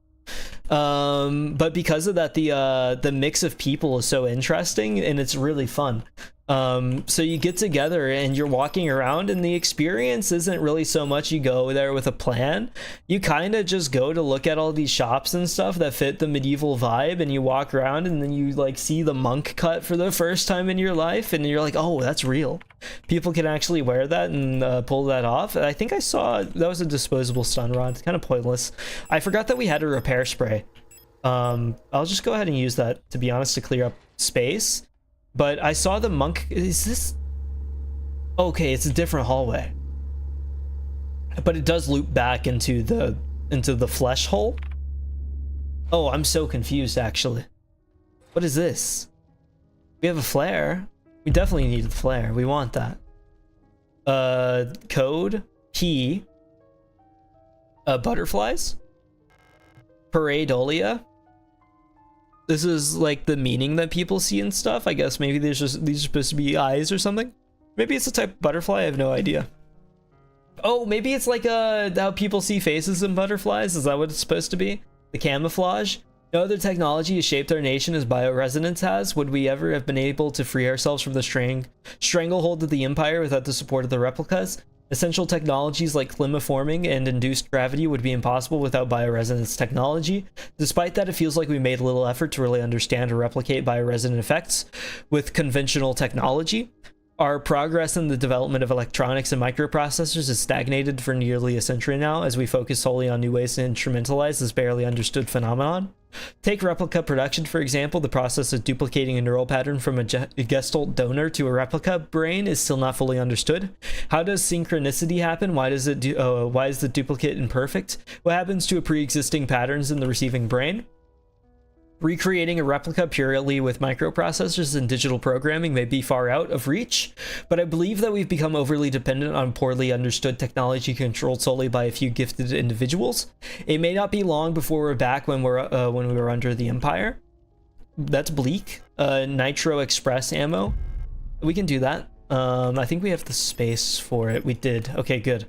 [SPEAKER 1] But because of that, the mix of people is so interesting and it's really fun. So you get together and you're walking around, and the experience isn't really so much you go there with a plan. You kind of just go to look at all these shops and stuff that fit the medieval vibe, and you walk around and then you like see the monk cut for the first time in your life, and you're like, oh, that's real. People can actually wear that and pull that off. I think I saw that was a disposable stun rod. It's kind of pointless. I forgot that we had a repair spray. I'll just go ahead and use that, to be honest, to clear up space. But I saw the monk. Is this okay? It's a different hallway, but it does loop back into the flesh hole. Oh, I'm so confused actually. What is this? We have a flare. We definitely need the flare. We want that. Code key. Butterflies. Pareidolia. This is like the meaning that people see and stuff. I guess maybe these are supposed to be eyes or something. Maybe it's a type of butterfly. I have no idea. Oh, maybe it's like how people see faces in butterflies. Is that what it's supposed to be? The camouflage? No other technology has shaped our nation as bioresonance has. Would we ever have been able to free ourselves from the stranglehold of the Empire without the support of the replicas? Essential technologies like climaforming and induced gravity would be impossible without bioresonance technology. Despite that, it feels like we made little effort to really understand or replicate bioresonant effects with conventional technology. Our progress in the development of electronics and microprocessors has stagnated for nearly a century now, as we focus solely on new ways to instrumentalize this barely understood phenomenon. Take replica production, for example. The process of duplicating a neural pattern from a gestalt donor to a replica brain is still not fully understood. How does synchronicity happen? Why is the duplicate imperfect? What happens to pre-existing patterns in the receiving brain? Recreating a replica purely with microprocessors and digital programming may be far out of reach, but I believe that we've become overly dependent on poorly understood technology controlled solely by a few gifted individuals. It may not be long before we're back when we were under the Empire. That's bleak. Nitro Express ammo. We can do that. I think we have the space for it. We did. Okay, good.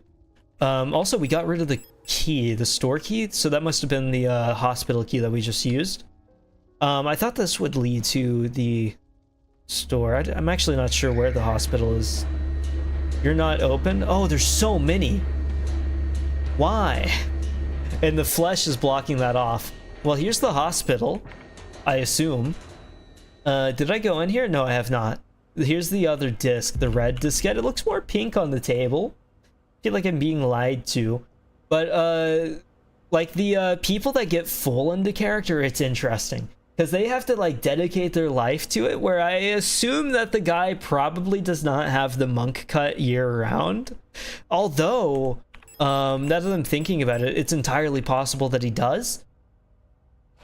[SPEAKER 1] Also, we got rid of the key, the store key, so that must have been the hospital key that we just used. I thought this would lead to the store. I'm actually not sure where the hospital is. You're not open? Oh, there's so many. Why? And the flesh is blocking that off. Well, here's the hospital, I assume. Did I go in here? No, I have not. Here's the other disc, the red diskette. It looks more pink on the table. I feel like I'm being lied to. But, like, the people that get full into character, it's interesting. Because they have to, like, dedicate their life to it, where I assume that the guy probably does not have the monk cut year-round. Although, now that I'm thinking about it, it's entirely possible that he does.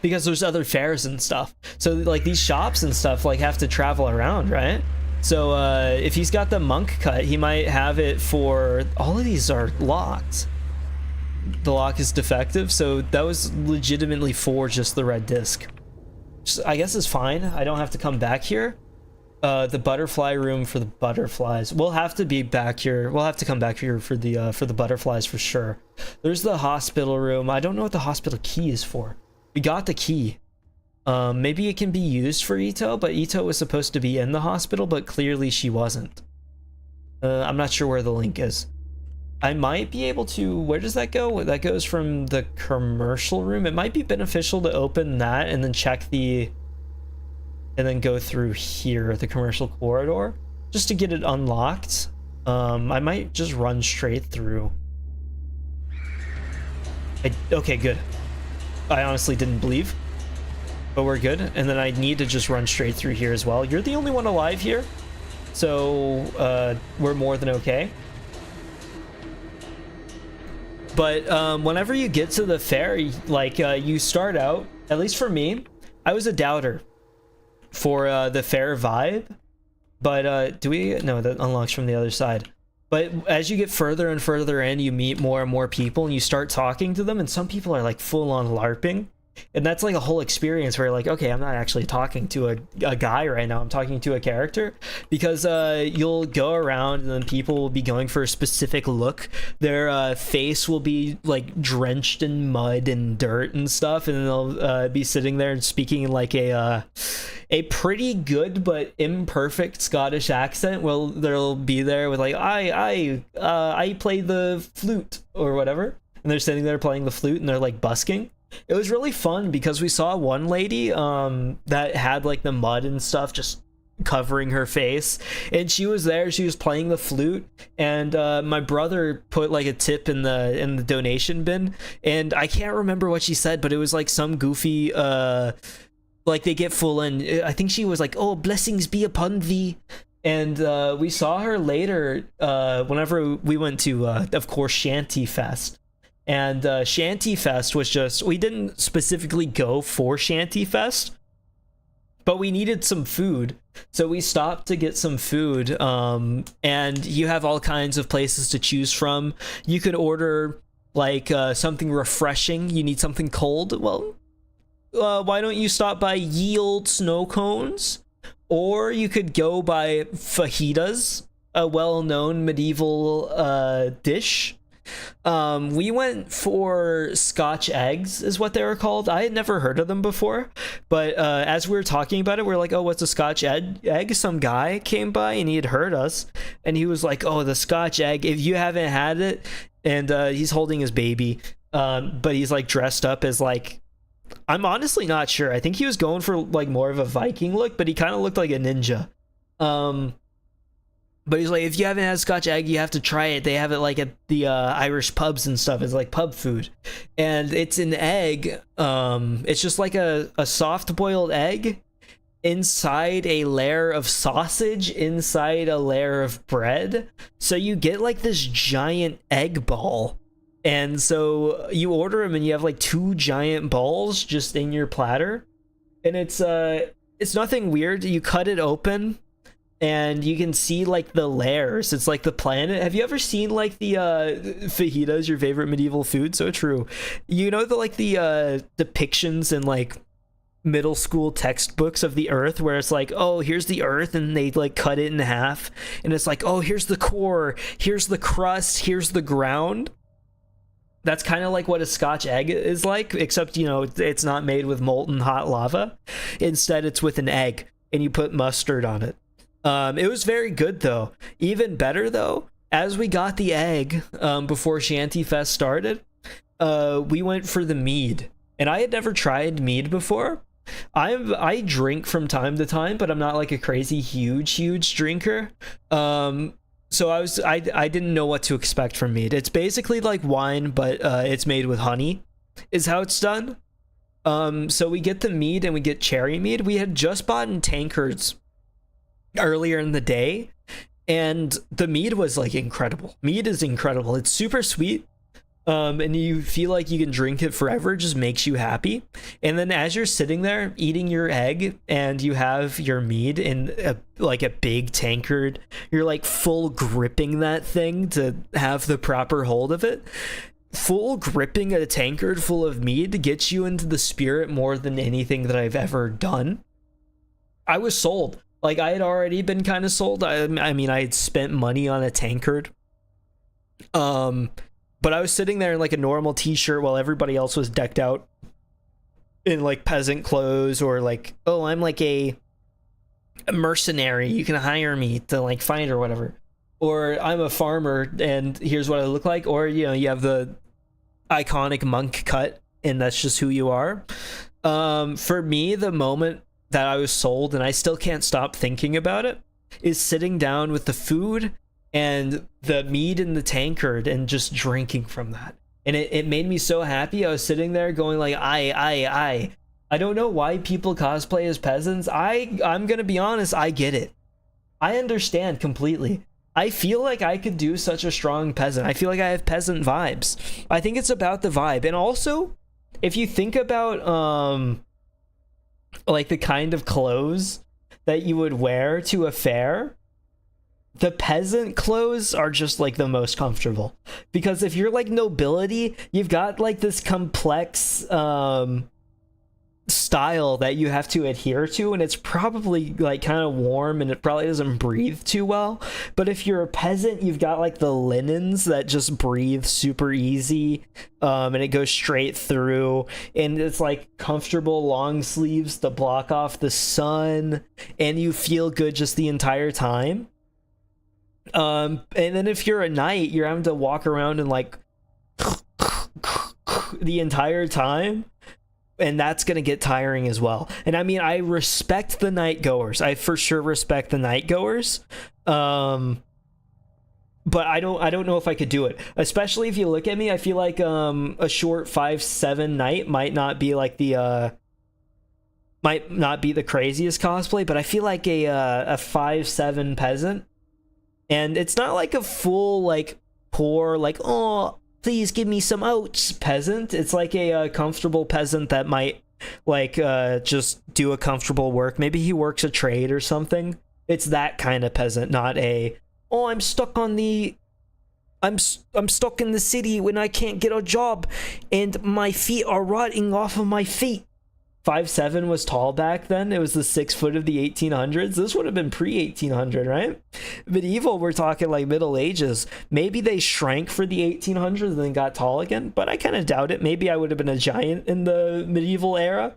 [SPEAKER 1] Because there's other fairs and stuff. So, like, these shops and stuff, like, have to travel around, right? So, if he's got the monk cut, he might have it for... All of these are locked. The lock is defective, so that was legitimately for just the red disc. I guess it's fine. I don't have to come back here. The butterfly room for the butterflies. We'll have to be back here. We'll have to come back here for the butterflies for sure. There's the hospital room. I don't know what the hospital key is for. We got the key. Maybe it can be used for Ito, but Ito was supposed to be in the hospital, but clearly she wasn't. I'm not sure where the link is. I might be able to... Where does that go? That goes from the commercial room. It might be beneficial to open that and then check the... And then go through here, the commercial corridor, just to get it unlocked. I might just run straight through. Okay, good. I honestly didn't believe. But we're good. And then I need to just run straight through here as well. You're the only one alive here. So, we're more than okay. But whenever you get to the fair, like you start out, at least for me, I was a doubter for the fair vibe. But do we? No, that unlocks from the other side. But as you get further and further in, you meet more and more people and you start talking to them, and some people are like full on LARPing. And that's like a whole experience where you're like, okay, I'm not actually talking to a guy right now. I'm talking to a character, because you'll go around and then people will be going for a specific look. Their face will be like drenched in mud and dirt and stuff, and they'll be sitting there and speaking in like a pretty good but imperfect Scottish accent. Well, they'll be there with like, I play the flute or whatever, and they're sitting there playing the flute and they're like busking. It was really fun because we saw one lady that had like the mud and stuff just covering her face, and she was there, she was playing the flute, and my brother put like a tip in the donation bin, and I can't remember what she said, but it was like some goofy like they get full in. I think she was like, oh, blessings be upon thee. And we saw her later whenever we went to of course Shanty Fest. And Shanty Fest was just, we didn't specifically go for Shanty Fest, but we needed some food, so we stopped to get some food. And you have all kinds of places to choose from. You could order like something refreshing. You need something cold, well, why don't you stop by Ye Olde Snow Cones? Or you could go by fajitas, a well-known medieval dish. We went for Scotch eggs is what they were called. I had never heard of them before, but as we were talking about it, we are like, oh, what's a Scotch egg? Some guy came by and he had heard us, and he was like, oh, the Scotch egg, if you haven't had it. And he's holding his baby, but he's like dressed up as like, I'm honestly not sure, I think he was going for like more of a Viking look, but he kind of looked like a ninja. But he's like, if you haven't had Scotch egg, you have to try it. They have it like at the Irish pubs and stuff. It's like pub food. And it's an egg. It's just like a soft boiled egg inside a layer of sausage, inside a layer of bread. So you get like this giant egg ball. And so you order them and you have like 2 giant balls just in your platter. And it's nothing weird. You cut it open, and you can see like the layers. It's like the planet. Have you ever seen like the fajitas, your favorite medieval food? So true. You know the like the depictions in like middle school textbooks of the earth, where it's like, oh, here's the earth, and they like cut it in half, and it's like, oh, here's the core, here's the crust, here's the ground. That's kind of like what a Scotch egg is like, except, you know, it's not made with molten hot lava. Instead, it's with an egg, and you put mustard on it. It was very good though. Even better though, as we got the egg before Shanty Fest started, we went for the mead, and I had never tried mead before. I drink from time to time, but I'm not like a crazy huge drinker. So I didn't know what to expect from mead. It's basically like wine, but it's made with honey, is how it's done. So we get the mead and we get cherry mead. We had just bought in tankards earlier in the day, and the mead was like incredible. Mead is incredible. It's super sweet, and you feel like you can drink it forever. It just makes you happy. And then as you're sitting there eating your egg and you have your mead in like a big tankard, you're like full gripping that thing to have the proper hold of it. Full gripping a tankard full of mead gets you into the spirit more than anything that I've ever done. I was sold. Like, I had already been kind of sold. I mean, I had spent money on a tankard. But I was sitting there in like a normal t-shirt while everybody else was decked out in like peasant clothes, or like, oh, I'm like a mercenary, you can hire me to like fight or whatever. Or I'm a farmer and here's what I look like. Or, you know, you have the iconic monk cut and that's just who you are. For me, the moment that I was sold, and I still can't stop thinking about it, is sitting down with the food and the mead in the tankard and just drinking from that. And it made me so happy. I was sitting there going like, I don't know why people cosplay as peasants. I'm gonna be honest, I get it. I understand completely. I feel like I could do such a strong peasant. I feel like I have peasant vibes. I think it's about the vibe. And also, if you think about like the kind of clothes that you would wear to a fair, the peasant clothes are just like the most comfortable. Because if you're like nobility, you've got like this complex style that you have to adhere to, and it's probably like kind of warm and it probably doesn't breathe too well. But if you're a peasant, you've got like the linens that just breathe super easy, and it goes straight through, and it's like comfortable long sleeves to block off the sun, and you feel good just the entire time. And then if you're a knight, you're having to walk around and like the entire time, and that's gonna get tiring as well. And I mean, I respect the night goers. I for sure respect the night goers. But I don't know if I could do it. Especially if you look at me, I feel like a short 5'7" knight might not be like the craziest cosplay, but I feel like a 5'7" peasant. And it's not like a full like poor like, oh, please give me some oats peasant. It's like a comfortable peasant that might like just do a comfortable work. Maybe he works a trade or something. It's that kind of peasant, not a, oh, I'm stuck in the city when I can't get a job and my feet are rotting off of my feet. 5'7" was tall back then. It was the 6 foot of the 1800s. This would have been pre-1800, right? Medieval, we're talking like Middle Ages. Maybe they shrank for the 1800s and then got tall again, but I kind of doubt it. Maybe I would have been a giant in the medieval era.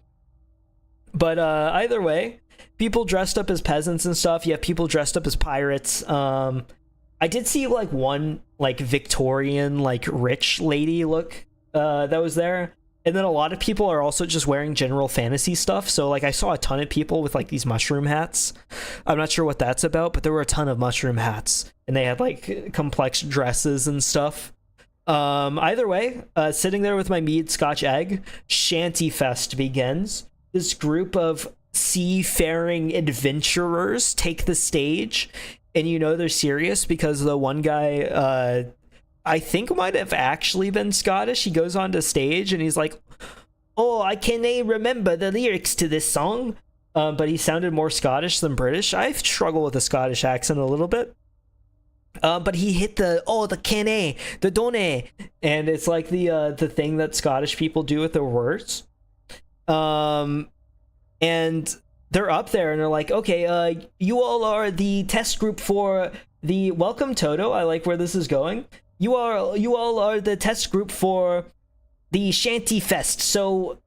[SPEAKER 1] But either way, people dressed up as peasants and stuff. You have people dressed up as pirates. I did see like one like Victorian like rich lady look that was there. And then a lot of people are also just wearing general fantasy stuff. So like I saw a ton of people with like these mushroom hats. I'm not sure what that's about, but there were a ton of mushroom hats and they had like complex dresses and stuff. Either way, sitting there with my mead scotch egg, Shanty Fest begins. This group of seafaring adventurers take the stage, and you know they're serious because the one guy I think might have actually been Scottish. He goes onto stage and he's like, oh, I can't remember the lyrics to this song. But he sounded more Scottish than British. I struggle with a Scottish accent a little bit. But he hit the can'e, the don'e. And it's like the thing that Scottish people do with their words. And they're up there and they're like, okay, you all are the test group for the welcome Toto. I like where this is going. You all are the test group for the Shanty Fest, so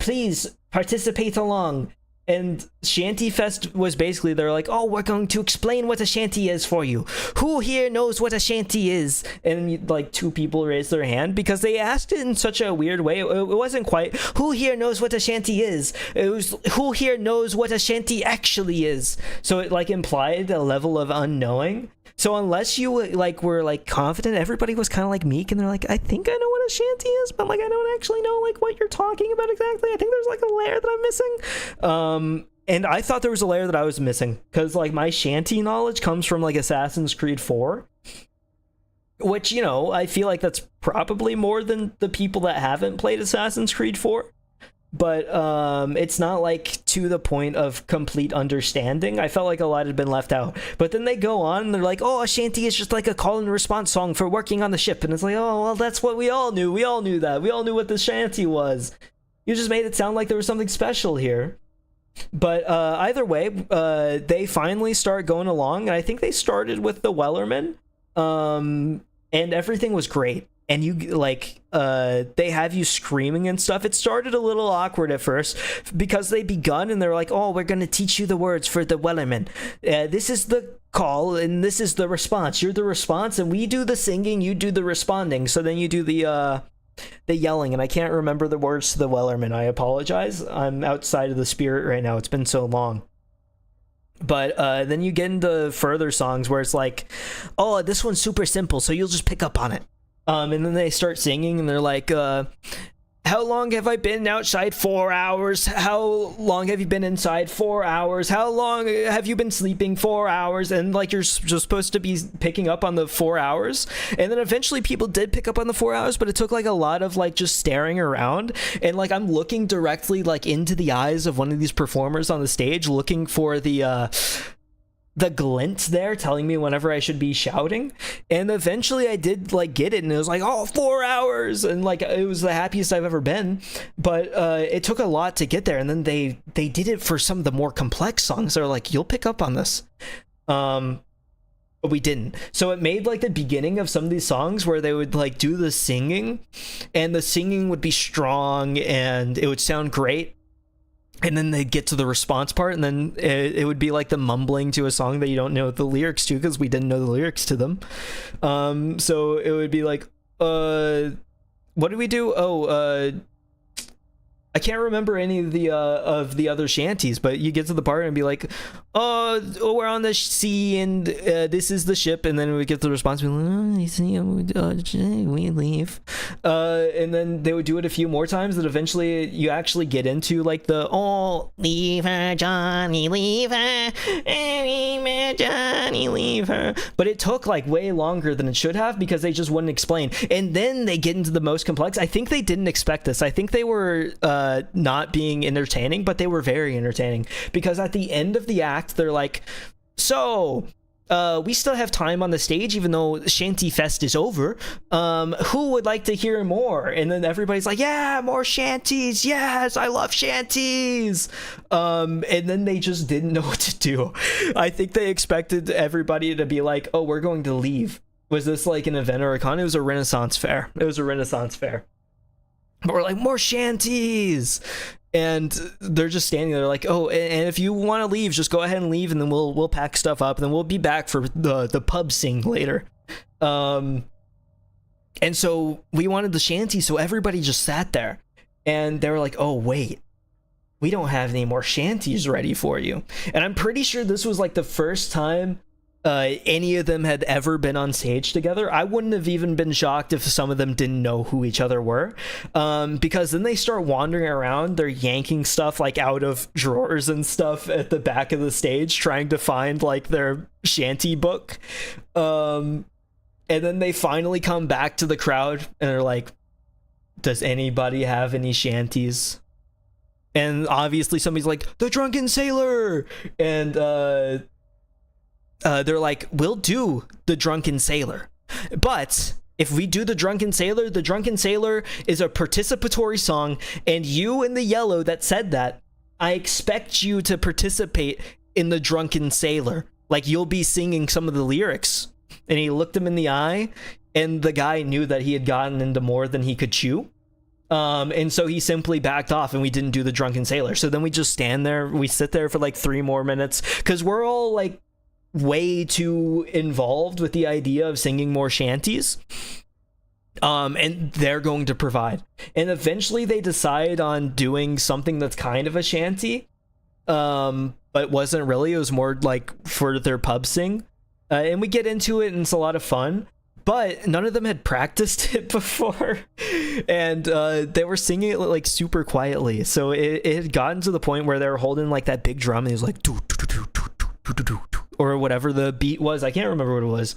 [SPEAKER 1] please participate along. And Shanty Fest was basically, they're like, oh, we're going to explain what a shanty is for you. Who here knows what a shanty is? And like 2 people raised their hand because they asked it in such a weird way. It wasn't quite, who here knows what a shanty is? It was, who here knows what a shanty actually is? So it like implied a level of unknowing. So unless you like were like confident, everybody was kind of like meek and they're like, I think I know what a shanty is, but like I don't actually know like what you're talking about exactly. I think there's like a layer that I'm missing. And I thought there was a layer that I was missing because like my shanty knowledge comes from like Assassin's Creed 4, which, you know, I feel like that's probably more than the people that haven't played Assassin's Creed 4. But it's not like to the point of complete understanding. I felt like a lot had been left out. But then they go on and they're like, oh, a shanty is just like a call and response song for working on the ship. And it's like, oh, well, that's what we all knew. We all knew that. We all knew what the shanty was. You just made it sound like there was something special here. But either way, they finally start going along. And I think they started with the Wellerman. And everything was great. And you like they have you screaming and stuff. It started a little awkward at first because they begun and they're like, oh, we're gonna teach you the words for the Wellerman. This is the call and this is the response. You're the response and we do the singing, you do the responding. So then you do the yelling, and I can't remember the words to the Wellerman. I apologize. I'm outside of the spirit right now. It's been so long. But then you get into further songs where it's like, oh, this one's super simple, so you'll just pick up on it. And then they start singing and they're like, how long have I been outside? 4 hours. How long have you been inside? 4 hours. How long have you been sleeping? 4 hours. And like you're just supposed to be picking up on the 4 hours. And then eventually people did pick up on the 4 hours, but it took like a lot of like just staring around. And like I'm looking directly like into the eyes of one of these performers on the stage, looking for the glint there telling me whenever I should be shouting. And eventually I did like get it, and it was like, oh, 4 hours, and like it was the happiest I've ever been. But it took a lot to get there, and then they did it for some of the more complex songs. They're like, you'll pick up on this, but we didn't. So it made like the beginning of some of these songs where they would like do the singing, and the singing would be strong and it would sound great. And then they'd get to the response part, and then it would be like the mumbling to a song that you don't know the lyrics to, because we didn't know the lyrics to them. So it would be like, what did we do? I can't remember any of the other shanties, but you get to the part and be like, oh, we're on the sea, and this is the ship, and then we get the response, we leave, and then they would do it a few more times, that eventually you actually get into like the, oh, leave her, Johnny, leave her, Johnny, leave her. But it took like way longer than it should have, because they just wouldn't explain. And then they get into the most complex. I think they didn't expect this. I think they were not being entertaining, but they were very entertaining, because at the end of the act they're like, so we still have time on the stage even though Shanty Fest is over. Who would like to hear more? And then everybody's like, yeah, more shanties, yes, I love shanties. And then they just didn't know what to do. I think they expected everybody to be like, oh, we're going to leave. Was this like an event or a con? It was a Renaissance fair. But we're like, more shanties, and they're just standing there like, oh, and if you want to leave, just go ahead and leave, and then we'll pack stuff up, and then we'll be back for the pub sing later. And so we wanted the shanty, so everybody just sat there, and they were like, oh wait, we don't have any more shanties ready for you. And I'm pretty sure this was like the first time any of them had ever been on stage together. I wouldn't have even been shocked if some of them didn't know who each other were, because then they start wandering around, they're yanking stuff like out of drawers and stuff at the back of the stage, trying to find like their shanty book, and then they finally come back to the crowd and they're like, does anybody have any shanties? And obviously somebody's like, the Drunken Sailor, and they're like, we'll do the Drunken Sailor, but if we do the Drunken Sailor is a participatory song, and you in the yellow that said that, I expect you to participate in the Drunken Sailor. Like, you'll be singing some of the lyrics. And he looked him in the eye, and the guy knew that he had gotten into more than he could chew. And so he simply backed off, and we didn't do the Drunken Sailor. So then we just stand there, we sit there for like 3 more minutes, because we're all like way too involved with the idea of singing more shanties, and they're going to provide. And eventually they decide on doing something that's kind of a shanty, but wasn't really. It was more like for their pub sing, and we get into it, and it's a lot of fun, but none of them had practiced it before, and they were singing it like super quietly, so it had gotten to the point where they were holding like that big drum, and it was like doo, doo, doo, doo, doo, doo, doo, doo, or whatever the beat was. I can't remember what it was.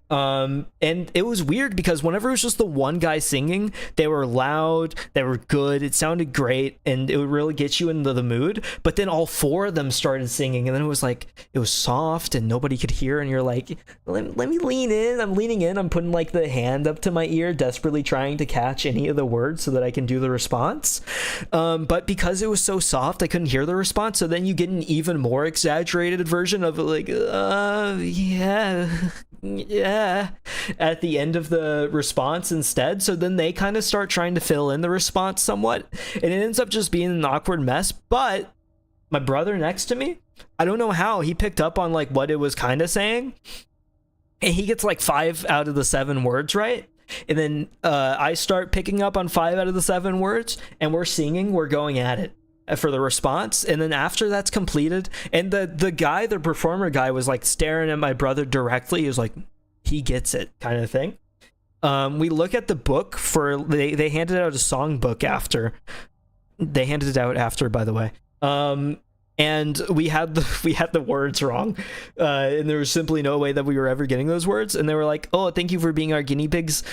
[SPEAKER 1] And it was weird, because whenever it was just the one guy singing, they were loud, they were good, it sounded great, and it would really get you into the mood. But then all 4 of them started singing, and then it was like, it was soft and nobody could hear, and you're like, let me lean in. I'm leaning in, I'm putting like the hand up to my ear, desperately trying to catch any of the words so that I can do the response. But because it was so soft, I couldn't hear the response, so then you get an even more exaggerated version of like, yeah, at the end of the response instead. So then they kind of start trying to fill in the response somewhat, and it ends up just being an awkward mess. But my brother next to me, I don't know how, he picked up on like what it was kind of saying, and he gets like 5 out of the 7 words right. And then I start picking up on 5 out of the 7 words, and we're singing, we're going at it for the response. And then after that's completed, and the performer guy was like staring at my brother directly, he was like, he gets it kind of thing. we look at the book for they handed out a songbook after. They handed it out after, by the way. And we had the words wrong, and there was simply no way that we were ever getting those words. And they were like, "Oh, thank you for being our guinea pigs."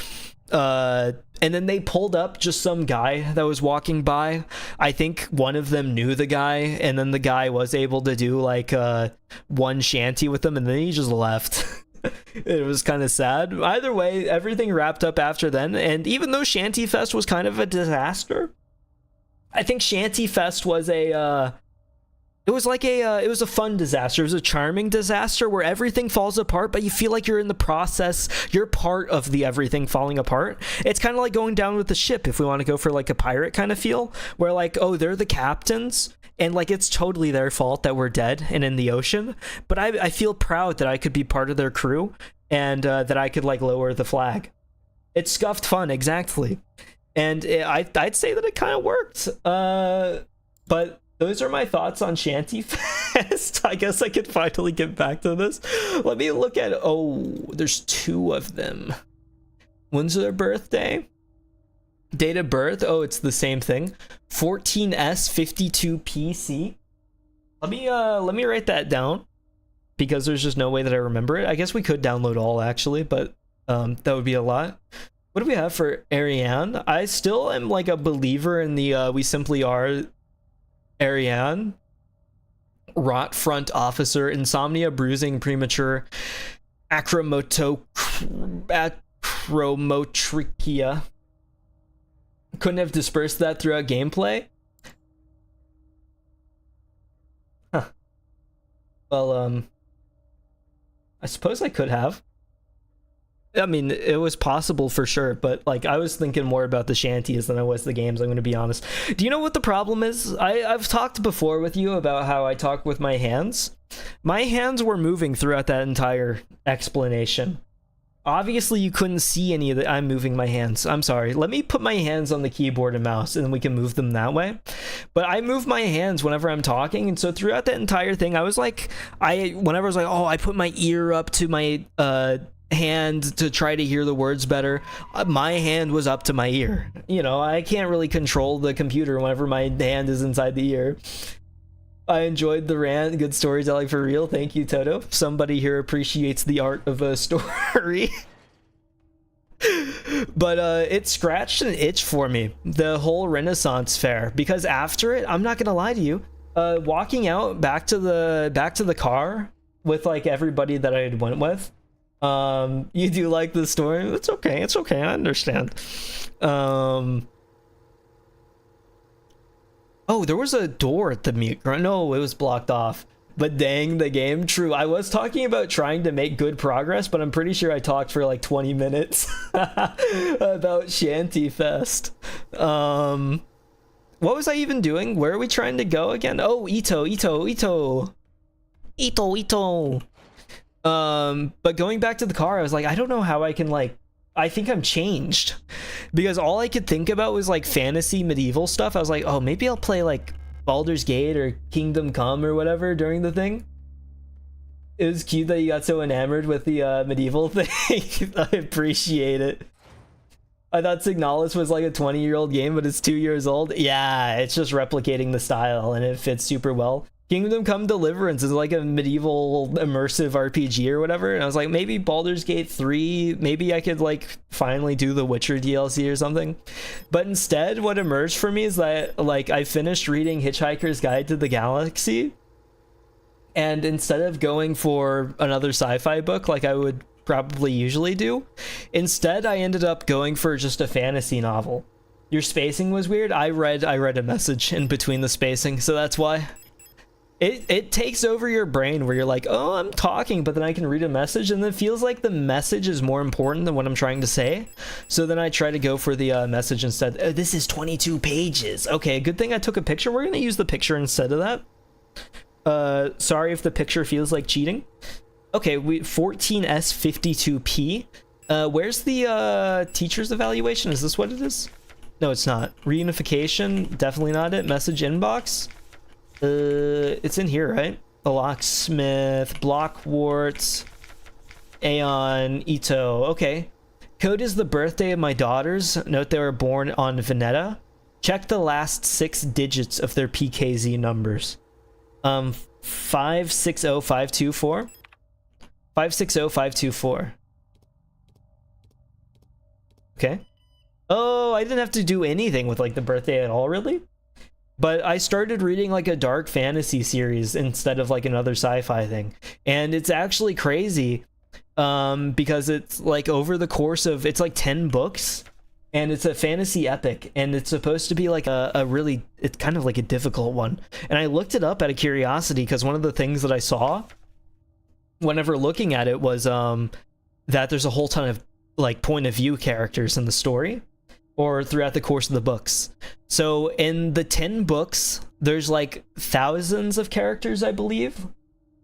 [SPEAKER 1] And then they pulled up just some guy that was walking by. I think one of them knew the guy, and then the guy was able to do like one shanty with them, and then he just left. It was kind of sad. Either way, everything wrapped up after then, and even though Shanty Fest was kind of a disaster, I think Shanty Fest was a it was a fun disaster. It was a charming disaster where everything falls apart, but you feel like you're in the process. You're part of the everything falling apart. It's kind of like going down with the ship, if we want to go for like a pirate kind of feel, where like, oh, they're the captains, and like it's totally their fault that we're dead and in the ocean. But I feel proud that I could be part of their crew, and that I could like lower the flag. It's scuffed fun, exactly. And I'd say that it kind of worked. But those are my thoughts on Shanty Fest. I guess I could finally get back to this. Let me look at... Oh, there's 2 of them. When's their birthday? Date of birth? Oh, it's the same thing. 14S52PC. Let me write that down, because there's just no way that I remember it. I guess we could download all, actually, but that would be a lot. What do we have for Ariane? I still am like a believer in the We Simply Are Ariane. Rot front officer, insomnia, bruising, premature, acromotrichia. Couldn't have dispersed that throughout gameplay. Huh. Well, I suppose I could have. I mean, it was possible for sure, but like I was thinking more about the shanties than I was the games, I'm going to be honest. Do you know what the problem is? I've talked before with you about how I talk with my hands. My hands were moving throughout that entire explanation. Obviously, you couldn't see any of it. I'm moving my hands. I'm sorry. Let me put my hands on the keyboard and mouse, and then we can move them that way. But I move my hands whenever I'm talking, and so throughout that entire thing, I was like, whenever I was like, oh, I put my ear up to my hand to try to hear the words better, my hand was up to my ear. You know, I can't really control the computer whenever my hand is inside the ear. I enjoyed the rant. Good storytelling for real. Thank you, Toto. Somebody here appreciates the art of a story. But it scratched an itch for me, the whole Renaissance fair, because after it, I'm not gonna lie to you, walking out back to the car with like everybody that I had went with. You do like the story? It's okay. I understand. Oh, there was a door at the mute. No, it was blocked off. But dang, the game. True. I was talking about trying to make good progress, but I'm pretty sure I talked for like 20 minutes about Shanty Fest. What was I even doing? Where are we trying to go again? Oh, Ito. But going back to the car, I was like, I don't know how I can like, I think I'm changed, because all I could think about was like fantasy medieval stuff. I was like, oh, maybe I'll play like Baldur's Gate or Kingdom Come or whatever during the thing. It was cute that you got so enamored with the medieval thing. I appreciate it. I thought Signalis was like a 20-year-old game, but it's 2 years old. Yeah, it's just replicating the style and it fits super well. Kingdom Come Deliverance is like a medieval immersive RPG or whatever, and I was like, maybe Baldur's Gate 3, maybe I could like finally do the Witcher DLC or something. But instead, what emerged for me is that like I finished reading Hitchhiker's Guide to the Galaxy, and instead of going for another sci-fi book like I would probably usually do, instead I ended up going for just a fantasy novel. Your spacing was weird. I read a message in between the spacing, so that's why. It takes over your brain where you're like, oh, I'm talking, but then I can read a message, and it feels like the message is more important than what I'm trying to say. So then I try to go for the message instead. Oh, this is 22 pages. Okay, good thing I took a picture. We're going to use the picture instead of that. Sorry if the picture feels like cheating. Okay, 14S52P. Where's the teacher's evaluation? Is this what it is? No, it's not. Reunification, definitely not it. Message inbox. It's in here, right? The locksmith, blockwarts, Aeon, Ito. Okay. Code is the birthday of my daughters. Note they were born on Veneta. Check the last 6 digits of their PKZ numbers. 560524. 560524. Okay. Oh, I didn't have to do anything with like the birthday at all, really. But I started reading like a dark fantasy series instead of like another sci-fi thing. And it's actually crazy because it's like over the course of, it's like 10 books and it's a fantasy epic and it's supposed to be like a really, it's kind of like a difficult one. And I looked it up out of curiosity because one of the things that I saw whenever looking at it was that there's a whole ton of like point of view characters in the story or throughout the course of the books. So in the 10 books, there's like thousands of characters, I believe,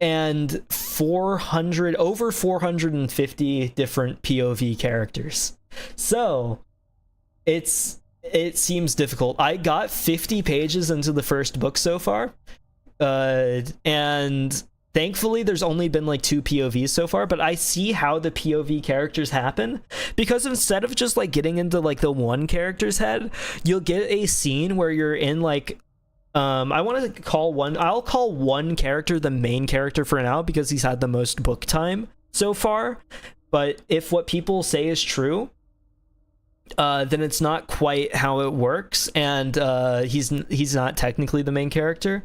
[SPEAKER 1] and over 450 different POV characters. So it seems difficult. I got 50 pages into the first book so far, and thankfully, there's only been like 2 POVs so far, but I see how the POV characters happen because instead of just like getting into like the one character's head, you'll get a scene where you're in like, I'll call one character the main character for now because he's had the most book time so far. But if what people say is true, then it's not quite how it works, and he's not technically the main character.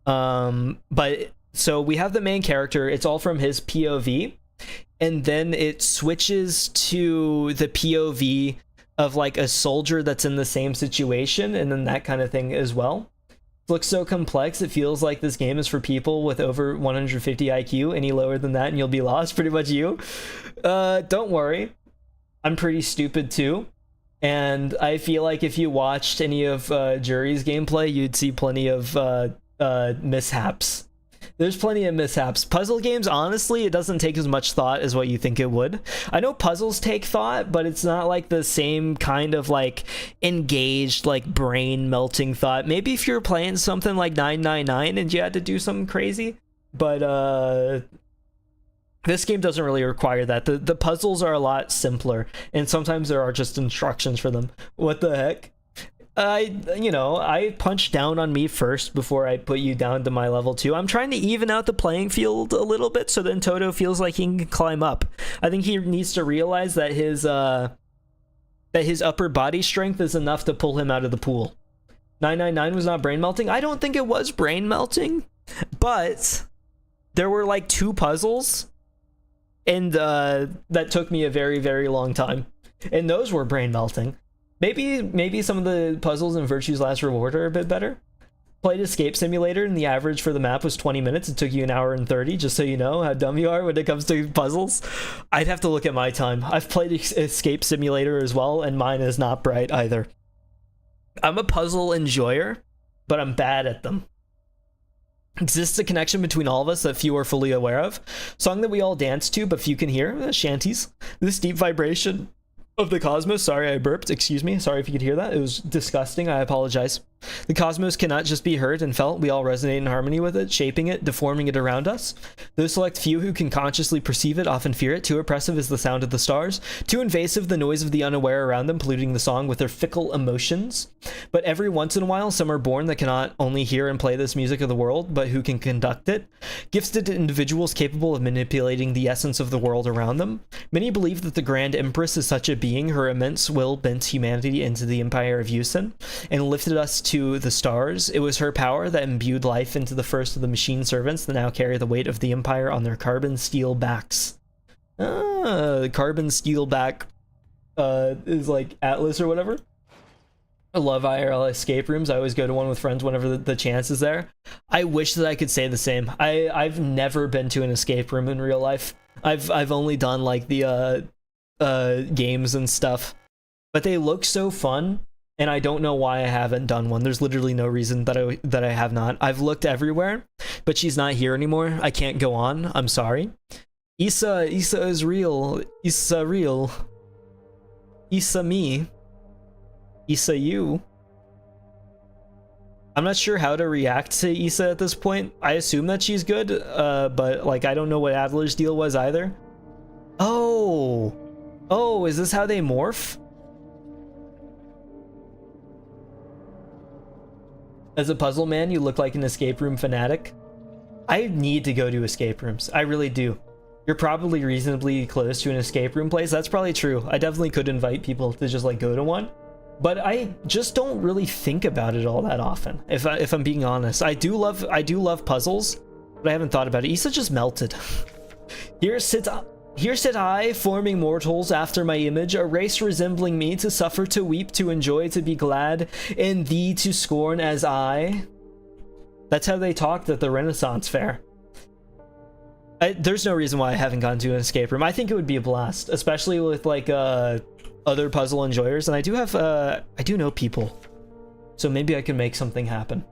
[SPEAKER 1] But so we have the main character, it's all from his POV, and then it switches to the POV of like a soldier that's in the same situation, and then that kind of thing as well. It looks so complex, it feels like this game is for people with over 150 IQ. Any lower than that and you'll be lost, pretty much you. Don't worry, I'm pretty stupid too. And I feel like if you watched any of Jury's gameplay, you'd see plenty of mishaps. There's plenty of mishaps. Puzzle games, honestly, it doesn't take as much thought as what you think it would. I know puzzles take thought, but it's not like the same kind of like engaged, like brain melting thought. Maybe if you're playing something like 999 and you had to do something crazy, but this game doesn't really require that. The puzzles are a lot simpler, and sometimes there are just instructions for them. What the heck? I punched down on me first before I put you down to my level 2. I'm trying to even out the playing field a little bit so then Toto feels like he can climb up. I think he needs to realize that his upper body strength is enough to pull him out of the pool. 999 was not brain melting. I don't think it was brain melting, but there were like 2 puzzles, and that took me a very, very long time, and those were brain melting. Maybe some of the puzzles in Virtue's Last Reward are a bit better. Played Escape Simulator, and the average for the map was 20 minutes. It took you 1 hour and 30, just so you know how dumb you are when it comes to puzzles. I'd have to look at my time. I've played Escape Simulator as well, and mine is not bright either. I'm a puzzle enjoyer, but I'm bad at them. Exists a connection between all of us that few are fully aware of. Song that we all dance to, but few can hear. Shanties. This deep vibration of the cosmos. Sorry, I burped. Excuse me. Sorry if you could hear that. It was disgusting. I apologize. The cosmos cannot just be heard and felt. We all resonate in harmony with it, shaping it, deforming it around us. Those select few who can consciously perceive it often fear it. Too oppressive is the sound of the stars. Too invasive the noise of the unaware around them, polluting the song with their fickle emotions. But every once in a while, some are born that cannot only hear and play this music of the world, but who can conduct it. Gifted individuals capable of manipulating the essence of the world around them. Many believe that the Grand Empress is such a being. Her immense will bent humanity into the Empire of Yusen and lifted us to the stars. It was her power that imbued life into the first of the machine servants that now carry the weight of the Empire on their carbon steel backs. The carbon steel back is like Atlas or whatever. I love IRL escape rooms. I always go to one with friends whenever the chance is there. I wish that I could say the same. I've never been to an escape room in real life. I've only done like the games and stuff, but they look so fun, and I don't know why I haven't done one. There's literally no reason that I have not. I've looked everywhere, but she's not here anymore. I can't go on. I'm sorry. Issa is real. Issa real. Issa me. Issa you. I'm not sure how to react to Issa at this point. I assume that she's good, but like I don't know what Adler's deal was either. Oh, Oh, is this how they morph? As a puzzle man, you look like an escape room fanatic. I need to go to escape rooms. I really do. You're probably reasonably close to an escape room place. That's probably true. I definitely could invite people to just like go to one, but I just don't really think about it all that often. If I'm being honest, I do love puzzles, but I haven't thought about it. Issa just melted. Here sit I, forming mortals after my image, a race resembling me, to suffer, to weep, to enjoy, to be glad, and thee to scorn as I. That's how they talked at the Renaissance Fair. There's no reason why I haven't gone to an escape room. I think it would be a blast, especially with like other puzzle enjoyers, and I do know people, so maybe I can make something happen.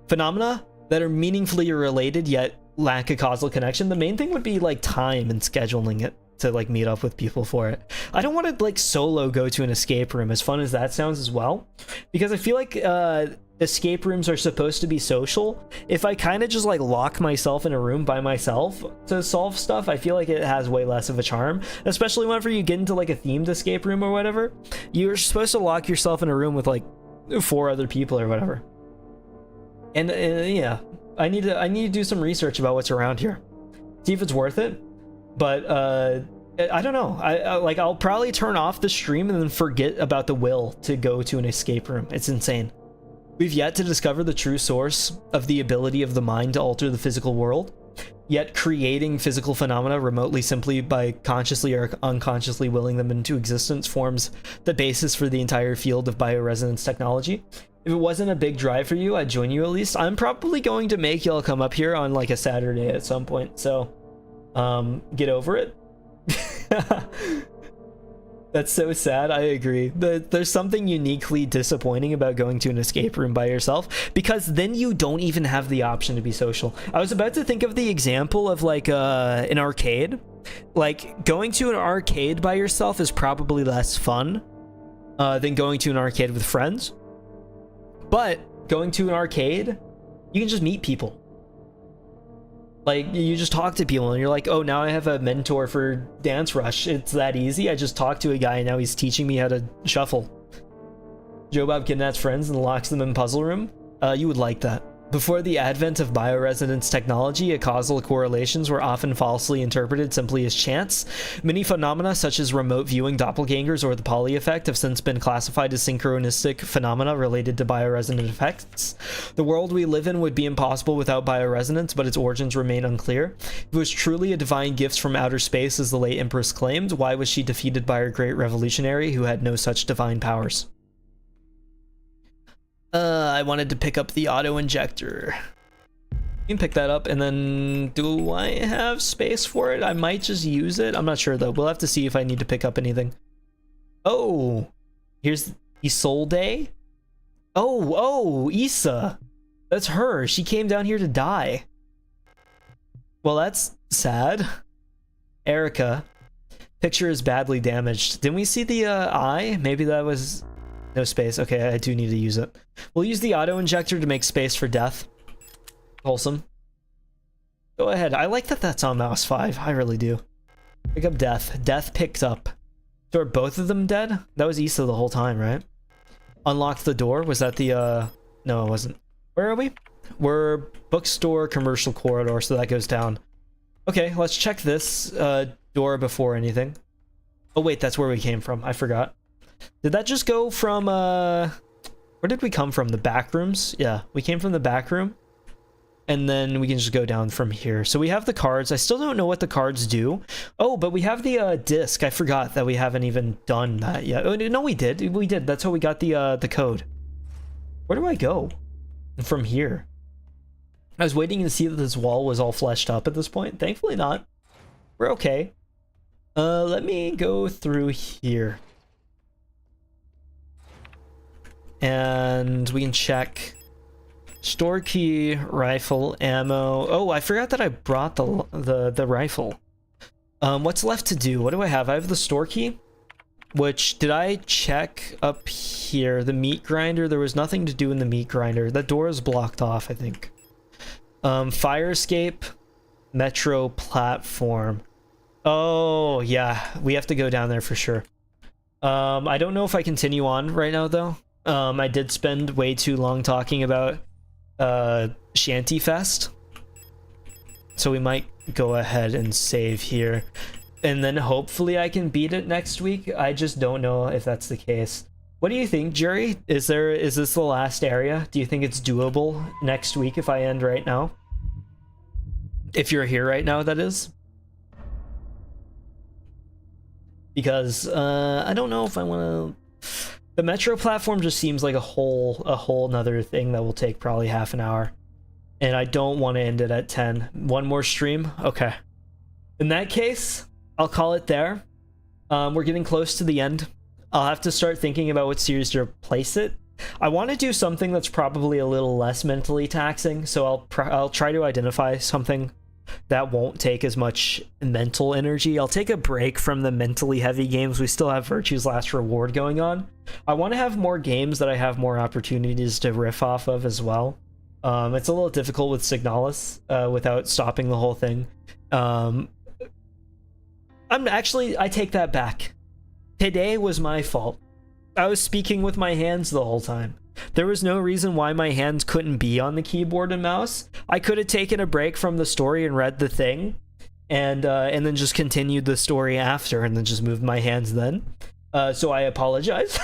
[SPEAKER 1] Phenomena that are meaningfully related yet lack a causal connection. The main thing would be like time and scheduling it to like meet up with people for it. I don't want to like solo go to an escape room, as fun as that sounds as well, because I feel like escape rooms are supposed to be social. If I kind of just like lock myself in a room by myself to solve stuff, I feel like it has way less of a charm, especially whenever you get into like a themed escape room or whatever. You're supposed to lock yourself in a room with like 4 other people or whatever. And yeah, I need to do some research about what's around here, see if it's worth it. But I don't know. I'll probably turn off the stream and then forget about the will to go to an escape room. It's insane. We've yet to discover the true source of the ability of the mind to alter the physical world, yet creating physical phenomena remotely simply by consciously or unconsciously willing them into existence forms the basis for the entire field of bioresonance technology. If it wasn't a big drive for you, I'd join you at least. I'm probably going to make y'all come up here on like a Saturday at some point, so get over it. That's so sad. I agree. There's something uniquely disappointing about going to an escape room by yourself, because then you don't even have the option to be social. I was about to think of the example of like an arcade. Like going to an arcade by yourself is probably less fun than going to an arcade with friends. But going to an arcade, you can just meet people. Like, you just talk to people and you're like, oh, now I have a mentor for Dance Rush. It's that easy. I just talked to a guy and now he's teaching me how to shuffle. Joe Bob kidnaps friends and locks them in puzzle room. You would like that. Before the advent of bioresonance technology, causal correlations were often falsely interpreted simply as chance. Many phenomena, such as remote viewing doppelgangers or the Pauli effect, have since been classified as synchronistic phenomena related to bioresonant effects. The world we live in would be impossible without bioresonance, but its origins remain unclear. If it was truly a divine gift from outer space, as the late Empress claimed, why was she defeated by her great revolutionary who had no such divine powers? I wanted to pick up the auto injector. You can pick that up, and then do I have space for it? I might just use it. I'm not sure though. We'll have to see if I need to pick up anything. Oh, here's Isolde. Oh, Issa. That's her. She came down here to die. Well, that's sad. Erica. Picture is badly damaged. Didn't we see the eye? Maybe that was... No space. Okay, I do need to use it. We'll use the auto injector to make space for death. Wholesome. Go ahead. I like that that's on mouse 5. I really do. Pick up death. Death picked up. So are both of them dead? That was Issa the whole time, right? Unlock the door. Was that the No, it wasn't. Where are we? We're bookstore commercial corridor, so that goes down. Okay, let's check this door before anything. Oh wait, that's where we came from. I forgot. Did that just go from, where did we come from? The back rooms? Yeah, we came from the back room. And then we can just go down from here. So we have the cards. I still don't know what the cards do. Oh, but we have the disc. I forgot that we haven't even done that yet. Oh, no, we did. We did. That's how we got the code. Where do I go? From here. I was waiting to see that this wall was all fleshed up at this point. Thankfully not. We're okay. Let me go through here. And we can check store key, rifle, ammo. Oh, I forgot that I brought the rifle. What's left to do? What do I have? I have the store key, which did I check up here? The meat grinder. There was nothing to do in the meat grinder. That door is blocked off, I think. Fire escape, metro platform. Oh, yeah, we have to go down there for sure. I don't know if I continue on right now, though. I did spend way too long talking about Shanty Fest. So we might go ahead and save here. And then hopefully I can beat it next week. I just don't know if that's the case. What do you think, Jury? Is this the last area? Do you think it's doable next week if I end right now? If you're here right now, that is. Because I don't know if I want to. The Metro platform just seems like a whole nother thing that will take probably half an hour, and I don't want to end it at 10. One more stream, okay. In that case, I'll call it there. We're getting close to the end. I'll have to start thinking about what series to replace it. I want to do something that's probably a little less mentally taxing, so I'll try to identify something that won't take as much mental energy. I'll take a break from the mentally heavy games. We still have Virtue's Last Reward going on. I want to have more games that I have more opportunities to riff off of as well. It's a little difficult with Signalis without stopping the whole thing. I take that back. Today was my fault. I was speaking with my hands the whole time. There was no reason why my hands couldn't be on the keyboard and mouse. I could have taken a break from the story and read the thing, and then just continued the story after, and then just moved my hands then. So I apologize.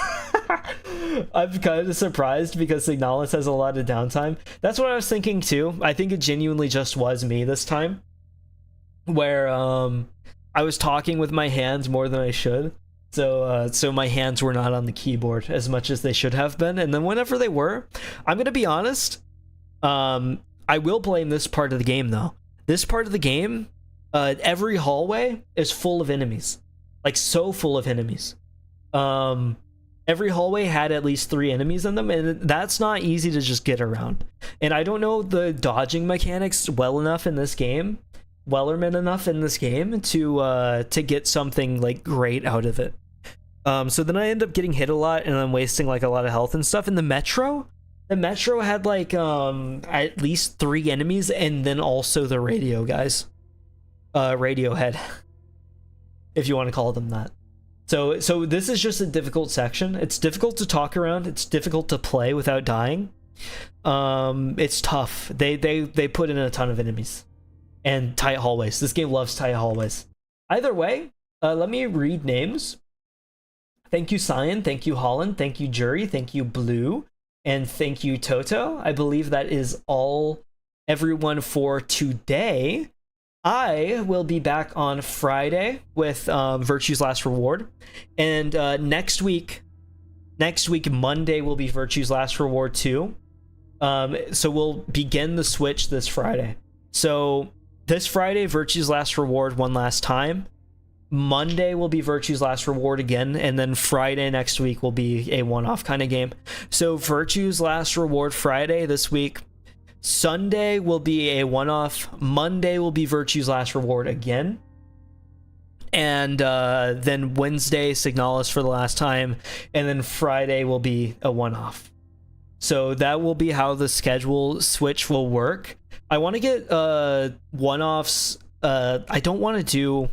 [SPEAKER 1] I'm kind of surprised because Signalis has a lot of downtime. That's what I was thinking too. I think it genuinely just was me this time, where I was talking with my hands more than I should. So my hands were not on the keyboard as much as they should have been, and then whenever they were, I'm gonna be honest, I will blame this part of the game though. This part of the game, every hallway is full of enemies, like so full of enemies. Every hallway had at least 3 enemies in them, and that's not easy to just get around. And I don't know the dodging mechanics well enough in this game, enough in this game to get something like great out of it. So then I end up getting hit a lot, and I'm wasting like a lot of health and stuff. In the Metro had like at least 3 enemies, and then also the radio guys, Radiohead, if you want to call them that. So this is just a difficult section. It's difficult to talk around. It's difficult to play without dying. It's tough. They put in a ton of enemies and tight hallways. This game loves tight hallways. Either way, let me read names. Thank you, Cyan. Thank you, Holland. Thank you, Jury. Thank you, Blue. And thank you, Toto. I believe that is all, everyone, for today. I will be back on Friday with Virtue's Last Reward. And next week, Monday, will be Virtue's Last Reward 2. So we'll begin the Switch this Friday. So this Friday, Virtue's Last Reward one last time. Monday will be Virtue's Last Reward again, and then Friday next week will be a one-off kind of game. So Virtue's Last Reward Friday this week. Sunday will be a one-off. Monday will be Virtue's Last Reward again. And then Wednesday, Signalis for the last time. And then Friday will be a one-off. So that will be how the schedule switch will work. I want to get one-offs. I don't want to do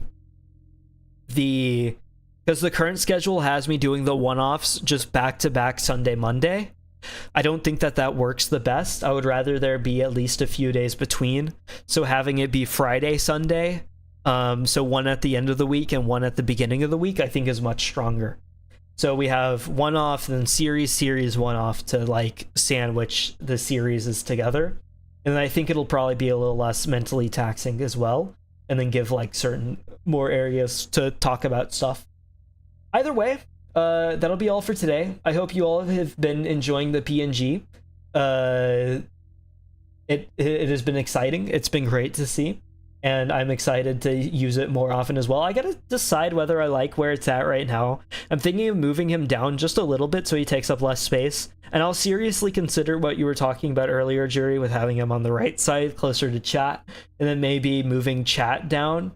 [SPEAKER 1] because the current schedule has me doing the one-offs just back-to-back Sunday, Monday. I don't think that works the best. I would rather there be at least a few days between. So having it be Friday, Sunday, so one at the end of the week and one at the beginning of the week, I think is much stronger. So we have one-off, then series, one-off to like sandwich the series together. And I think it'll probably be a little less mentally taxing as well. And then give like certain more areas to talk about stuff. Either way, that'll be all for today. I hope you all have been enjoying the PNG. It has been exciting. It's been great to see, and I'm excited to use it more often as well. I gotta decide whether I like where it's at right now. I'm thinking of moving him down just a little bit so he takes up less space, and I'll seriously consider what you were talking about earlier, Jury, with having him on the right side closer to chat, and then maybe moving chat down,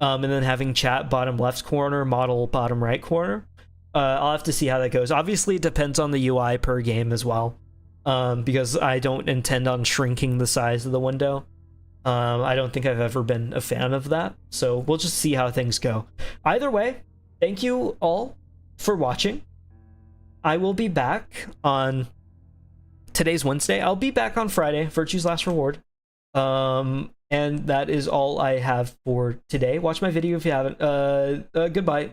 [SPEAKER 1] and then having chat bottom left corner, model bottom right corner. I'll have to see how that goes. Obviously, it depends on the UI per game as well, because I don't intend on shrinking the size of the window. I don't think I've ever been a fan of that, so we'll just see how things go. Either way, thank you all for watching. I will be back on... Today's Wednesday. I'll be back on Friday, Virtue's Last Reward. And that is all I have for today. Watch my video if you haven't. Goodbye.